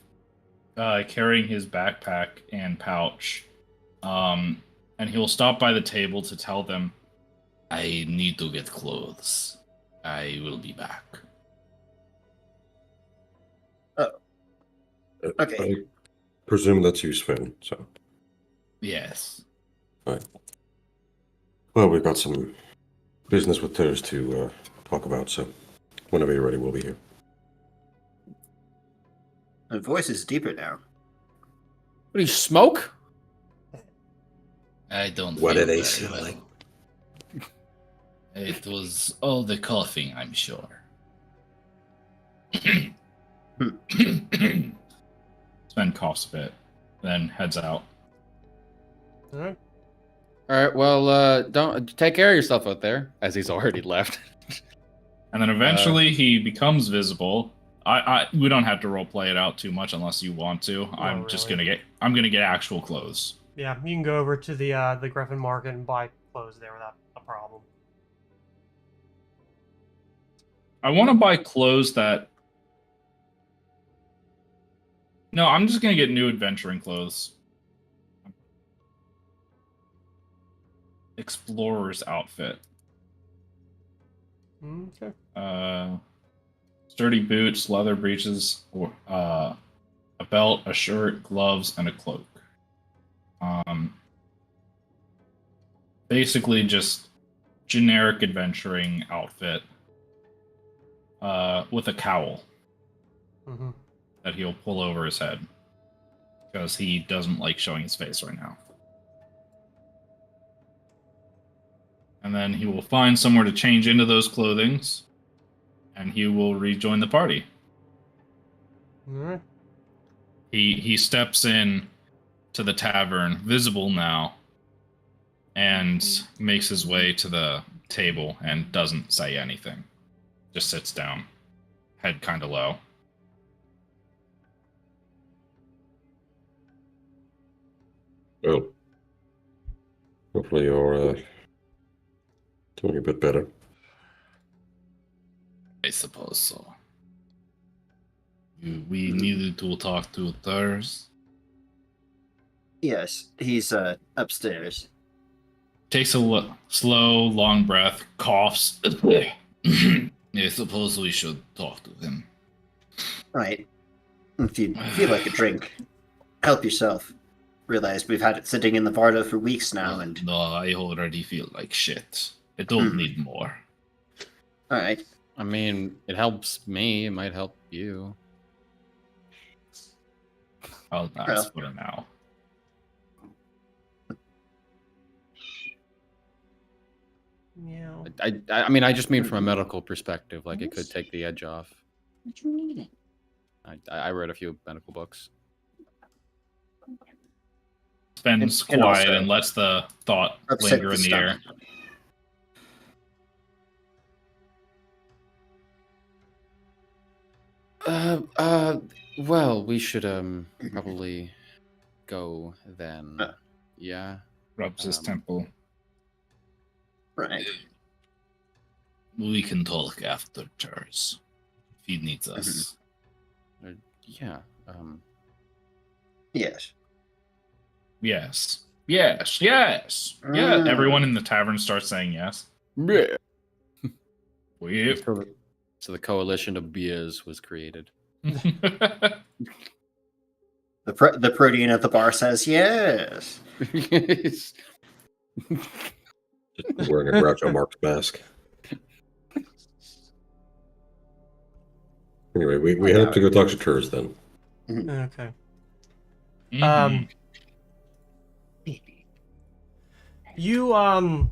carrying his backpack and pouch. And he will stop by the table to tell them, I need to get clothes. I will be back. Okay. I presume that's you, Sven. So, Yes. right. Well, we've got some business with Turs to talk about, so whenever you're ready, we'll be here. The voice is deeper now. what do you smoke? I don't What feel do they very say? well. It was all the coughing, I'm sure. Sven coughs a bit, then heads out. All right. All right. Well, don't take care of yourself out there, as he's already left. And then eventually he becomes visible. We don't have to roleplay it out too much unless you want to. I'm just really. gonna get actual clothes. Yeah, you can go over to the Griffin Market and buy clothes there without a problem. I want to buy clothes that. No, I'm just gonna get new adventuring clothes. Explorer's outfit. Okay. Sturdy boots, leather breeches, or a belt, a shirt, gloves, and a cloak. Basically just generic adventuring outfit. With a cowl Mm-hmm. that he'll pull over his head because he doesn't like showing his face right now. And then he will find somewhere to change into those clothings, and he will rejoin the party. All right. He steps in to the tavern, visible now, and makes his way to the table and doesn't say anything. Just sits down, head kind of low. Well, hopefully you're doing a bit better. I suppose so. We needed to talk to Thurs. Yes, he's upstairs. Takes a slow, long breath, coughs. I suppose we should talk to him. Right. If you feel like a drink, help yourself. Realize we've had it sitting in the Varda for weeks now, and No, I already feel like shit. I don't need more. all right. I mean, it helps me. It might help you. I'll ask for now. Yeah. I mean, I just mean from a medical perspective. Like, it could take the edge off. I read a few medical books. Sven's And quiet also and lets the thought upset linger the in the air. stomach. Well, we should probably go then. Yeah. Rubs his temple. Right. We can talk after church. If he needs us. Yeah. Yes. Yes. Yes. Yes. Yeah. Everyone in the tavern starts saying yes. Yeah. We. So the coalition of beers was created. The protein at the bar says yes. Wearing a Groucho Marx mask. Anyway, we head up to go talk to Turs then. Okay. Mhm. You up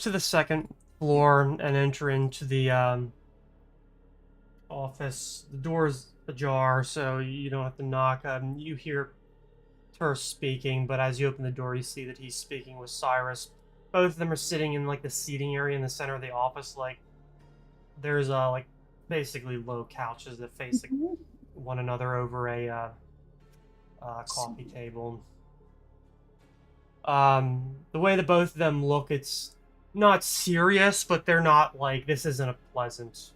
to the second floor and enter into the office. The door's ajar, so you don't have to knock. You hear her speaking, but as you open the door, you see that he's speaking with Cyrus both of them are sitting in like the seating area in the center of the office. Like there's like basically low couches that face like, one another over a coffee table. The way that both of them look, it's not serious, but they're not like, this isn't a pleasant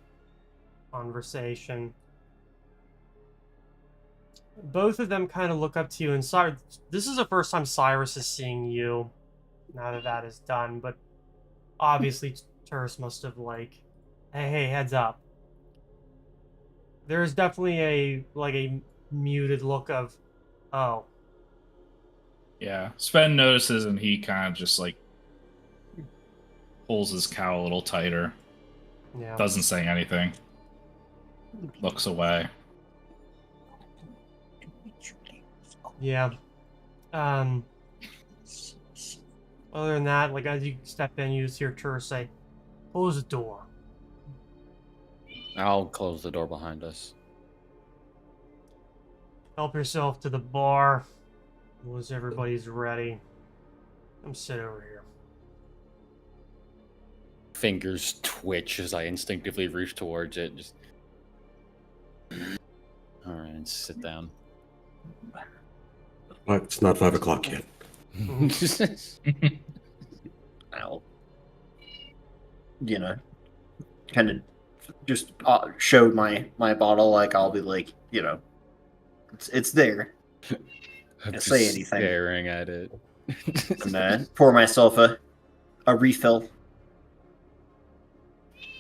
conversation. Both of them kind of look up to you, and this is the first time Cyrus is seeing you, now that that is done, but obviously Terse must have like, hey, heads up. There's definitely a muted look of, oh. Yeah, Sven notices and he kind of just like pulls his cowl a little tighter. Yeah. Doesn't say anything. Looks away. Yeah. Other than that, like as you step in, you just hear Terse say, "Close the door." I'll close the door behind us. Help yourself to the bar. Once everybody's ready, come sit over here. Fingers twitch as I instinctively reach towards it. Just all right, sit down. It's not 5 o'clock yet. I'll, kind of just show my bottle. Like I'll be like, it's there. I'm Can't just say anything. staring at it. And pour myself a refill.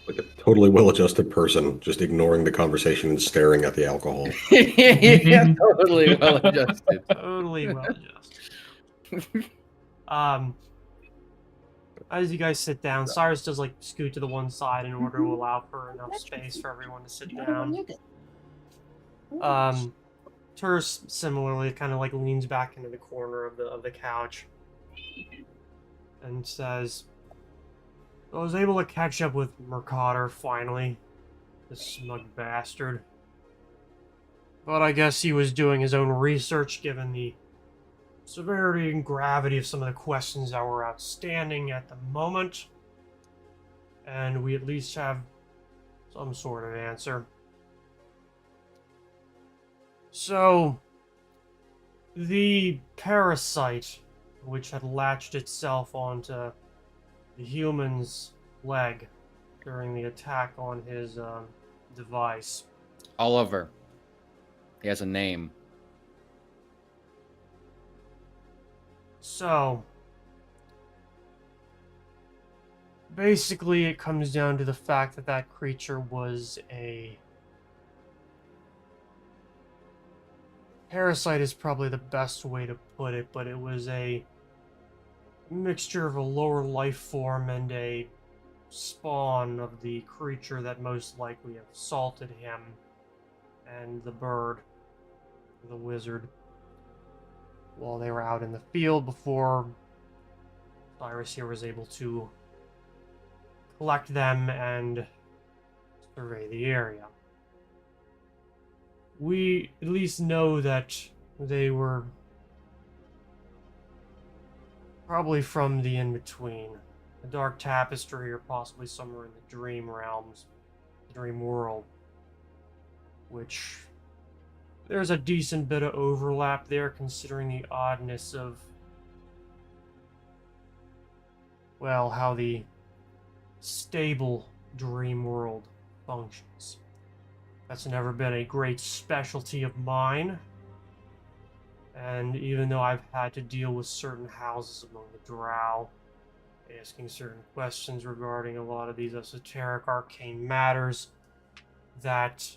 Like a totally well-adjusted person, just ignoring the conversation and staring at the alcohol. Yeah, totally well adjusted. Totally well adjusted. As you guys sit down, Cyrus does like scoot to the one side in order to allow for enough space for everyone to sit down. Terse similarly kind of like leans back into the corner of the couch and says, "I was able to catch up with Mercader finally, this smug bastard. But I guess he was doing his own research given the severity and gravity of some of the questions that were outstanding at the moment. And we at least have some sort of answer. So, the parasite, which had latched itself onto the human's leg during the attack on his device. Oliver. He has a name. So, basically it comes down to the fact that that creature was a... Parasite is probably the best way to put it, but it was a mixture of a lower life form and a spawn of the creature that most likely assaulted him and the bird, the wizard, while they were out in the field before Cyrus here was able to collect them and survey the area. We at least know that they were probably from the in-between, the Dark Tapestry, or possibly somewhere in the Dream Realms, the Dream World, which there's a decent bit of overlap there considering the oddness of, well, how the stable Dream World functions. That's never been a great specialty of mine. And even though I've had to deal with certain houses among the Drow, asking certain questions regarding a lot of these esoteric arcane matters, that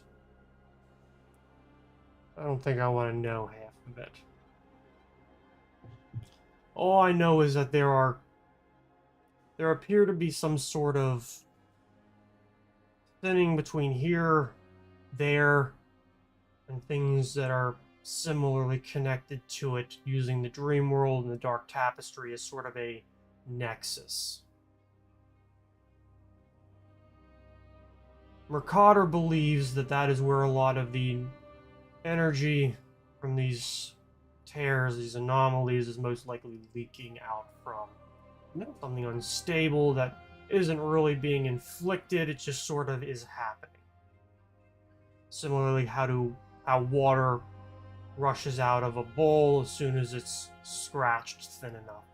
I don't think I want to know half of it. All I know is that there appear to be some sort of thinning between here, there, and things that are similarly connected to it, using the Dream World and the Dark Tapestry as sort of a nexus. Mercader believes that that is where a lot of the energy from these tears, these anomalies, is most likely leaking out from. something unstable that isn't really being inflicted, it just sort of is happening. Similarly, how water rushes out of a bowl as soon as it's scratched thin enough.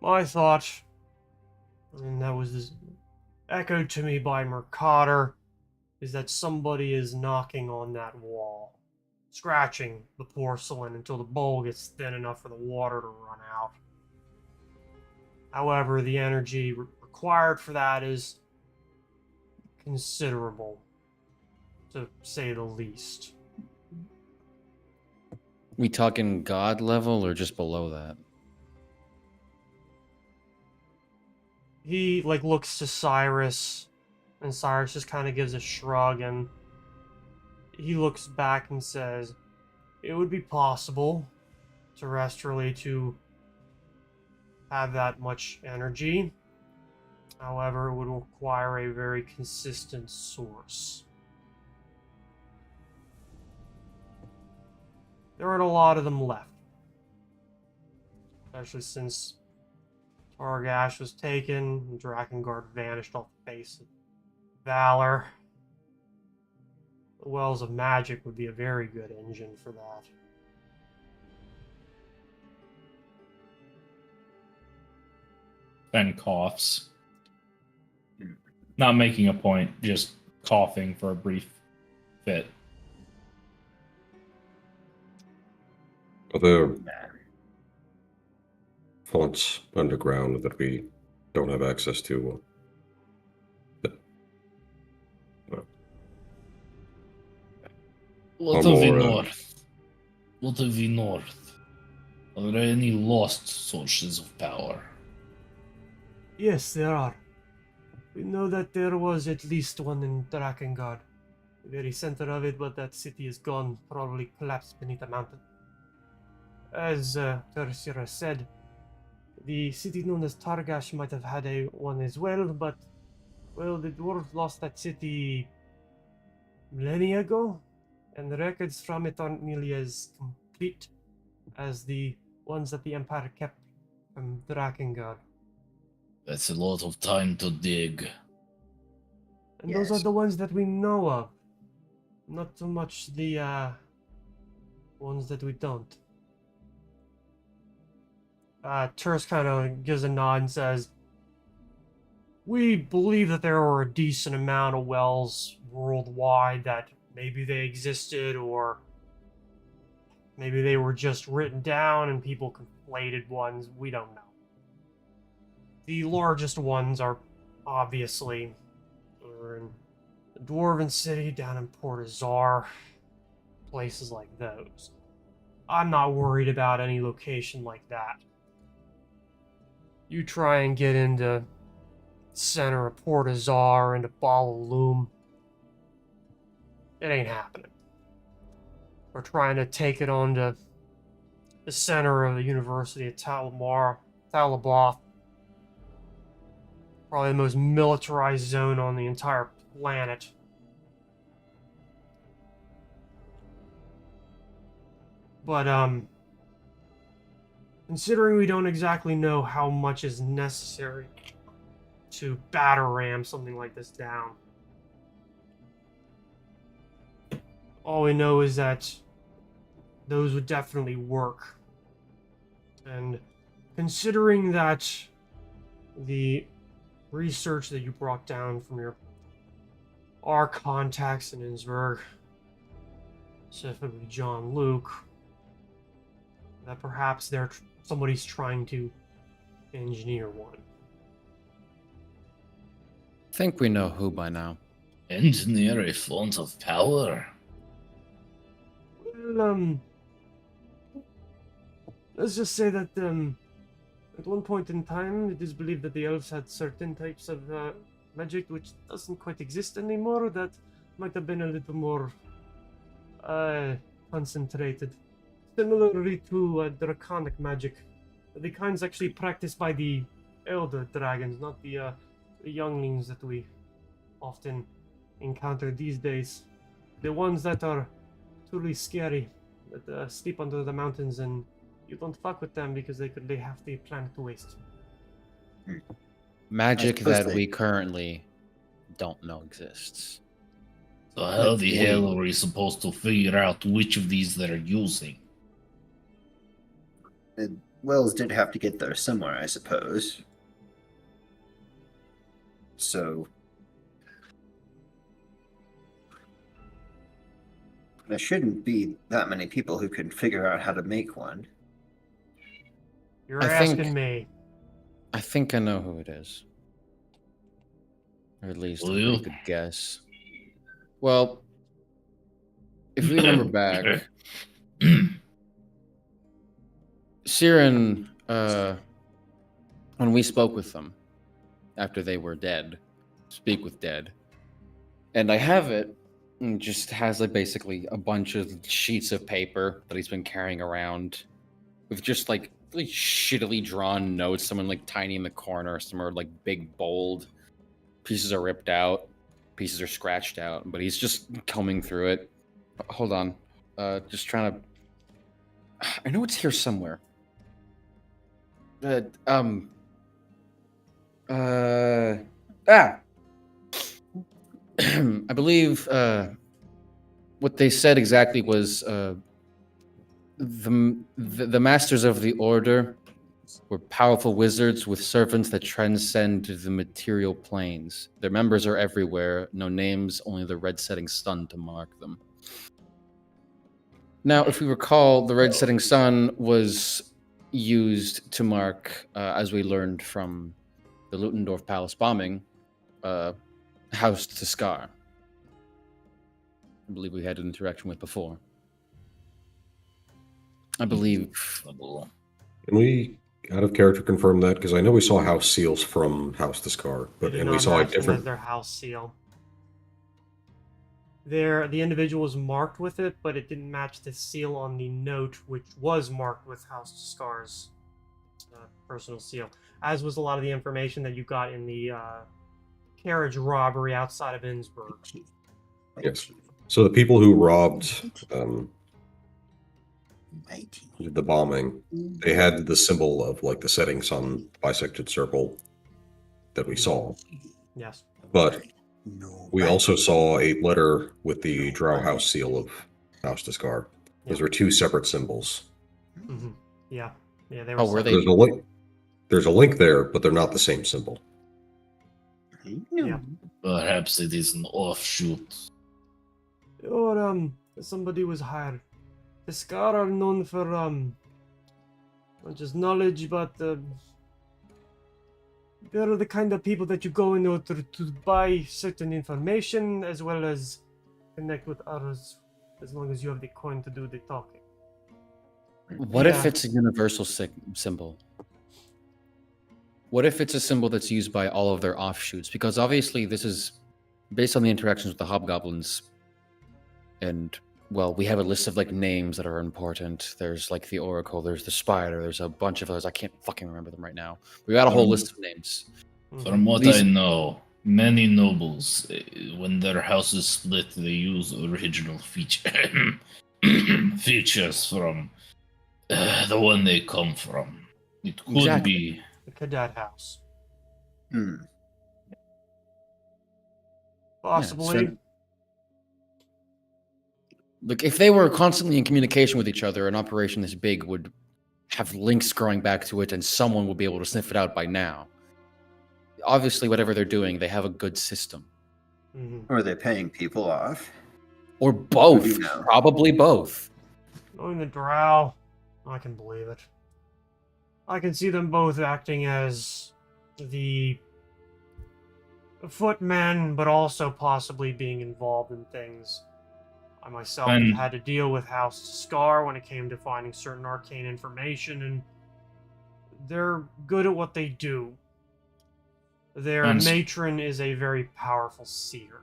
My thought, and that was echoed to me by Mercader, is that somebody is knocking on that wall, scratching the porcelain until the bowl gets thin enough for the water to run out. However, the energy required for that is considerable, to say the least. We talking god level or just below that? He looks to Cyrus, and Cyrus just kind of gives a shrug, and he looks back and says, "It would be possible terrestrially to have that much energy. However, it would require a very consistent source. There aren't a lot of them left, especially since Targash was taken and Drakengard vanished off the face of Valor. The Wells of Magic would be a very good engine for that." Ben coughs. Not making a point, just coughing for a brief fit. Are there fonts underground that we don't have access to? What Or of the more, north? What of the north? Are there any lost sources of power? Yes, there are. We know that there was at least one in Drakengard, the very center of it, but that city is gone, probably collapsed beneath a mountain. As Tertiara said, the city known as Targash might have had one as well, but, well, the dwarves lost that city millennia ago, and the records from it aren't nearly as complete as the ones that the Empire kept from Drakengard. That's a lot of time to dig. And those are Yes. the ones that we know of. Not so much the ones that we don't. Terse kind of gives a nod and says, "We believe that there were a decent amount of wells worldwide that maybe they existed, or maybe they were just written down and people conflated ones. We don't know. The largest ones are obviously in the Dwarven City, down in Port Azar, places like those. I'm not worried about any location like that. You try and get into center of Port Azar, into Balaloom, it ain't happening. We're trying to take it on to the center of the University of Talaboth. Probably the most militarized zone on the entire planet. But, considering we don't exactly know how much is necessary to batter ram something like this down, all we know is that those would definitely work. And considering that the research that you brought down from our contacts in Innsbruck, specifically John Luke, that perhaps somebody's trying to engineer one. I think we know who by now. Engineer a font of power? Well, let's just say that, at one point in time, it is believed that the elves had certain types of magic which doesn't quite exist anymore, that might have been a little more concentrated. Similarly to draconic magic. The kinds actually practiced by the elder dragons, not the younglings that we often encounter these days. The ones that are truly scary. That sleep under the mountains and you don't fuck with them because they could lay half the planet to waste. Magic suppose that they- we currently don't know exists. So how the We- hell are we supposed to figure out which of these they're using? Wells did have to get there somewhere, I suppose. So there shouldn't be that many people who can figure out how to make one. You're I asking think- me. I think I know who it is. Or at least a Will pretty you? good guess. Well, if we remember back, Siren, when we spoke with them after they were dead, speak with dead, and I have it, and it just has like basically a bunch of sheets of paper that he's been carrying around with just like really shittily drawn notes, some are like tiny in the corner, some are like big bold, pieces are ripped out, pieces are scratched out, but he's just combing through it. Hold on. Just trying to. I know it's here somewhere. Ah. I believe what they said exactly was the masters of the order were powerful wizards with servants that transcend the material planes. Their members are everywhere, no names, only the red setting sun to mark them. Now, if we recall, the red setting sun was used to mark, as we learned from the Lutendorf Palace bombing, House to Scar. I believe we had an interaction with before. I believe. Can we, out of character, confirm that? Because I know we saw house seals from House to Scar, They but did and we not saw a match them as different. their house seal. The individual was marked with it, but it didn't match the seal on the note, which was marked with House to Scar's personal seal. As was a lot of the information that you got in the carriage robbery outside of Innsbruck. Yes. So the people who robbed Mighty. the bombing, they had the symbol of like the setting sun bisected circle that we saw, Yes. but No. we also saw a letter with the Drow House seal of House to Scar. Those Yeah. were two separate symbols. Hmm. Yeah. Yeah, they were. Oh, were they? There's a link. There's a link there, but they're not the same symbol. Yeah. Perhaps it is an offshoot. Or somebody was hired. The Scar are known for not just knowledge, but they're the kind of people that you go in order to buy certain information as well as connect with others, as long as you have the coin to do the talking. What if Yeah. it's a universal symbol? What if it's a symbol that's used by all of their offshoots? Because obviously this is based on the interactions with the hobgoblins. And, well, we have a list of, like, names that are important. There's, like, the Oracle, there's the Spider, there's a bunch of others. I can't fucking remember them right now. We got a whole list of names. From what These- I know, many nobles, when their houses split, they use original features from the one they come from. It could Exactly. be. The Cadet House. Hmm. Possibly. so- Look, if they were constantly in communication with each other, an operation this big would have links growing back to it, and someone would be able to sniff it out by now. Obviously, whatever they're doing, they have a good system. Mhm. Or are they paying people off? Or both. Who do you know? Probably both. Knowing the Drow, I can believe it. I can see them both acting as the footmen, but also possibly being involved in things. I myself And- have had to deal with House Scar when it came to finding certain arcane information, and they're good at what they do. Their And- matron is a very powerful seer.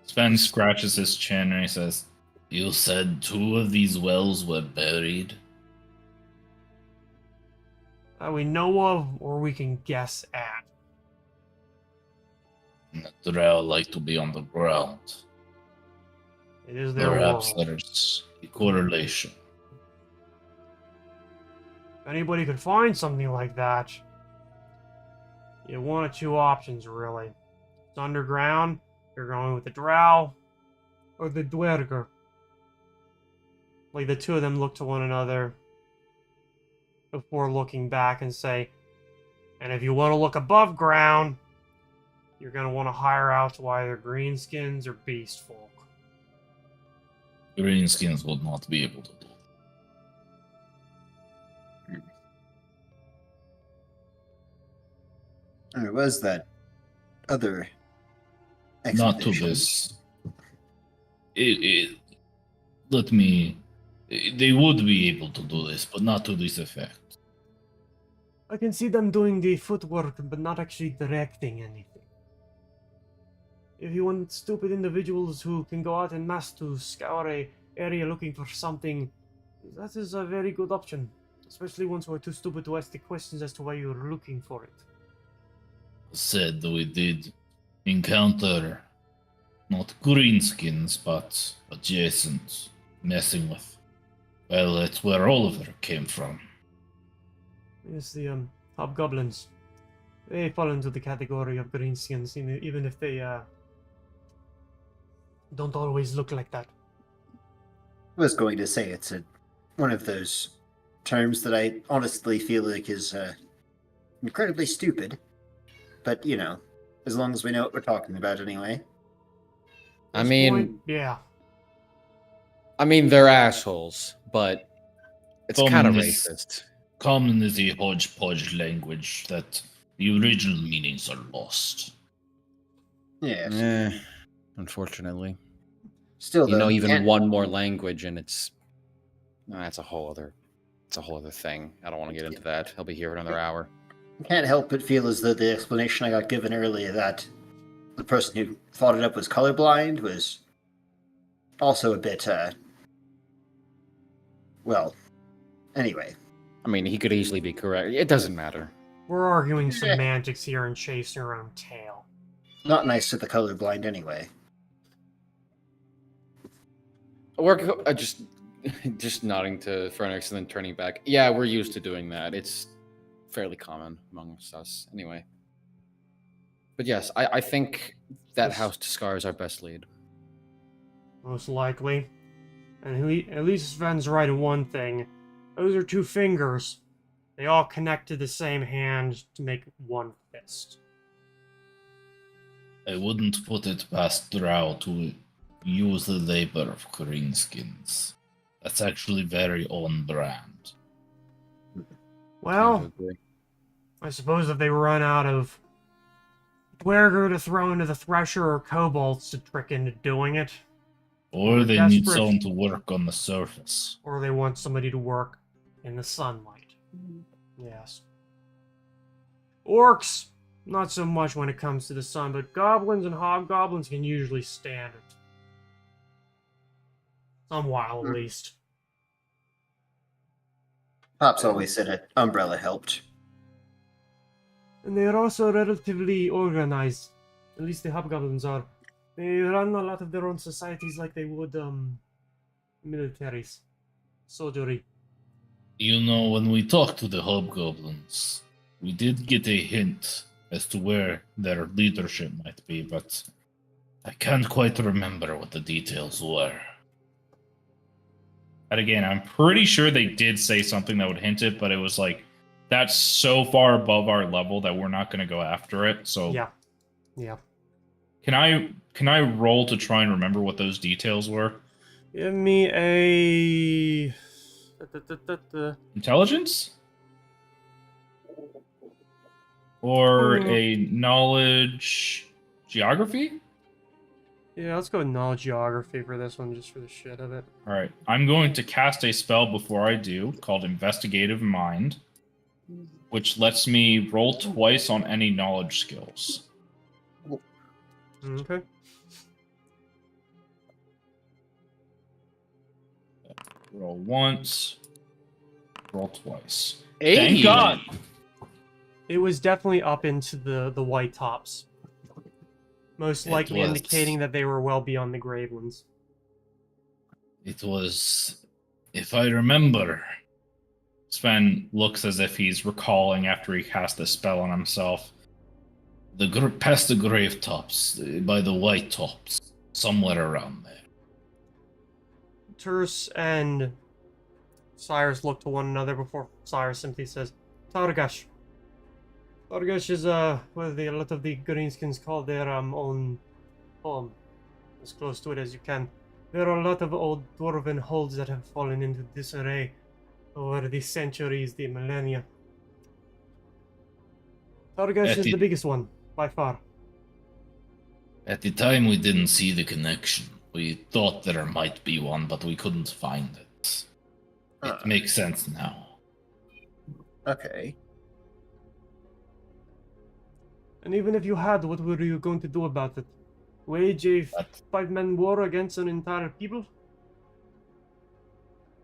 Sven scratches his chin and he says, "You said 2 of these wells were buried?" We know of, or we can guess at. The Drow like to be on the ground. It is their Perhaps world. there's a correlation. If anybody could find something like that, you have one of two options, really. It's underground, you're going with the drow, or the dwerger. Like, the two of them look to one another before looking back and say, and if you want to look above ground, you're going to want to hire out to either greenskins or beast folk. Greenskins would not be able to do that. There was that other Not to expedition. this. Let me. They would be able to do this, but not to this effect. I can see them doing the footwork, but not actually directing anything. If you want stupid individuals who can go out en masse to scour a area looking for something, that is a very good option. Especially ones who are too stupid to ask the questions as to why you're looking for it. Said we did encounter not greenskins, but adjacent, messing with. Well, that's where Oliver came from. Yes, the hobgoblins. They fall into the category of greenskins, even if they don't always look like that. I was going to say it's one of those terms that I honestly feel like is incredibly stupid. But, you know, as long as we know what we're talking about anyway. I At this mean, point, yeah. they're assholes, but it's kind of Common is- racist. Common is a hodgepodge language that the original meanings are lost. Yeah. Unfortunately. Still, You know, though, even can't- one more language and it's that's a whole other thing. I don't want to get into that. I'll be here for another hour. Can't help but feel as though the explanation I got given earlier that the person who thought it up was colorblind was also a bit, well, anyway. I mean, he could easily be correct. It doesn't matter. We're arguing semantics here and chasing our own tail. Not nice to the colorblind anyway. We're just nodding to Phoenix and then turning back. Yeah, we're used to doing that. It's fairly common amongst us, anyway. But yes, I think that House to Scar is our best lead. Most likely. And at least Sven's right in one thing. Those are two fingers. They all connect to the same hand to make one fist. I wouldn't put it past Drow to use the labor of greenskins. That's actually very on brand. Well, I suppose if they run out of Dwerger to throw into the Thresher or Kobolds to trick into doing it, Or We're they need desperate. someone to work on the surface. or they want somebody to work in the sunlight. Yes. Orcs, not so much when it comes to the sun, but goblins and hobgoblins can usually stand it. Some while, at least. Pops always said an umbrella helped. And they are also relatively organized. At least the hobgoblins are. They run a lot of their own societies like they would, militaries. Soldiery. You know, when we talked to the hobgoblins, we did get a hint as to where their leadership might be, but I can't quite remember what the details were. And again, I'm pretty sure they did say something that would hint it, but it was like, that's so far above our level that we're not going to go after it. So Yeah. Yeah. Can I roll to try and remember what those details were? Give me a... Intelligence? Or a knowledge geography? Yeah, let's go with knowledge geography for this one, just for the shit of it. Alright, I'm going to cast a spell before I do, called Investigative Mind, which lets me roll twice on any knowledge skills. Okay. Roll once, roll twice. Hey! Thank God! It was definitely up into the white tops. Most It likely was. indicating that they were well beyond the Gravelands. It was, if I remember. Sven looks as if he's recalling after he cast a spell on himself. Past the grave tops, by the white tops, somewhere around there. Terse and Cyrus look to one another before Cyrus simply says, Targash. Targash is what a lot of the Greenskins call their own home. As close to it as you can. There are a lot of old dwarven holds that have fallen into disarray over the centuries, the millennia. Targash is the biggest one, by far. At the time, we didn't see the connection. We thought there might be one, but we couldn't find it. It makes sense now. Okay. And even if you had, what were you going to do about it? Wage a five-man war against an entire people?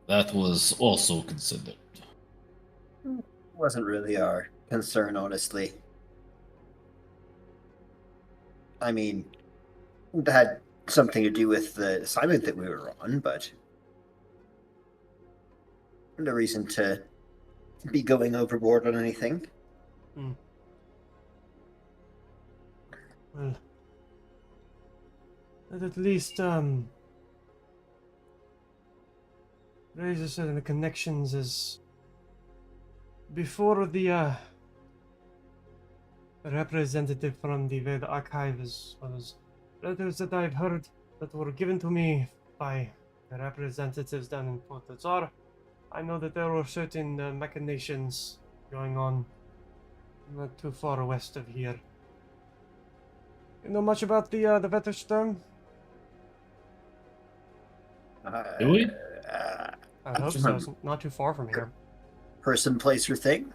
That was also considered. Wasn't really our concern, honestly. I mean, it had something to do with the assignment that we were on, but no reason to be going overboard on anything. Well, that at least raises certain connections as before the representative from the Ved archive was letters that I've heard that were given to me by the representatives down in Port Azar. I know that there were certain machinations going on not too far west of here. You know much about the Wetterstern? Do we? I hope so. It's not too far from here. Person, place, or thing?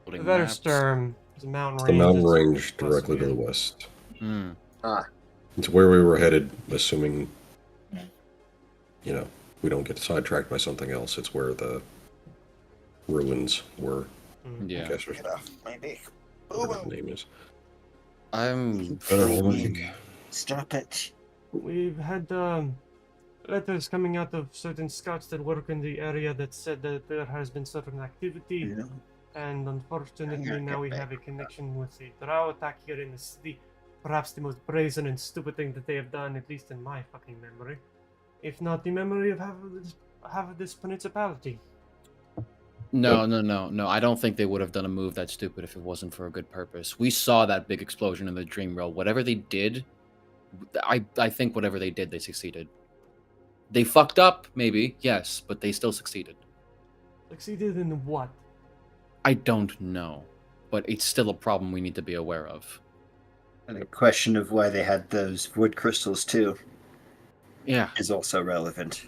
The Wetterstern is a mountain It's range. the mountain that's range west of directly to here. the west. Ah, It's where we were headed, assuming, we don't get sidetracked by something else. It's where the ruins were. Yeah. I guess, or get off my dick. whatever the name is. I'm Better hold freaking... it. Stop it. We've had letters coming out of certain scouts that work in the area that said that there has been certain activity, Yeah. and unfortunately gonna now get we back. have a connection with the Drow attack here in the city. Perhaps the most brazen and stupid thing that they have done, at least in my fucking memory. If not the memory of half of this principality. No. I don't think they would have done a move that stupid if it wasn't for a good purpose. We saw that big explosion in the dream world. Whatever they did, I think whatever they did, they succeeded. They fucked up, maybe, yes, but they still succeeded. Succeeded in what? I don't know, but it's still a problem we need to be aware of. And the question of why they had those wood crystals too Yeah. is also relevant.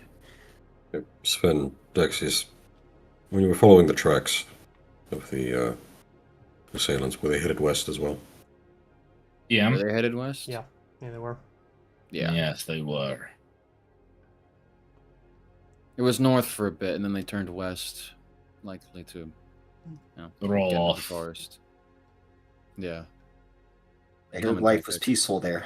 Sven, Dexius, when you were following the tracks of the assailants, were they headed west as well? Yeah. Were they headed west? Yeah, they were. Yeah. Yes, they were. It was north for a bit, and then they turned west, likely to, Roll get into the off. forest. Yeah. I heard Common life was tactic. peaceful there.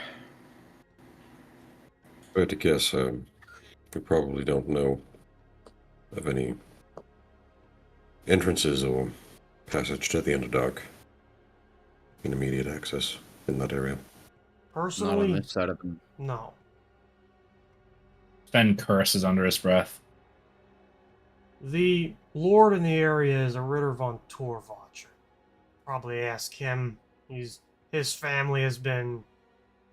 I had to guess, we probably don't know of any entrances or passage to the Underdark in immediate access in that area. Not Personally, on this side of them. no. Sven curses under his breath. The lord in the area is a Ritter von Torvacher. Probably ask him. His family has been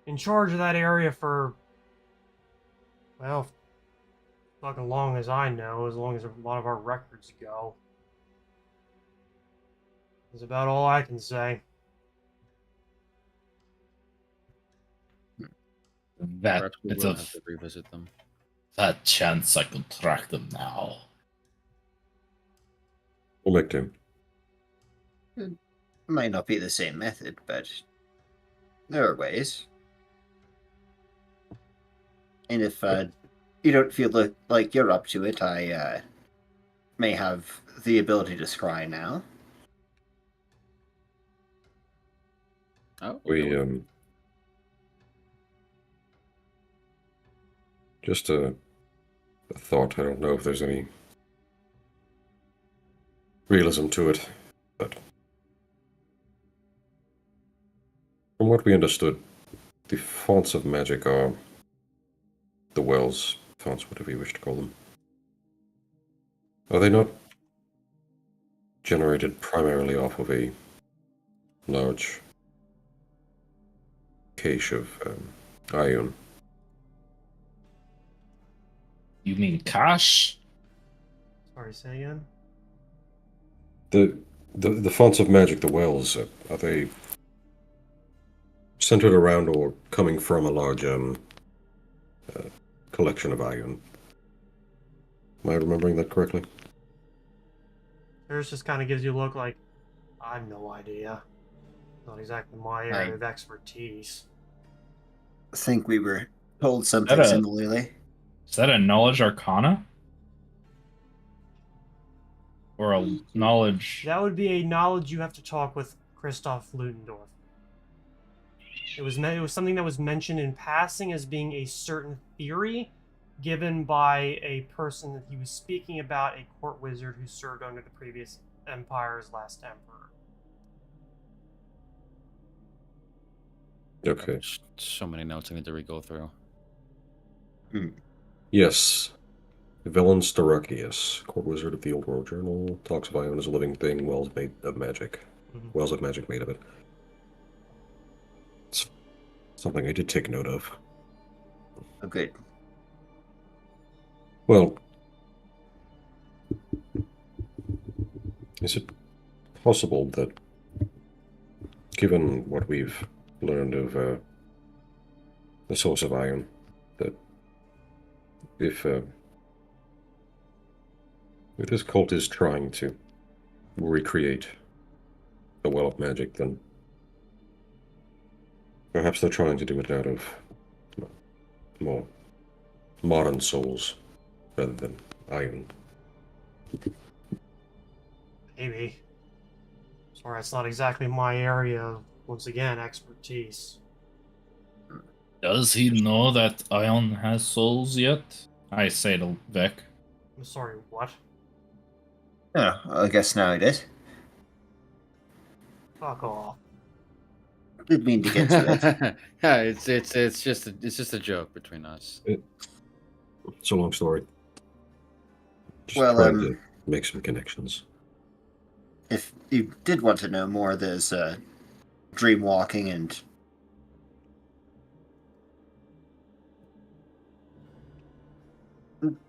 in charge of that area for, well, as long as I know, as long as a lot of our records go. That's about all I can say. Perhaps we It's will a have to revisit them. that chance I could track them now. We'll make do. Might not be the same method, but there are ways. And if you don't feel like you're up to it, I may have the ability to scry now. Oh, We, just to thought. I don't know if there's any realism to it, but from what we understood, the fonts of magic are the wells fonts, whatever you wish to call them. Are they not generated primarily off of a large cache of ion? You mean cash? Sorry, say again. The fonts of magic, the wells, are they centered around or coming from a large collection of ion? Am I remembering that correctly? Yours just kind of gives you a look like, I have no idea. Not exactly my area of expertise. I think we were told Is something that similarly. a knowledge arcana? Or a knowledge... That would be a knowledge you have to talk with Christoph Ludendorff. It was something that was mentioned in passing as being a certain theory given by a person that he was speaking about, a court wizard who served under the previous empire's last emperor. Okay. So many notes I need to re-go through. Yes. Velens Darakius, court wizard of the Old World Journal, talks of ion as a living thing, wells made of magic. Wells of magic made of it. It's something I did take note of. Oh, good. Well, is it possible that, given what we've learned of the source of ion, that if this cult is trying to recreate a well of magic, then perhaps they're trying to do it out of more modern souls rather than iron. Maybe. Sorry, it's not exactly my area of, once again, expertise. Does he know that Ion has souls yet? I say to Vec. I'm sorry, what? Oh, I guess now it is. Fuck off. Didn't mean to get to it. Yeah, it's just a joke between us. It's a long story. Just Well, trying to make some connections. If you did want to know more, there's dream walking and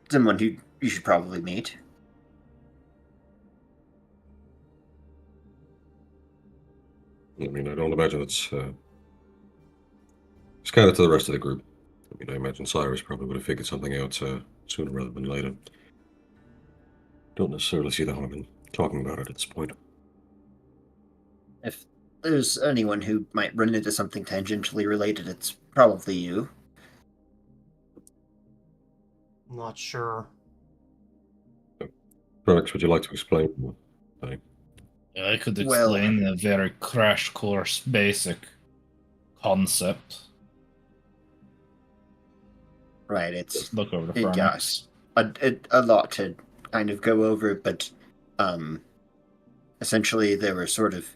someone who you should probably meet. I mean, I don't imagine it's kind of to the rest of the group. I mean, I imagine Cyrus probably would have figured something out sooner rather than later. Don't necessarily see the harm in talking about it at this point. If there's anyone who might run into something tangentially related, it's probably you. I'm not sure. Felix, would you like to explain? I could Well- explain a very crash course basic concept. Right, it's Just look over the It front. does. a lot to kind of go over, but essentially they were sort of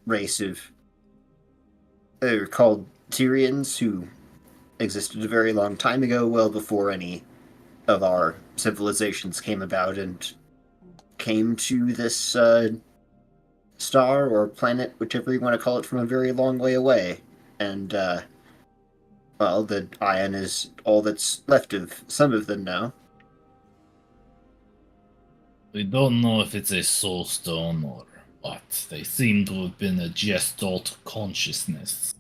race of they were called Tyrians who existed a very long time ago, well before any of our civilizations came about and came to this star or planet, whichever you want to call it, from a very long way away. And well, the ion is all that's left of some of them now. We don't know if it's a soul stone or what. They seem to have been a gestalt consciousness.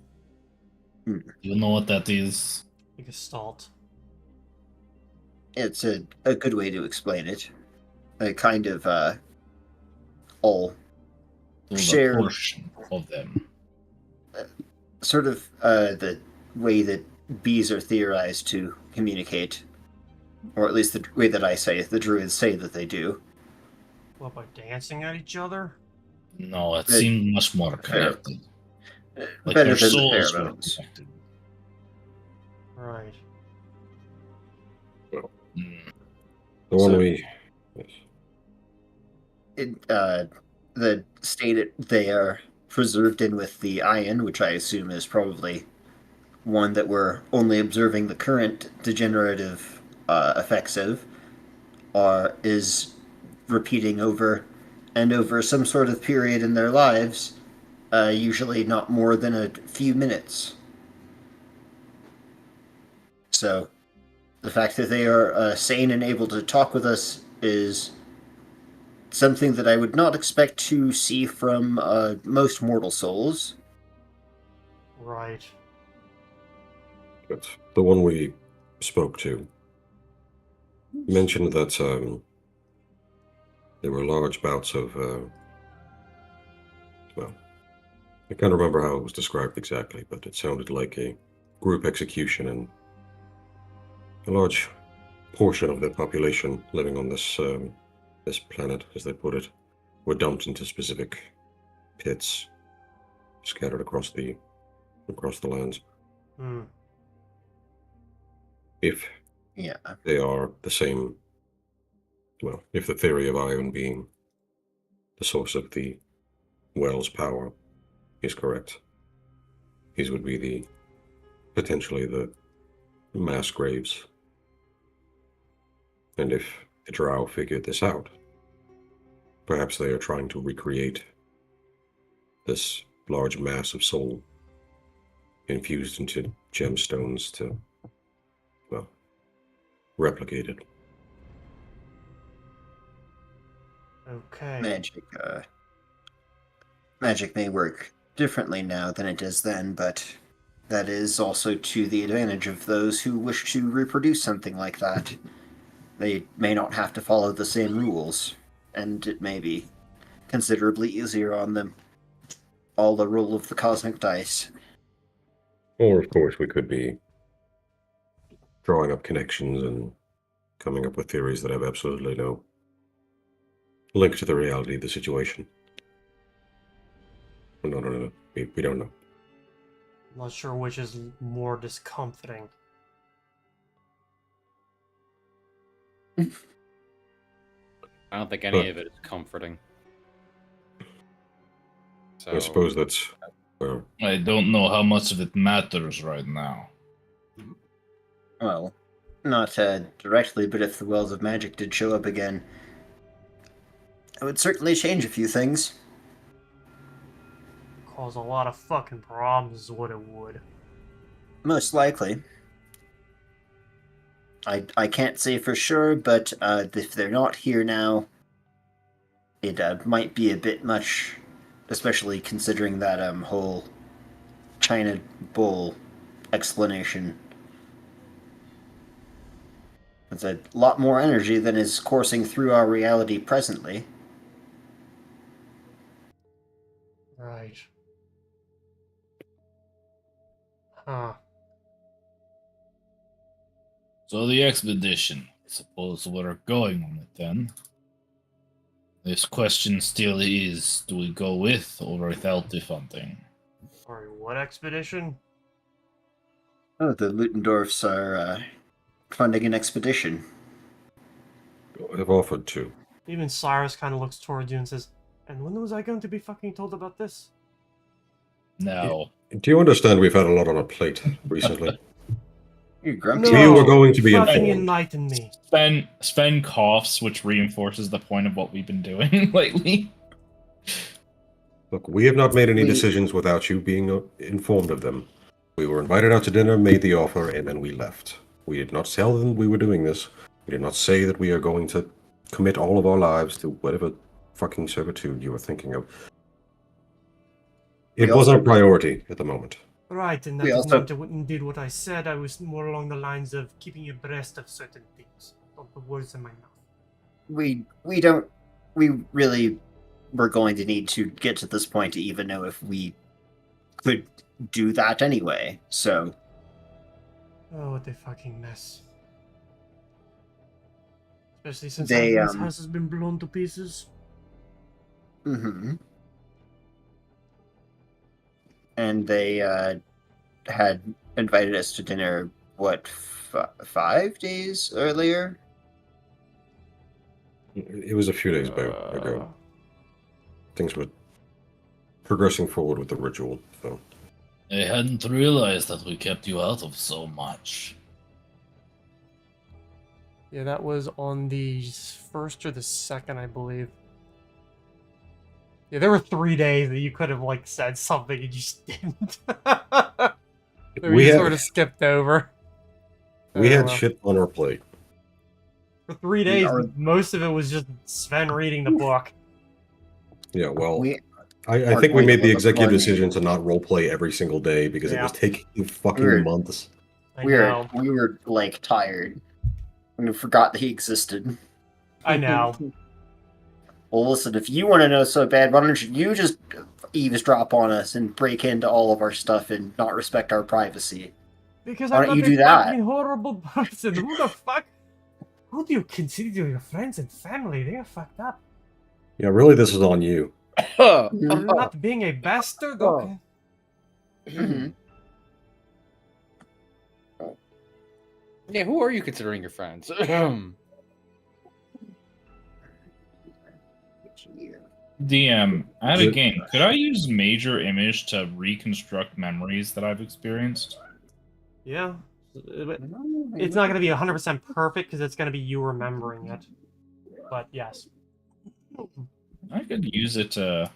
Hmm. You know what that is? A gestalt. It's a good way to explain it. A kind of all So Share- a portion of them. sort of the way that bees are theorized to communicate, or at least the way that the druids say that they do. What, by dancing at each other? No, it The- seemed much more fair- connected. Like Better their than the souls were pheromones. connected. Right. Mm. The one So- we. Yes. The state they are preserved in with the ion, which I assume is probably one that we're only observing the current degenerative effects of, is repeating over and over some sort of period in their lives, usually not more than a few minutes. So the fact that they are sane and able to talk with us is something that I would not expect to see from most mortal souls. Right. But the one we spoke to mentioned that there were large bouts of. Well, I can't remember how it was described exactly, but it sounded like a group execution, and a large portion of the population living on this planet, as they put it, were dumped into specific pits scattered across the lands. Hmm. If Yeah. they are the same, well, if the theory of iron being the source of the well's power is correct, these would be the potentially the mass graves. And if the Drow figured this out, perhaps they are trying to recreate this large mass of soul infused into gemstones to, well, replicate it. Okay. Magic may work differently now than it does then, but that is also to the advantage of those who wish to reproduce something like that. They may not have to follow the same rules, and it may be considerably easier on them. All the roll of the cosmic dice. Or, of course, we could be drawing up connections and coming up with theories that have absolutely no link to the reality of the situation. No. We don't know. Not sure which is more discomforting. I don't think any of it is comforting. So I suppose that's. I don't know how much of it matters right now. Well, not directly, but if the Wells of Magic did show up again, it would certainly change a few things. Cause a lot of fucking problems is what it would. Most likely. I can't say for sure, but if they're not here now, it might be a bit much, especially considering that whole China Bowl explanation. It's a lot more energy than is coursing through our reality presently. Right. Huh. So the expedition. I suppose we're going on it then. This question still is, do we go with or without the funding? Sorry, what expedition? Oh, the Ludendorffs are funding an expedition. Have offered to. Even Cyrus kind of looks towards you and says, "And when was I going to be fucking told about this?" No. Do you understand we've had a lot on our plate recently? You're grumpy. No, We were going to be fucking informed. enlighten me. Sven coughs, which reinforces the point of what we've been doing lately. Look, we have not made any decisions without you being informed of them. We were invited out to dinner, made the offer, and then we left. We did not tell them we were doing this. We did not say that we are going to commit all of our lives to whatever fucking servitude you were thinking of. It We wasn't also- a priority at the moment. Right, and We that is also- not indeed what I said. I was more along the lines of keeping abreast of certain things. Don't put words in my mouth. We really were going to need to get to this point to even know if we could do that anyway. So Oh, what a fucking mess. Especially since They, Ivan's house has been blown to pieces. And they had invited us to dinner, what, 5 days earlier? It was a few days ago. Things were progressing forward with the ritual, so. I hadn't realized that we kept you out of so much. Yeah, that was on the 1st or the 2nd, I believe. Yeah, there were 3 days that you could have, like, said something and you just didn't. That we just sort of skipped over. We had well. shit on our plate. For 3 We days, are- most of it was just Sven reading the book. Yeah, well, We I are think we going made the on a executive plane. decision to not roleplay every single day because it was Yeah. taking fucking Weird. months. I we know. were like tired. We forgot that he existed. I know. Well, listen, if you want to know so bad, why don't you just eavesdrop on us and break into all of our stuff and not respect our privacy? Because Why I'm don't not you a do that? fucking horrible person. Who the fuck? Who do you consider your friends and family? They are fucked up. Yeah, really, this is on you. For not being a bastard? Okay. Mhm. Yeah, who are you considering your friends? DM, at Is a it- game, could I use Major Image to reconstruct memories that I've experienced? Yeah. It's not going to be 100% perfect because it's going to be you remembering it. But yes. I could use it to.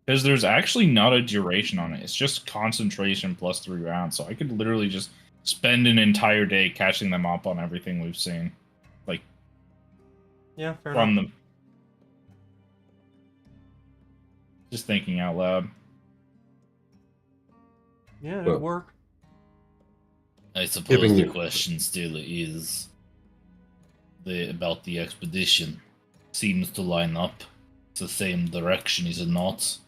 Because there's actually not a duration on it. It's just concentration plus 3 rounds. So I could literally just spend an entire day catching them up on everything we've seen. Like, Yeah, fair from enough. them. Just thinking out loud. Yeah, Well, it'll work. I suppose Giving the you- question still is about the expedition. Seems to line up. It's the same direction, is it not?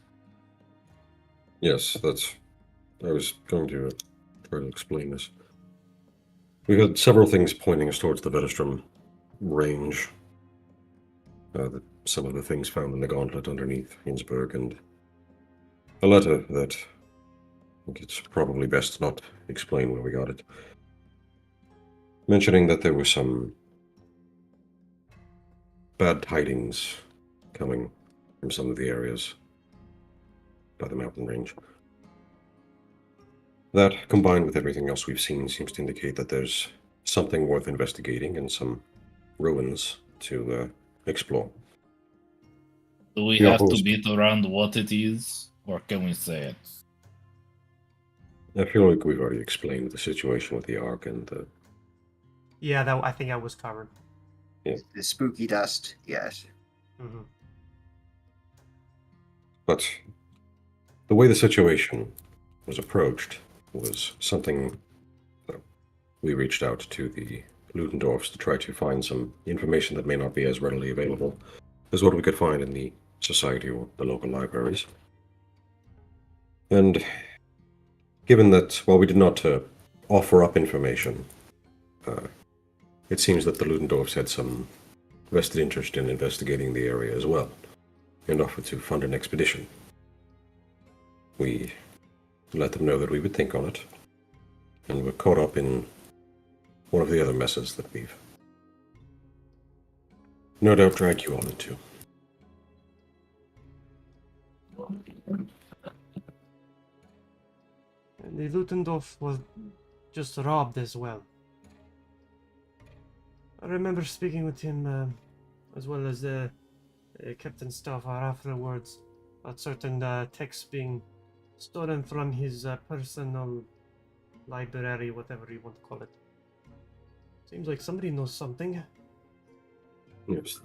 Yes, I was going to try to explain this. We had several things pointing us towards the Vedestrom range. Some of the things found in the gauntlet underneath Innsbruck, and a letter that I think it's probably best not explain where we got it. Mentioning that there were some bad tidings coming from some of the areas by the mountain range. That, combined with everything else we've seen, seems to indicate that there's something worth investigating and some ruins to explore. Do we Yeah, have to host. beat around what it is? Or can we say it? I feel like we've already explained the situation with the Ark and Yeah, I think that was covered. The spooky dust, yes. Mm-hmm. but the way the situation was approached was something that we reached out to the Ludendorffs to try to find some information that may not be as readily available as what we could find in the society or the local libraries. And given that, while we did not offer up information, it seems that the Ludendorffs had some vested interest in investigating the area as well, and offered to fund an expedition. We let them know that we would think on it, and were caught up in one of the other messes that we've no doubt dragged you all into. The Ludendorff was just robbed as well. I remember speaking with him, as well as Captain Staffar afterwards, about certain texts being stolen from his personal library, whatever you want to call it. Seems like somebody knows something. Yes,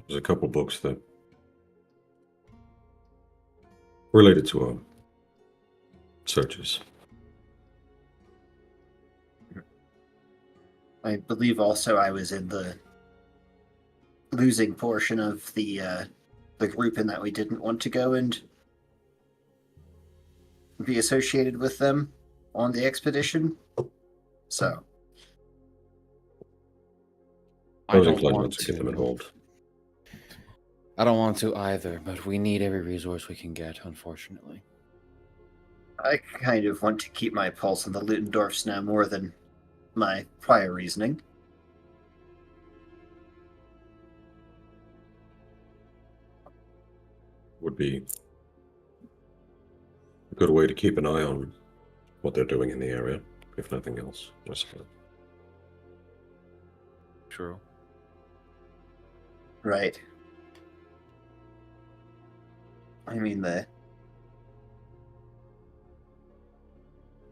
there's a couple books that related to our searches. I believe also I was in the losing portion of the group in that we didn't want to go and be associated with them on the expedition. So I was don't inclined not want to get them involved. I don't want to either, but we need every resource we can get, unfortunately. I kind of want to keep my pulse on the Ludendorffs now more than my prior reasoning. would be a good way to keep an eye on what they're doing in the area, if nothing else, I suppose. True. Right. I mean,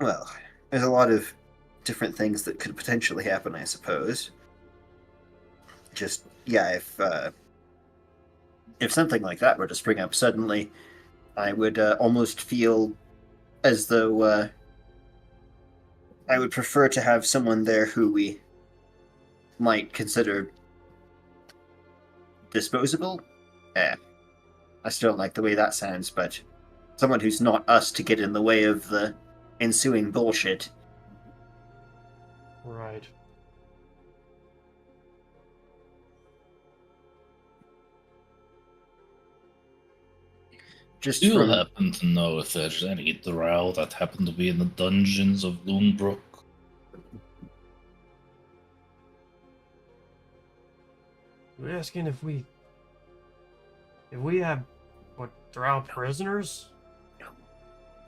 well, there's a lot of different things that could potentially happen, I suppose. Just, yeah, if something like that were to spring up suddenly, I would almost feel as though I would prefer to have someone there who we might consider disposable. I still don't like the way that sounds, but someone who's not us to get in the way of the ensuing bullshit. Right. Just Do you from happen to know if there's any drow that happen to be in the dungeons of Loonbrook? You're asking if we have what, drow prisoners?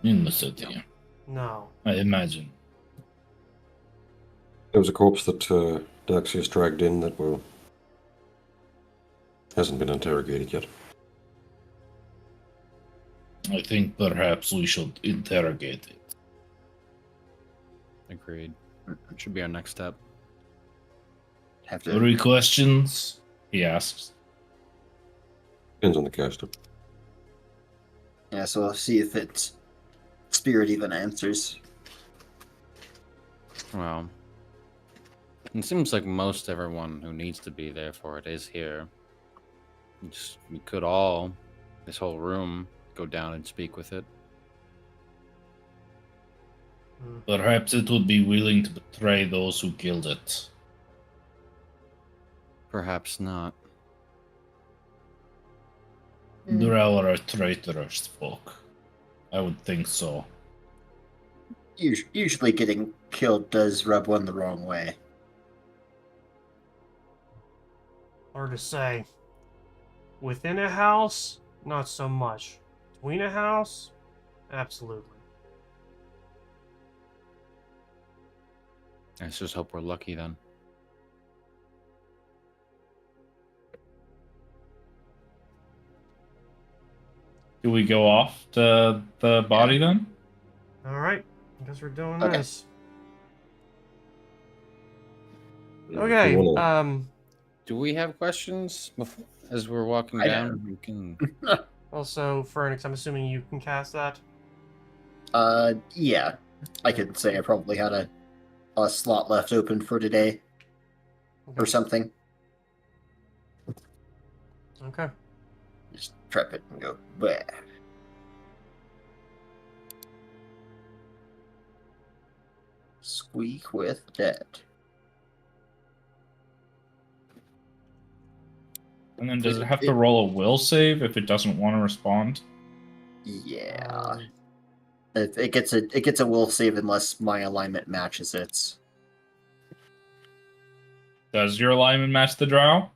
In the city, No. I imagine. There was a corpse that Daxius dragged in that hasn't been interrogated yet. I think perhaps we should interrogate it. Agreed. Should be our next step. have to 3 questions? He asks. Depends on the caster. yeah, so I'll see if it's spirit even answers. Well, it seems like most everyone who needs to be there for it is here. We could all, this whole room, go down and speak with it. Perhaps it would be willing to betray those who killed it. Perhaps not. Drow are traitorous folk. I would think so. Usually getting killed does rub one the wrong way. Hard to say. Within a house, not so much. Between a house, absolutely. Let's just hope we're lucky then. Do we go off to the body then? Alright, I guess we're doing Okay. this. If Okay, you wanna- Do we have questions as we're walking I down? We can. also, Fernix, I'm assuming you can cast that? Yeah. I could say I probably had a slot left open for today or something. Okay. Just prep it and go, bleh. Squeak with dead. And then does it have to roll a will save if it doesn't want to respond? Yeah. Um, It gets a will save unless my alignment matches its. Does your alignment match the drow?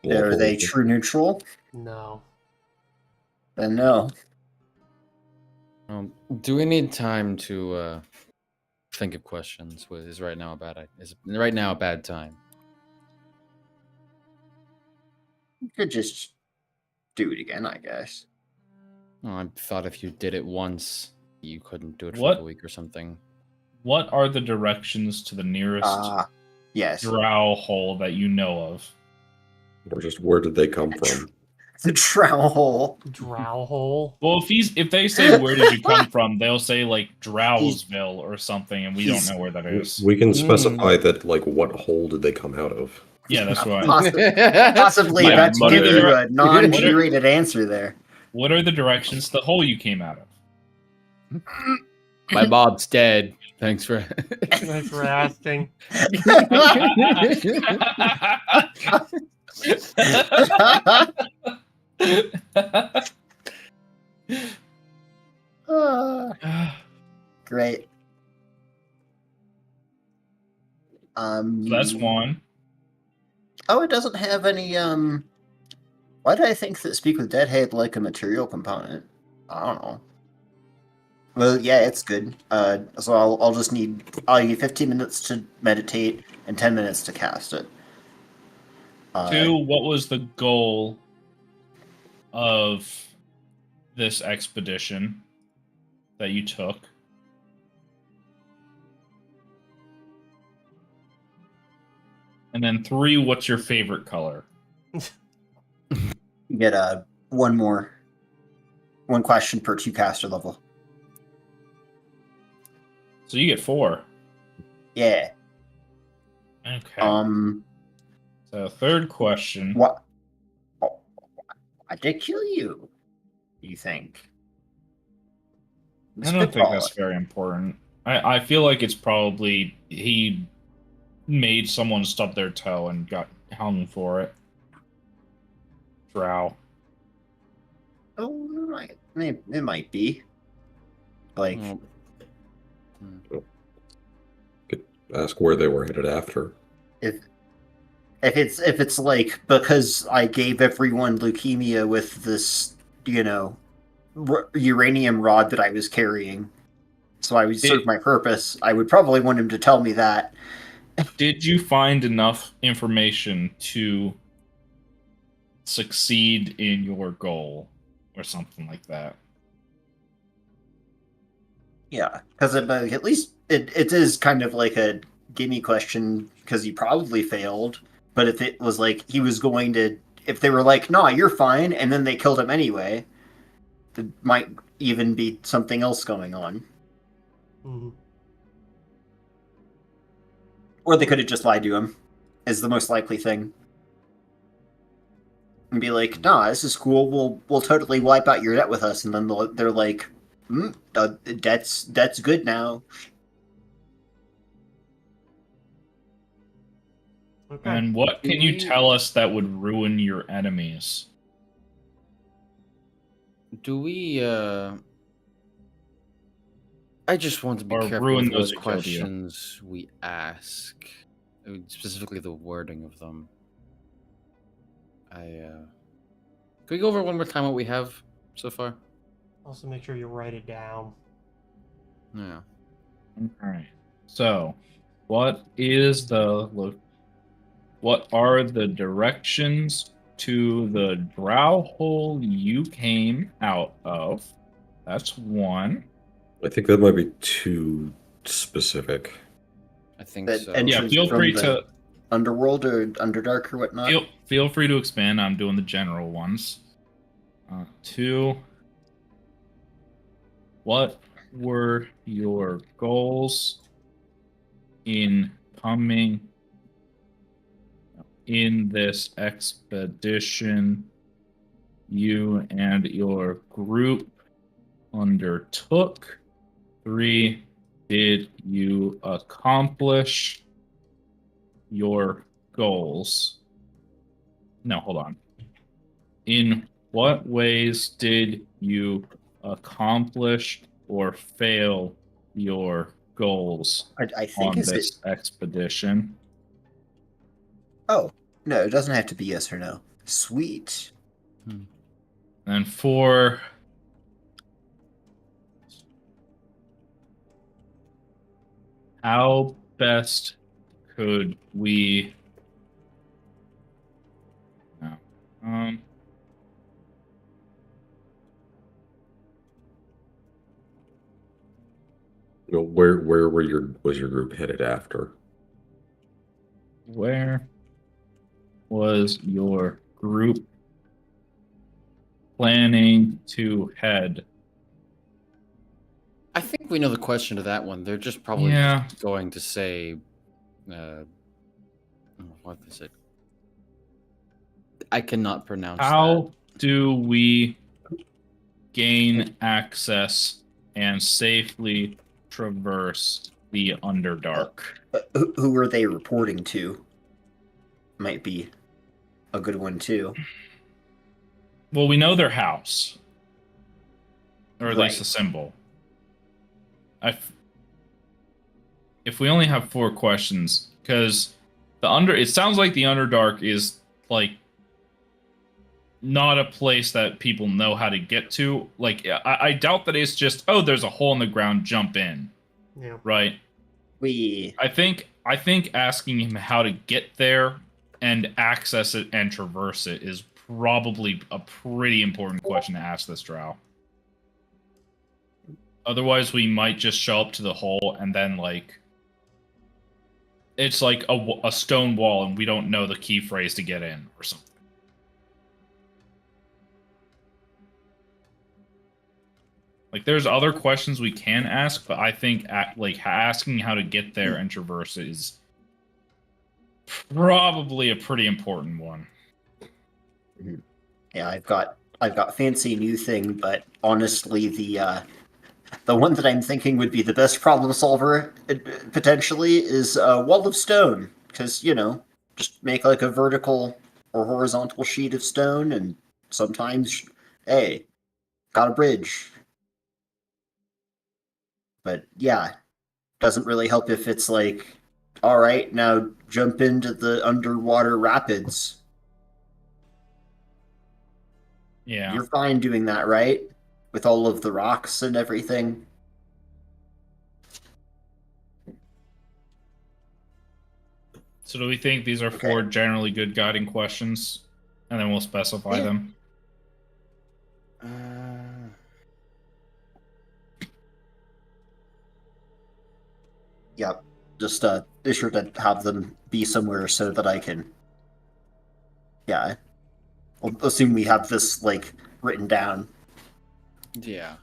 Are they Lawful- true neutral? no. Then no. Do we need time to think of questions? Is right now a bad time? You could just do it again, I guess. Oh, I thought if you did it once, you couldn't do it for What? like a week or something. What are the directions to the nearest Yes. drow hole that you know of? Or just where did they come from? The drow hole. Drow hole. Well, if they say where did you come from, they'll say like Drowsville or something, and we don't He's- know where that is. We can specify that, like, what hole did they come out of? Yeah, that's right. Possibly Yeah, about to what give are you the- a non-G-rated answer there. What are the directions to the hole you came out of? My Bob's dead. Thanks for. Thanks for asking. Great. That's one. Oh, it doesn't have any. Wow, Why did I think that Speak with Dead had like a material component? I don't know. Well, yeah, it's good. So I'll need 15 minutes to meditate and 10 minutes to cast it. 2, what was the goal of this expedition that you took? And then 3, what's your favorite color? You get one question per 2 caster level. So you get 4. Yeah. Okay. So third question. What? Oh, I did kill you. You think? I don't think Spitball that's it. very important. I feel like it's probably he made someone stub their toe and got hung for it. Drow. Oh, it might be. Like, Well, Ask where they were headed after. if it's like because I gave everyone leukemia with this, uranium rod that I was carrying, so I would serve my purpose. I would probably want him to tell me that. Did you find enough information to succeed in your goal or something like that? Yeah, because at least it is kind of like a gimme question because he probably failed. But if it was like he was going to, if they were like, "No, you're fine," and then they killed him anyway, there might even be something else going on. Mhm. Or they could have just lied to him, is the most likely thing. And be like, "Nah, this is cool. We'll totally wipe out your debt with us," and then they're like, "Debt's good now." Okay. And what can you tell us that would ruin your enemies? do we? I just want to be Or careful ruin with those what who killed you. questions we ask, specifically the wording of them. Can we go over one more time what we have so far? Also, make sure you write it down. Yeah. Alright. So, what are the directions to the drow hole you came out of? That's 1. I think that might be too specific. I think That so. Yeah, entrance feel from free the to underworld or underdark or whatnot. feel free to expand. I'm doing the general ones. 2. What were your goals in coming in this expedition you and your group undertook? 3. Did you accomplish your goals? No, hold on. In what ways did you accomplish or fail your goals I think on is it. this expedition? Oh no, it doesn't have to be yes or no. Sweet. And 4, how best could we no, Where was your group headed after? where was your group planning to head? I think we know the question to that one. They're just probably Yeah. just going to say, what is it? I cannot pronounce that. How do we gain access and safely traverse the Underdark? Who are they reporting to? Might be a good one too. Well, we know their house, or at least Right. the symbol. If we only have 4 questions, because it sounds like the Underdark is like not a place that people know how to get to. Like, I doubt that it's just, oh, there's a hole in the ground, jump in, Yeah. right? I think asking him how to get there and access it and traverse it is probably a pretty important question to ask this drow. Otherwise, we might just show up to the hole and then, like, it's like a stone wall and we don't know the key phrase to get in or something. Like, there's other questions we can ask, but I think asking how to get there and traverse it is probably a pretty important one. Yeah, I've got fancy new thing, but honestly, the one that I'm thinking would be the best problem solver potentially is wall of stone, because just make like a vertical or horizontal sheet of stone, and sometimes, hey, got a bridge. But yeah, doesn't really help if it's like, all right, now jump into the underwater rapids. Yeah. You're fine doing that, right? With all of the rocks and everything. So do we think these are four generally good guiding questions? And then we'll specify them? Yep. Just be sure to have them be somewhere so that I can. Yeah. I'll assume we have this like written down. Yeah.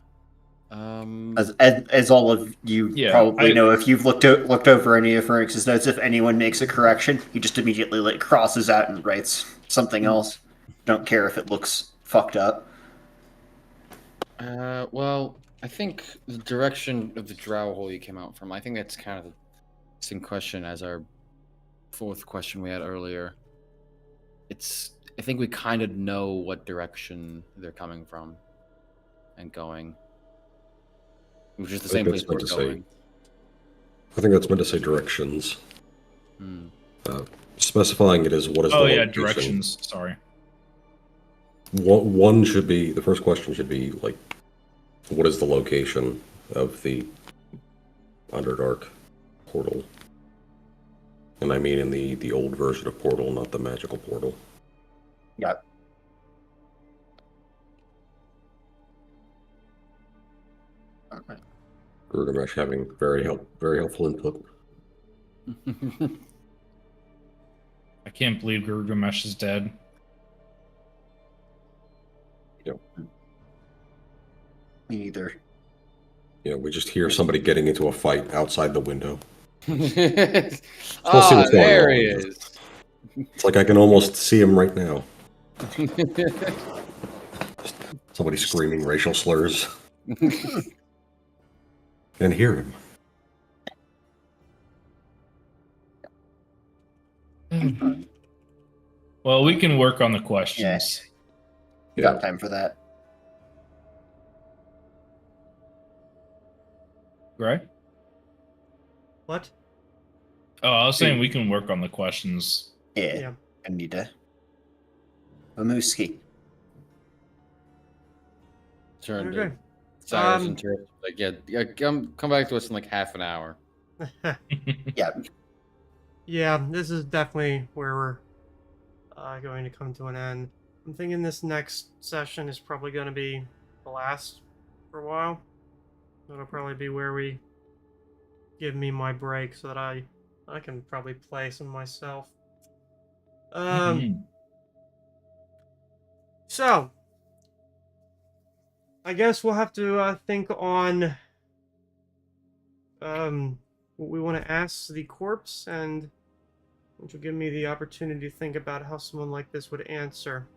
As all of you probably know, if you've looked over any of Phoenix's notes, if anyone makes a correction, he just immediately like crosses out and writes something else. Don't care if it looks fucked up. Well, I think the direction of the drow hole you came out from, I think that's kind of the same question as our fourth question we had earlier. I think we kind of know what direction they're coming from and going. Which is the same place we're going. I think that's meant to say directions. Hmm. Specifying it as what is the location. Directions. Sorry. One should be, the first question should be, like, what is the location of the Underdark portal? And I mean in the old version of Portal, not the magical portal. Yep. Okay. Gurgamesh having very helpful input. I can't believe Gurgamesh is dead. Yep. Me neither. Yeah, we just hear somebody getting into a fight outside the window. There he is. It's like I can almost see him right now. Somebody screaming racial slurs. And hear him. Well, we can work on the questions. You got time for that. Right? What? Oh, I was saying we can work on the questions. Yeah. I need to. Mamuski. Turn Okay. to Cyrus and Turf. Like, yeah, come back to us in like half an hour. Yeah. Yeah, this is definitely where we're going to come to an end. I'm thinking this next session is probably going to be the last for a while. That'll probably be where we give me my break so that I can probably play some myself. So, I guess we'll have to think on what we want to ask the corpse, and which will give me the opportunity to think about how someone like this would answer.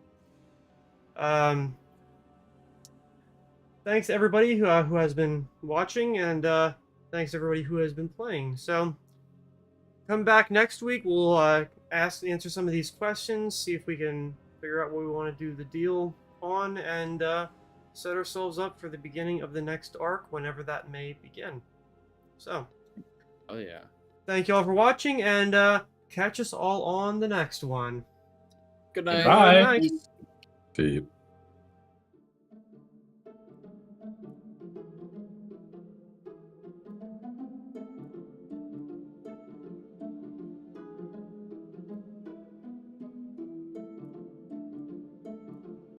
Thanks everybody who has been watching, and thanks everybody who has been playing. So, come back next week. We'll answer some of these questions, see if we can figure out what we want to do the deal on, and set ourselves up for the beginning of the next arc, whenever that may begin. So, oh yeah. Thank you all for watching, and catch us all on the next one. Good night. Bye. See you.